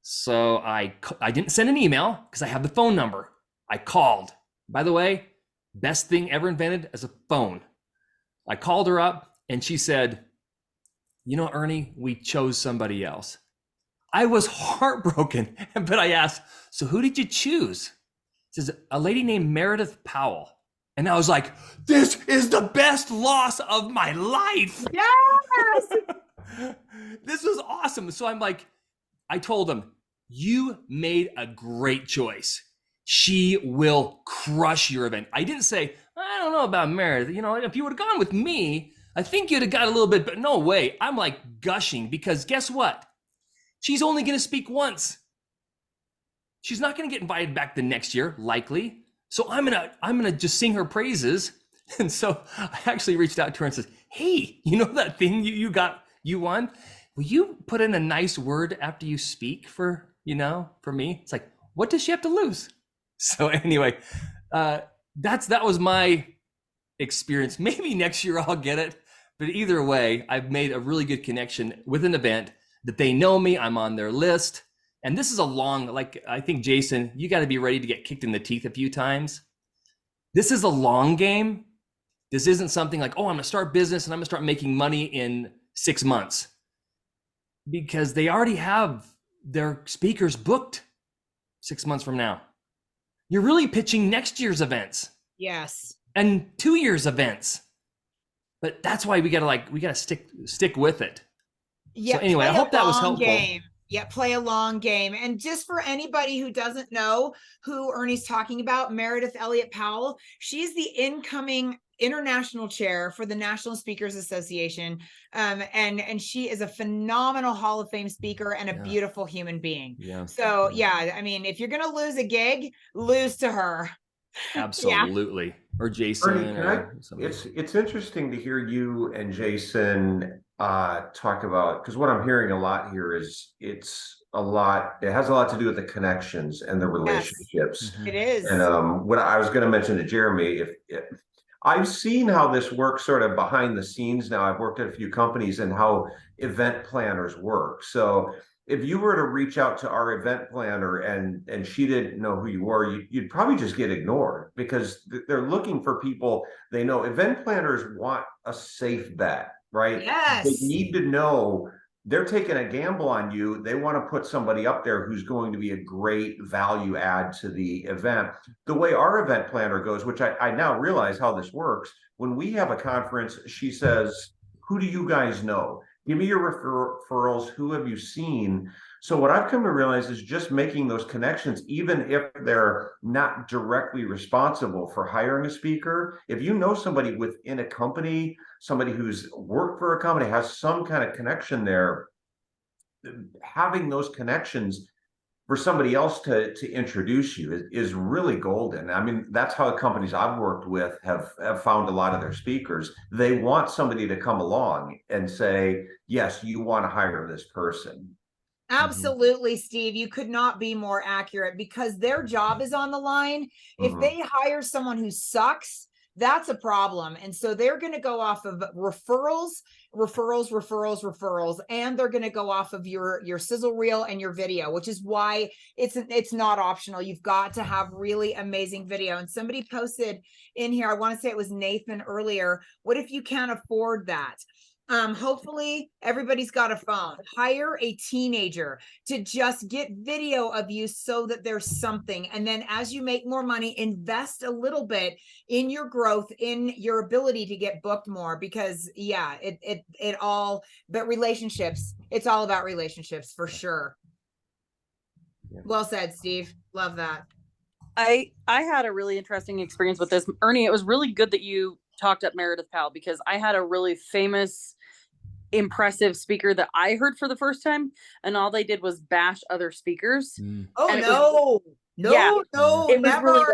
So I didn't send an email because I have the phone number. I called. By the way, best thing ever invented is a phone. I called her up and she said, you know, Ernie, we chose somebody else. I was heartbroken, but I asked, so who did you choose? She says, a lady named Meredith Powell. And I was like, this is the best loss of my life. Yes. This was awesome. So I'm like, I told him, you made a great choice. She will crush your event. I didn't say, I don't know about Meredith. You know, if you would have gone with me, I think you'd have got a little bit, but no way. I'm like gushing because guess what? She's only going to speak once. She's not going to get invited back the next year, likely. So I'm going to just sing her praises. And so I actually reached out to her and said, hey, you know that thing you won? Will you put in a nice word after you speak for me? It's like, what does she have to lose? So anyway, that was my experience. Maybe next year I'll get it. But either way, I've made a really good connection with an event that they know me. I'm on their list. And this is a long, like, I think, Jason, you got to be ready to get kicked in the teeth a few times. This is a long game. This isn't something like, oh, I'm going to start business and I'm going to start making money in 6 months. Because they already have their speakers booked 6 months from now. You're really pitching next year's events. Yes. And 2 years events. But that's why we gotta stick with it. Yeah. So anyway, I hope that was helpful. Game. Yeah, play a long game. And just for anybody who doesn't know who Ernie's talking about, Meredith Elliott Powell, she's the incoming international chair for the National Speakers Association. And she is a phenomenal Hall of Fame speaker and a beautiful human being. Yeah. So yeah, I mean, if you're going to lose a gig, lose to her. Absolutely. Yeah. Or Jason. Ernie, it's interesting to hear you and Jason talk about, because what I'm hearing a lot here is it has a lot to do with the connections and the relationships. Yes, it is. And what I was going to mention to Jeremy, if I've seen how this works sort of behind the scenes now. I've worked at a few companies and how event planners work. So if you were to reach out to our event planner and she didn't know who you were, you'd probably just get ignored, because they're looking for people they know. Event planners want a safe bet, right? Yes. They need to know they're taking a gamble on you. They want to put somebody up there who's going to be a great value add to the event. The way our event planner goes, which I now realize how this works, when we have a conference, she says, who do you guys know? Give me your referrals. Who have you seen? So what I've come to realize is just making those connections, even if they're not directly responsible for hiring a speaker. If you know somebody within a company, somebody who's worked for a company, has some kind of connection there, having those connections for somebody else to introduce you is really golden. I mean, that's how the companies I've worked with have found a lot of their speakers. They want somebody to come along and say, yes, you want to hire this person. Absolutely, Steve. You could not be more accurate, because their job is on the line. If they hire someone who sucks, that's a problem. And so they're going to go off of referrals, and they're going to go off of your sizzle reel and your video, which is why it's not optional. You've got to have really amazing video. And somebody posted in here, I want to say it was Nathan earlier, what if you can't afford that? Hopefully everybody's got a phone. Hire a teenager to just get video of you so that there's something. And then as you make more money, invest a little bit in your growth, in your ability to get booked more, because but relationships, it's all about relationships for sure. Yeah. Well said, Steve. Love that. I had a really interesting experience with this. Ernie, it was really good that you talked up Meredith Powell, because I had a really famous, impressive speaker that I heard for the first time, and all they did was bash other speakers. Oh, and no, it was never, really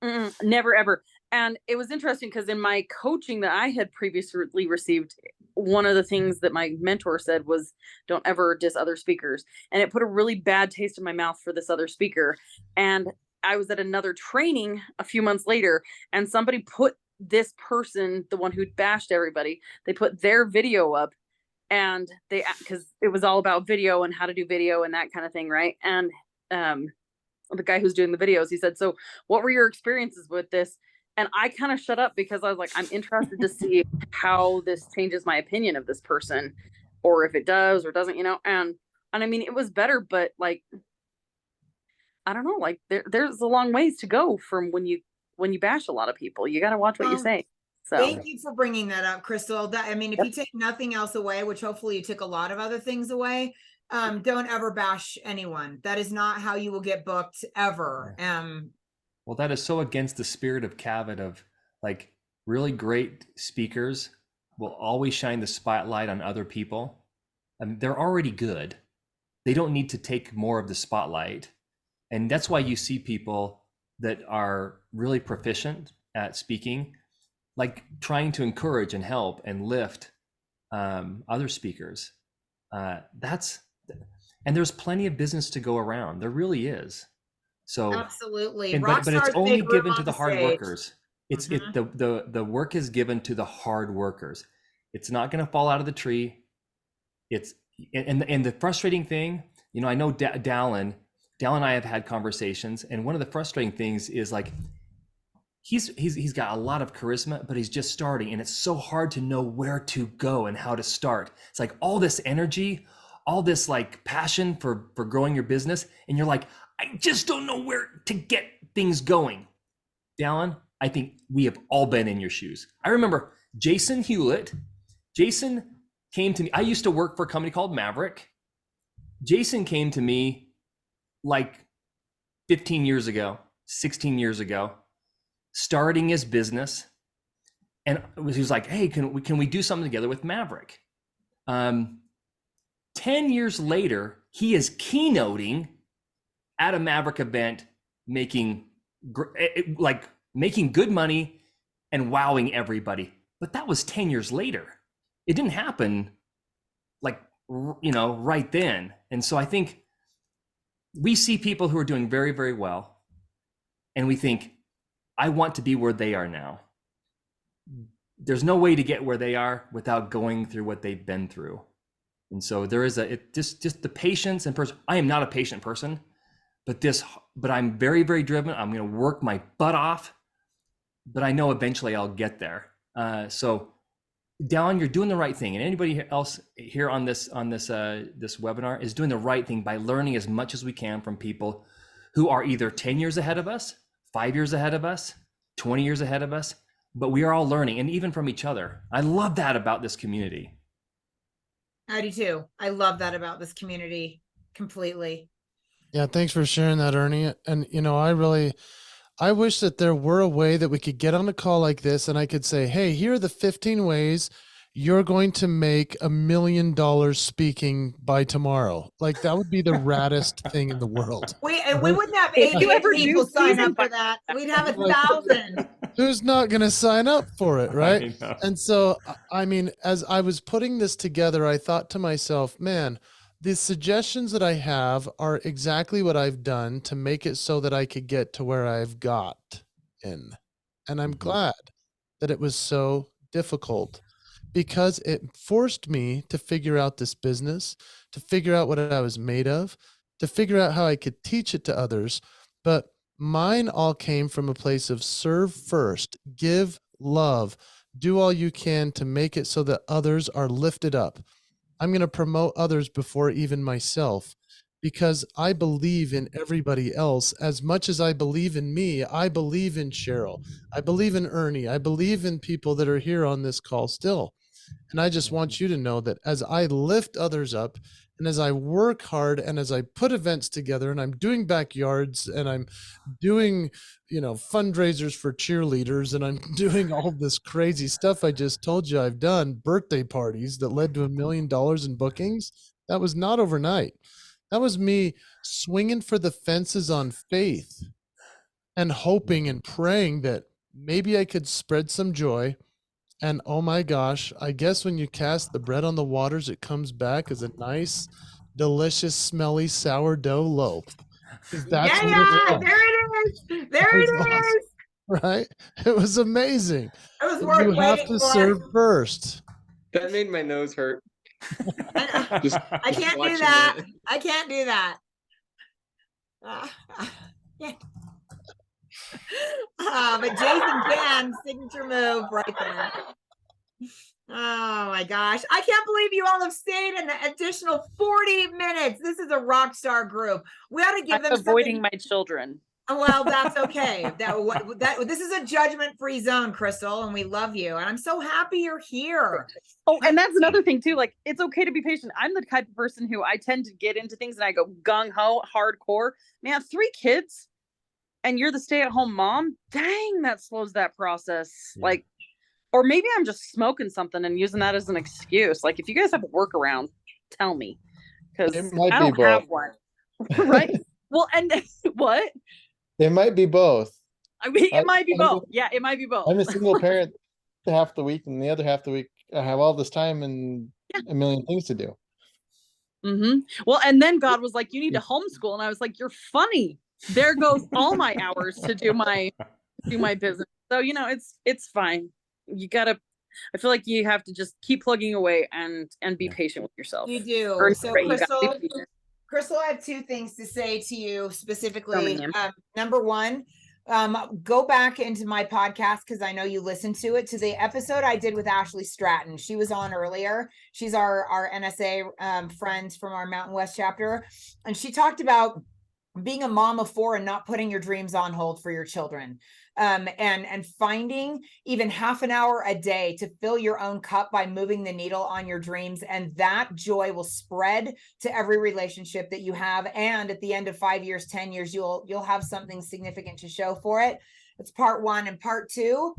bad. Never, ever. And it was interesting because in my coaching that I had previously received, one of the things that my mentor said was, don't ever diss other speakers. And it put a really bad taste in my mouth for this other speaker. And I was at another training a few months later, and somebody put this person, the one who'd bashed everybody, they put their video up, and because it was all about video and how to do video and that kind of thing, right? And the guy who's doing the videos, he said, so what were your experiences with this? And I kind of shut up, because I was like, I'm interested to see how this changes my opinion of this person, or if it does or doesn't, and I mean, it was better, but like, I don't know, like there's a long ways to go from when you bash a lot of people. You got to watch what you say. So thank you for bringing that up, Crystal. I mean, if you take nothing else away, which hopefully you took a lot of other things away, don't ever bash anyone. That is not how you will get booked ever. Well, that is so against the spirit of CAVIT, of like, really great speakers will always shine the spotlight on other people. I mean, they're already good. They don't need to take more of the spotlight. And that's why you see people that are really proficient at speaking, like trying to encourage and help and lift other speakers. And there's plenty of business to go around. There really is. So absolutely, but it's only given to the hard workers. It's the work is given to the hard workers. It's not going to fall out of the tree. It's and the frustrating thing, you know, I know Dallin and I have had conversations, and one of the frustrating things is like he's got a lot of charisma, but he's just starting, and it's so hard to know where to go and how to start. It's like all this energy, all this like passion for growing your business, and you're like, I just don't know where to get things going. Dallin, I think we have all been in your shoes. I remember Jason Hewlett. Jason came to me. I used to work for a company called Maverick. Jason came to me like 15 years ago, 16 years ago, starting his business. And he was like, hey, can we do something together with Maverick? 10 years later, he is keynoting at a Maverick event, making good money and wowing everybody. But that was 10 years later. It didn't happen like, you know, right then. And so I think we see people who are doing very, very well, and we think, I want to be where they are now. There's no way to get where they are without going through what they've been through. And so there is just the patience and I am not a patient person, but I'm very, very driven. I'm going to work my butt off, but I know eventually I'll get there. So Dallin, you're doing the right thing, and anybody else here on this webinar is doing the right thing by learning as much as we can from people who are either 10 years ahead of us, 5 years ahead of us, 20 years ahead of us, but we are all learning, and even from each other. I love that about this community. I do too. I love that about this community completely. Yeah, thanks for sharing that, Ernie. And you know, I wish that there were a way that we could get on a call like this and I could say, hey, here are the 15 ways you're going to make $1 million speaking by tomorrow. Like that would be the raddest thing in the world. We wouldn't have 80 people sign up for that. We'd have 1,000. Who's not going to sign up for it, right? And so, I mean, as I was putting this together, I thought to myself, man, the suggestions that I have are exactly what I've done to make it so that I could get to where I've got in. And I'm glad that it was so difficult because it forced me to figure out this business, to figure out what I was made of, to figure out how I could teach it to others. But mine all came from a place of serve first, give love, do all you can to make it so that others are lifted up. I'm going to promote others before even myself because I believe in everybody else as much as I believe in me. I believe in Cheryl. I believe in Ernie. I believe in people that are here on this call still. And I just want you to know that as I lift others up and as I work hard and as I put events together and I'm doing backyards and I'm doing, you know, fundraisers for cheerleaders and I'm doing all this crazy stuff I just told you I've done, birthday parties that led to $1 million in bookings. That was not overnight. That was me swinging for the fences on faith and hoping and praying that maybe I could spread some joy. And oh my gosh, I guess when you cast the bread on the waters, it comes back as a nice, delicious, smelly sourdough loaf. That's there it is. There it is. Right? It was amazing. It was worth You have waiting to for. serve first. That made my nose hurt. I can't do that. I can't do that. Yeah. But Jason can, signature move right there. Oh my gosh. I can't believe you all have stayed in the additional 40 minutes. This is a rock star group. We ought to give them avoiding my children. Well, that's okay. This is a judgment-free zone, Crystal, and we love you. And I'm so happy you're here. Oh, and that's another thing too. Like, it's okay to be patient. I'm the type of person who I tend to get into things and I go gung-ho, hardcore. Man, 3 kids and you're the stay-at-home mom. Dang, that slows that process. Yeah. Like, or maybe I'm just smoking something and using that as an excuse. Like, if you guys have a workaround, tell me, because I don't have one. Right? Well, and what? It might be both. I mean, it might be both. Yeah, it might be both. I'm a single parent half the week, and the other half the week I have all this time and a million things to do. Mm-hmm. Well, and then God was like, you need to homeschool. And I was like, you're funny. There goes all my hours to do my business. So, it's fine. I feel like you have to just keep plugging away and be patient with yourself. You do. Ernie's So right, you gotta be Crystal, patient. Crystal, I have two things to say to you Tell me, specifically. ma'am. Number one, go back into my podcast because I know you listened to it, to the episode I did with Ashley Stratton. She was on earlier. She's our NSA friend from our Mountain West chapter, and she talked about being a mom of 4 and not putting your dreams on hold for your children. And finding even half an hour a day to fill your own cup by moving the needle on your dreams. And that joy will spread to every relationship that you have. And at the end of 5 years, 10 years, you'll have something significant to show for it. It's part one. And part two,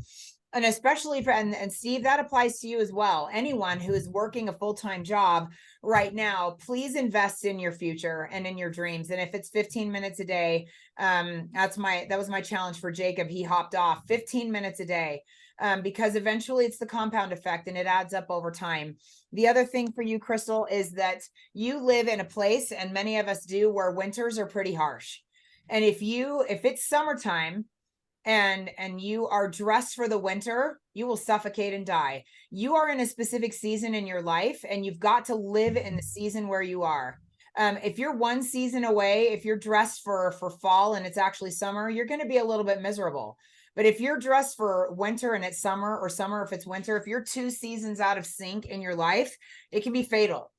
and especially for, and Steve, that applies to you as well. Anyone who is working a full-time job right now, please invest in your future and in your dreams. And if it's 15 minutes a day, that was my challenge for Jacob. He hopped off 15 minutes a day, because eventually it's the compound effect and it adds up over time. The other thing for you, Crystal, is that you live in a place, and many of us do, where winters are pretty harsh. And if it's summertime, and you are dressed for the winter, you will suffocate and die. You are in a specific season in your life, and you've got to live in the season where you are. If you're one season away, if you're dressed for fall and it's actually summer, you're going to be a little bit miserable. But if you're dressed for winter and it's summer, or summer if it's winter, if you're 2 seasons out of sync in your life, it can be fatal.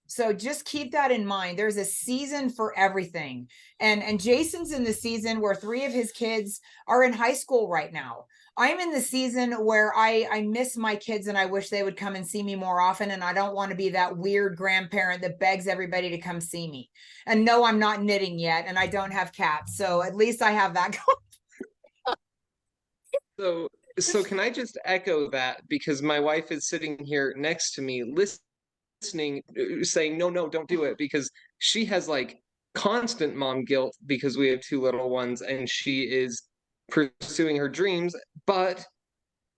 So just keep that in mind. There's a season for everything. And Jason's in the season where 3 of his kids are in high school right now. I'm in the season where I miss my kids and I wish they would come and see me more often. And I don't want to be that weird grandparent that begs everybody to come see me. And no, I'm not knitting yet, and I don't have cats. So at least I have that going. So can I just echo that, because my wife is sitting here next to me listening, saying, no, don't do it, because she has like constant mom guilt because we have 2 little ones and she is pursuing her dreams. But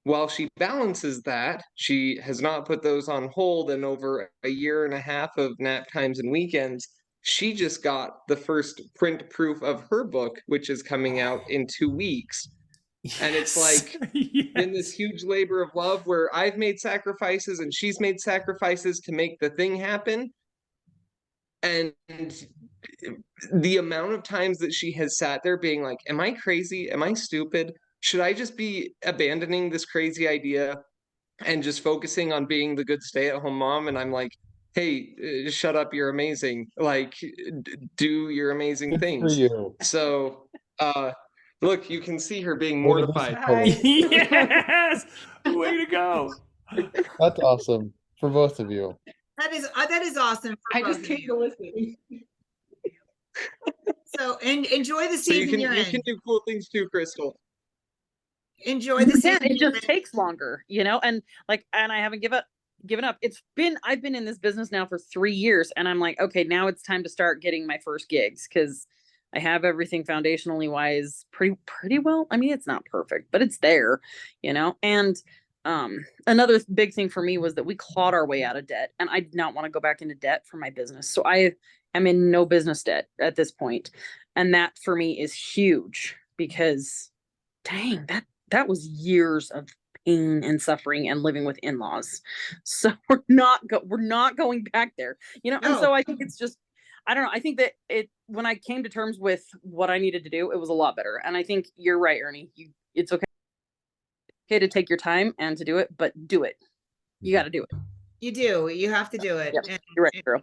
while she balances that, she has not put those on hold. And over a year and a half of nap times and weekends, she just got the first print proof of her book, which is coming out in 2 weeks. And it's like in this huge labor of love where I've made sacrifices and she's made sacrifices to make the thing happen. And the amount of times that she has sat there being like, am I crazy? Am I stupid? Should I just be abandoning this crazy idea and just focusing on being the good stay-at-home mom? And I'm like, hey, shut up. You're amazing. Like, do your amazing Good for things. you. So, look, you can see her being Way to be mortified. supportive. Yes, way to go. That's awesome for both of you. That is awesome. I just came to listen. So enjoy the So season you can do cool things too, Crystal. Enjoy the season. It just takes longer, and I haven't given up. I've been in this business now for 3 years, and I'm like, okay, now it's time to start getting my first gigs, because I have everything foundationally wise pretty well. I mean, it's not perfect, but it's there, and another big thing for me was that we clawed our way out of debt, and I did not want to go back into debt for my business. So I am in no business debt at this point. And that for me is huge, because dang, that was years of pain and suffering and living with in-laws. So we're not going back there, And so I think it's just, I don't know. I think that when I came to terms with what I needed to do, it was a lot better. And I think you're right, Ernie. It's okay to take your time and to do it, but do it. You got to do it. You do. You have to do it. Yep. You're right, girl.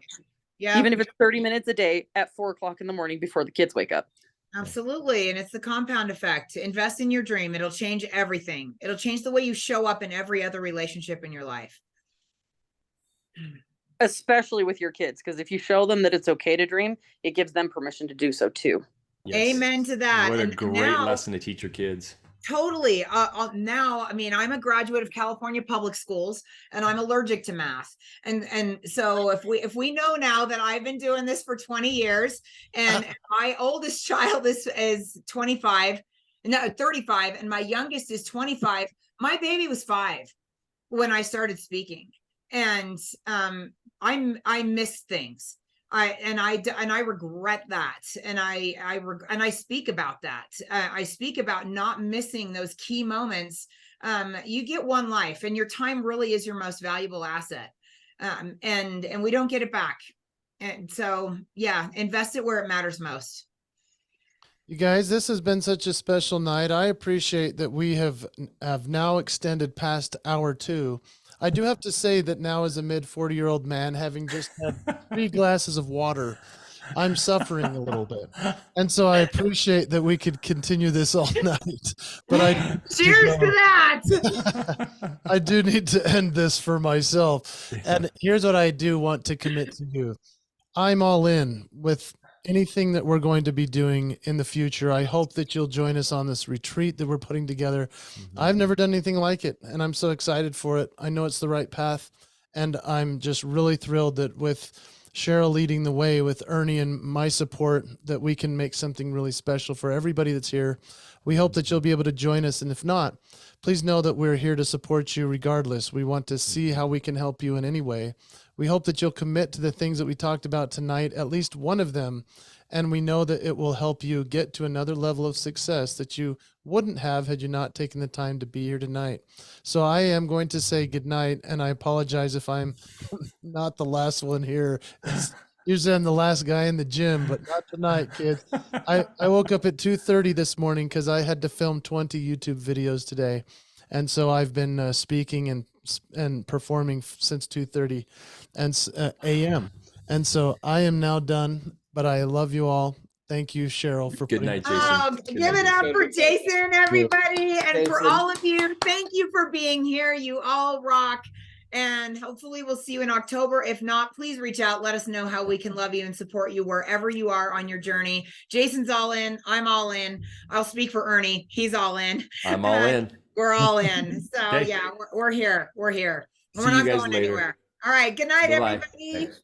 Yeah. Even if it's 30 minutes a day at 4:00 in the morning before the kids wake up. Absolutely. And it's the compound effect. Invest in your dream. It'll change everything. It'll change the way you show up in every other relationship in your life. Especially with your kids, because if you show them that it's okay to dream, it gives them permission to do so too. Yes. Amen to that. What a And great now, lesson to teach your kids. Totally. Now, I mean, I'm a graduate of California public schools, and I'm allergic to math. And so if we know now that I've been doing this for 20 years, and my oldest child is 35, and my youngest is 25, my baby was 5 when I started speaking. And I miss things. I regret that. And I speak about that. I speak about not missing those key moments. You get one life, and your time really is your most valuable asset. And we don't get it back. And so, yeah, invest it where it matters most. You guys, this has been such a special night. I appreciate that we have now extended past hour 2. I do have to say that now, as a mid-40-year-old man, having just had 3 glasses of water, I'm suffering a little bit. And so I appreciate that we could continue this all night. But cheers to that. I do need to end this for myself. And here's what I do want to commit to you. I'm all in with anything that we're going to be doing in the future. I hope that you'll join us on this retreat that we're putting together. I've never done anything like it, and I'm so excited for it. I know it's the right path, and I'm just really thrilled that with Cheryl leading the way, with Ernie and my support, that we can make something really special for everybody that's here. We hope that you'll be able to join us, and if not, please know that we're here to support you regardless. We want to see how we can help you in any way. We hope that you'll commit to the things that we talked about tonight, at least one of them, and we know that it will help you get to another level of success that you wouldn't have had you not taken the time to be here tonight. So I am going to say goodnight, and I apologize if I'm not the last one here. Usually I'm the last guy in the gym, but not tonight, kids. I woke up at 2:30 this morning because I had to film 20 YouTube videos today. And so I've been speaking and performing since 2:30 a.m. And so I am now done, but I love you all. Thank you, Cheryl, for Good night, Jason. Oh, give it up for Jason, everybody, and for all of you. Thank you for being here. You all rock. And hopefully we'll see you in October. If not, please reach out. Let us know how we can love you and support you wherever you are on your journey. Jason's all in. I'm all in. I'll speak for Ernie. He's all in. I'm all in. We're all in. So Okay. yeah, we're here. We're here. See We're you not guys going later. anywhere. All right. Good night, Bye-bye. everybody. Thanks.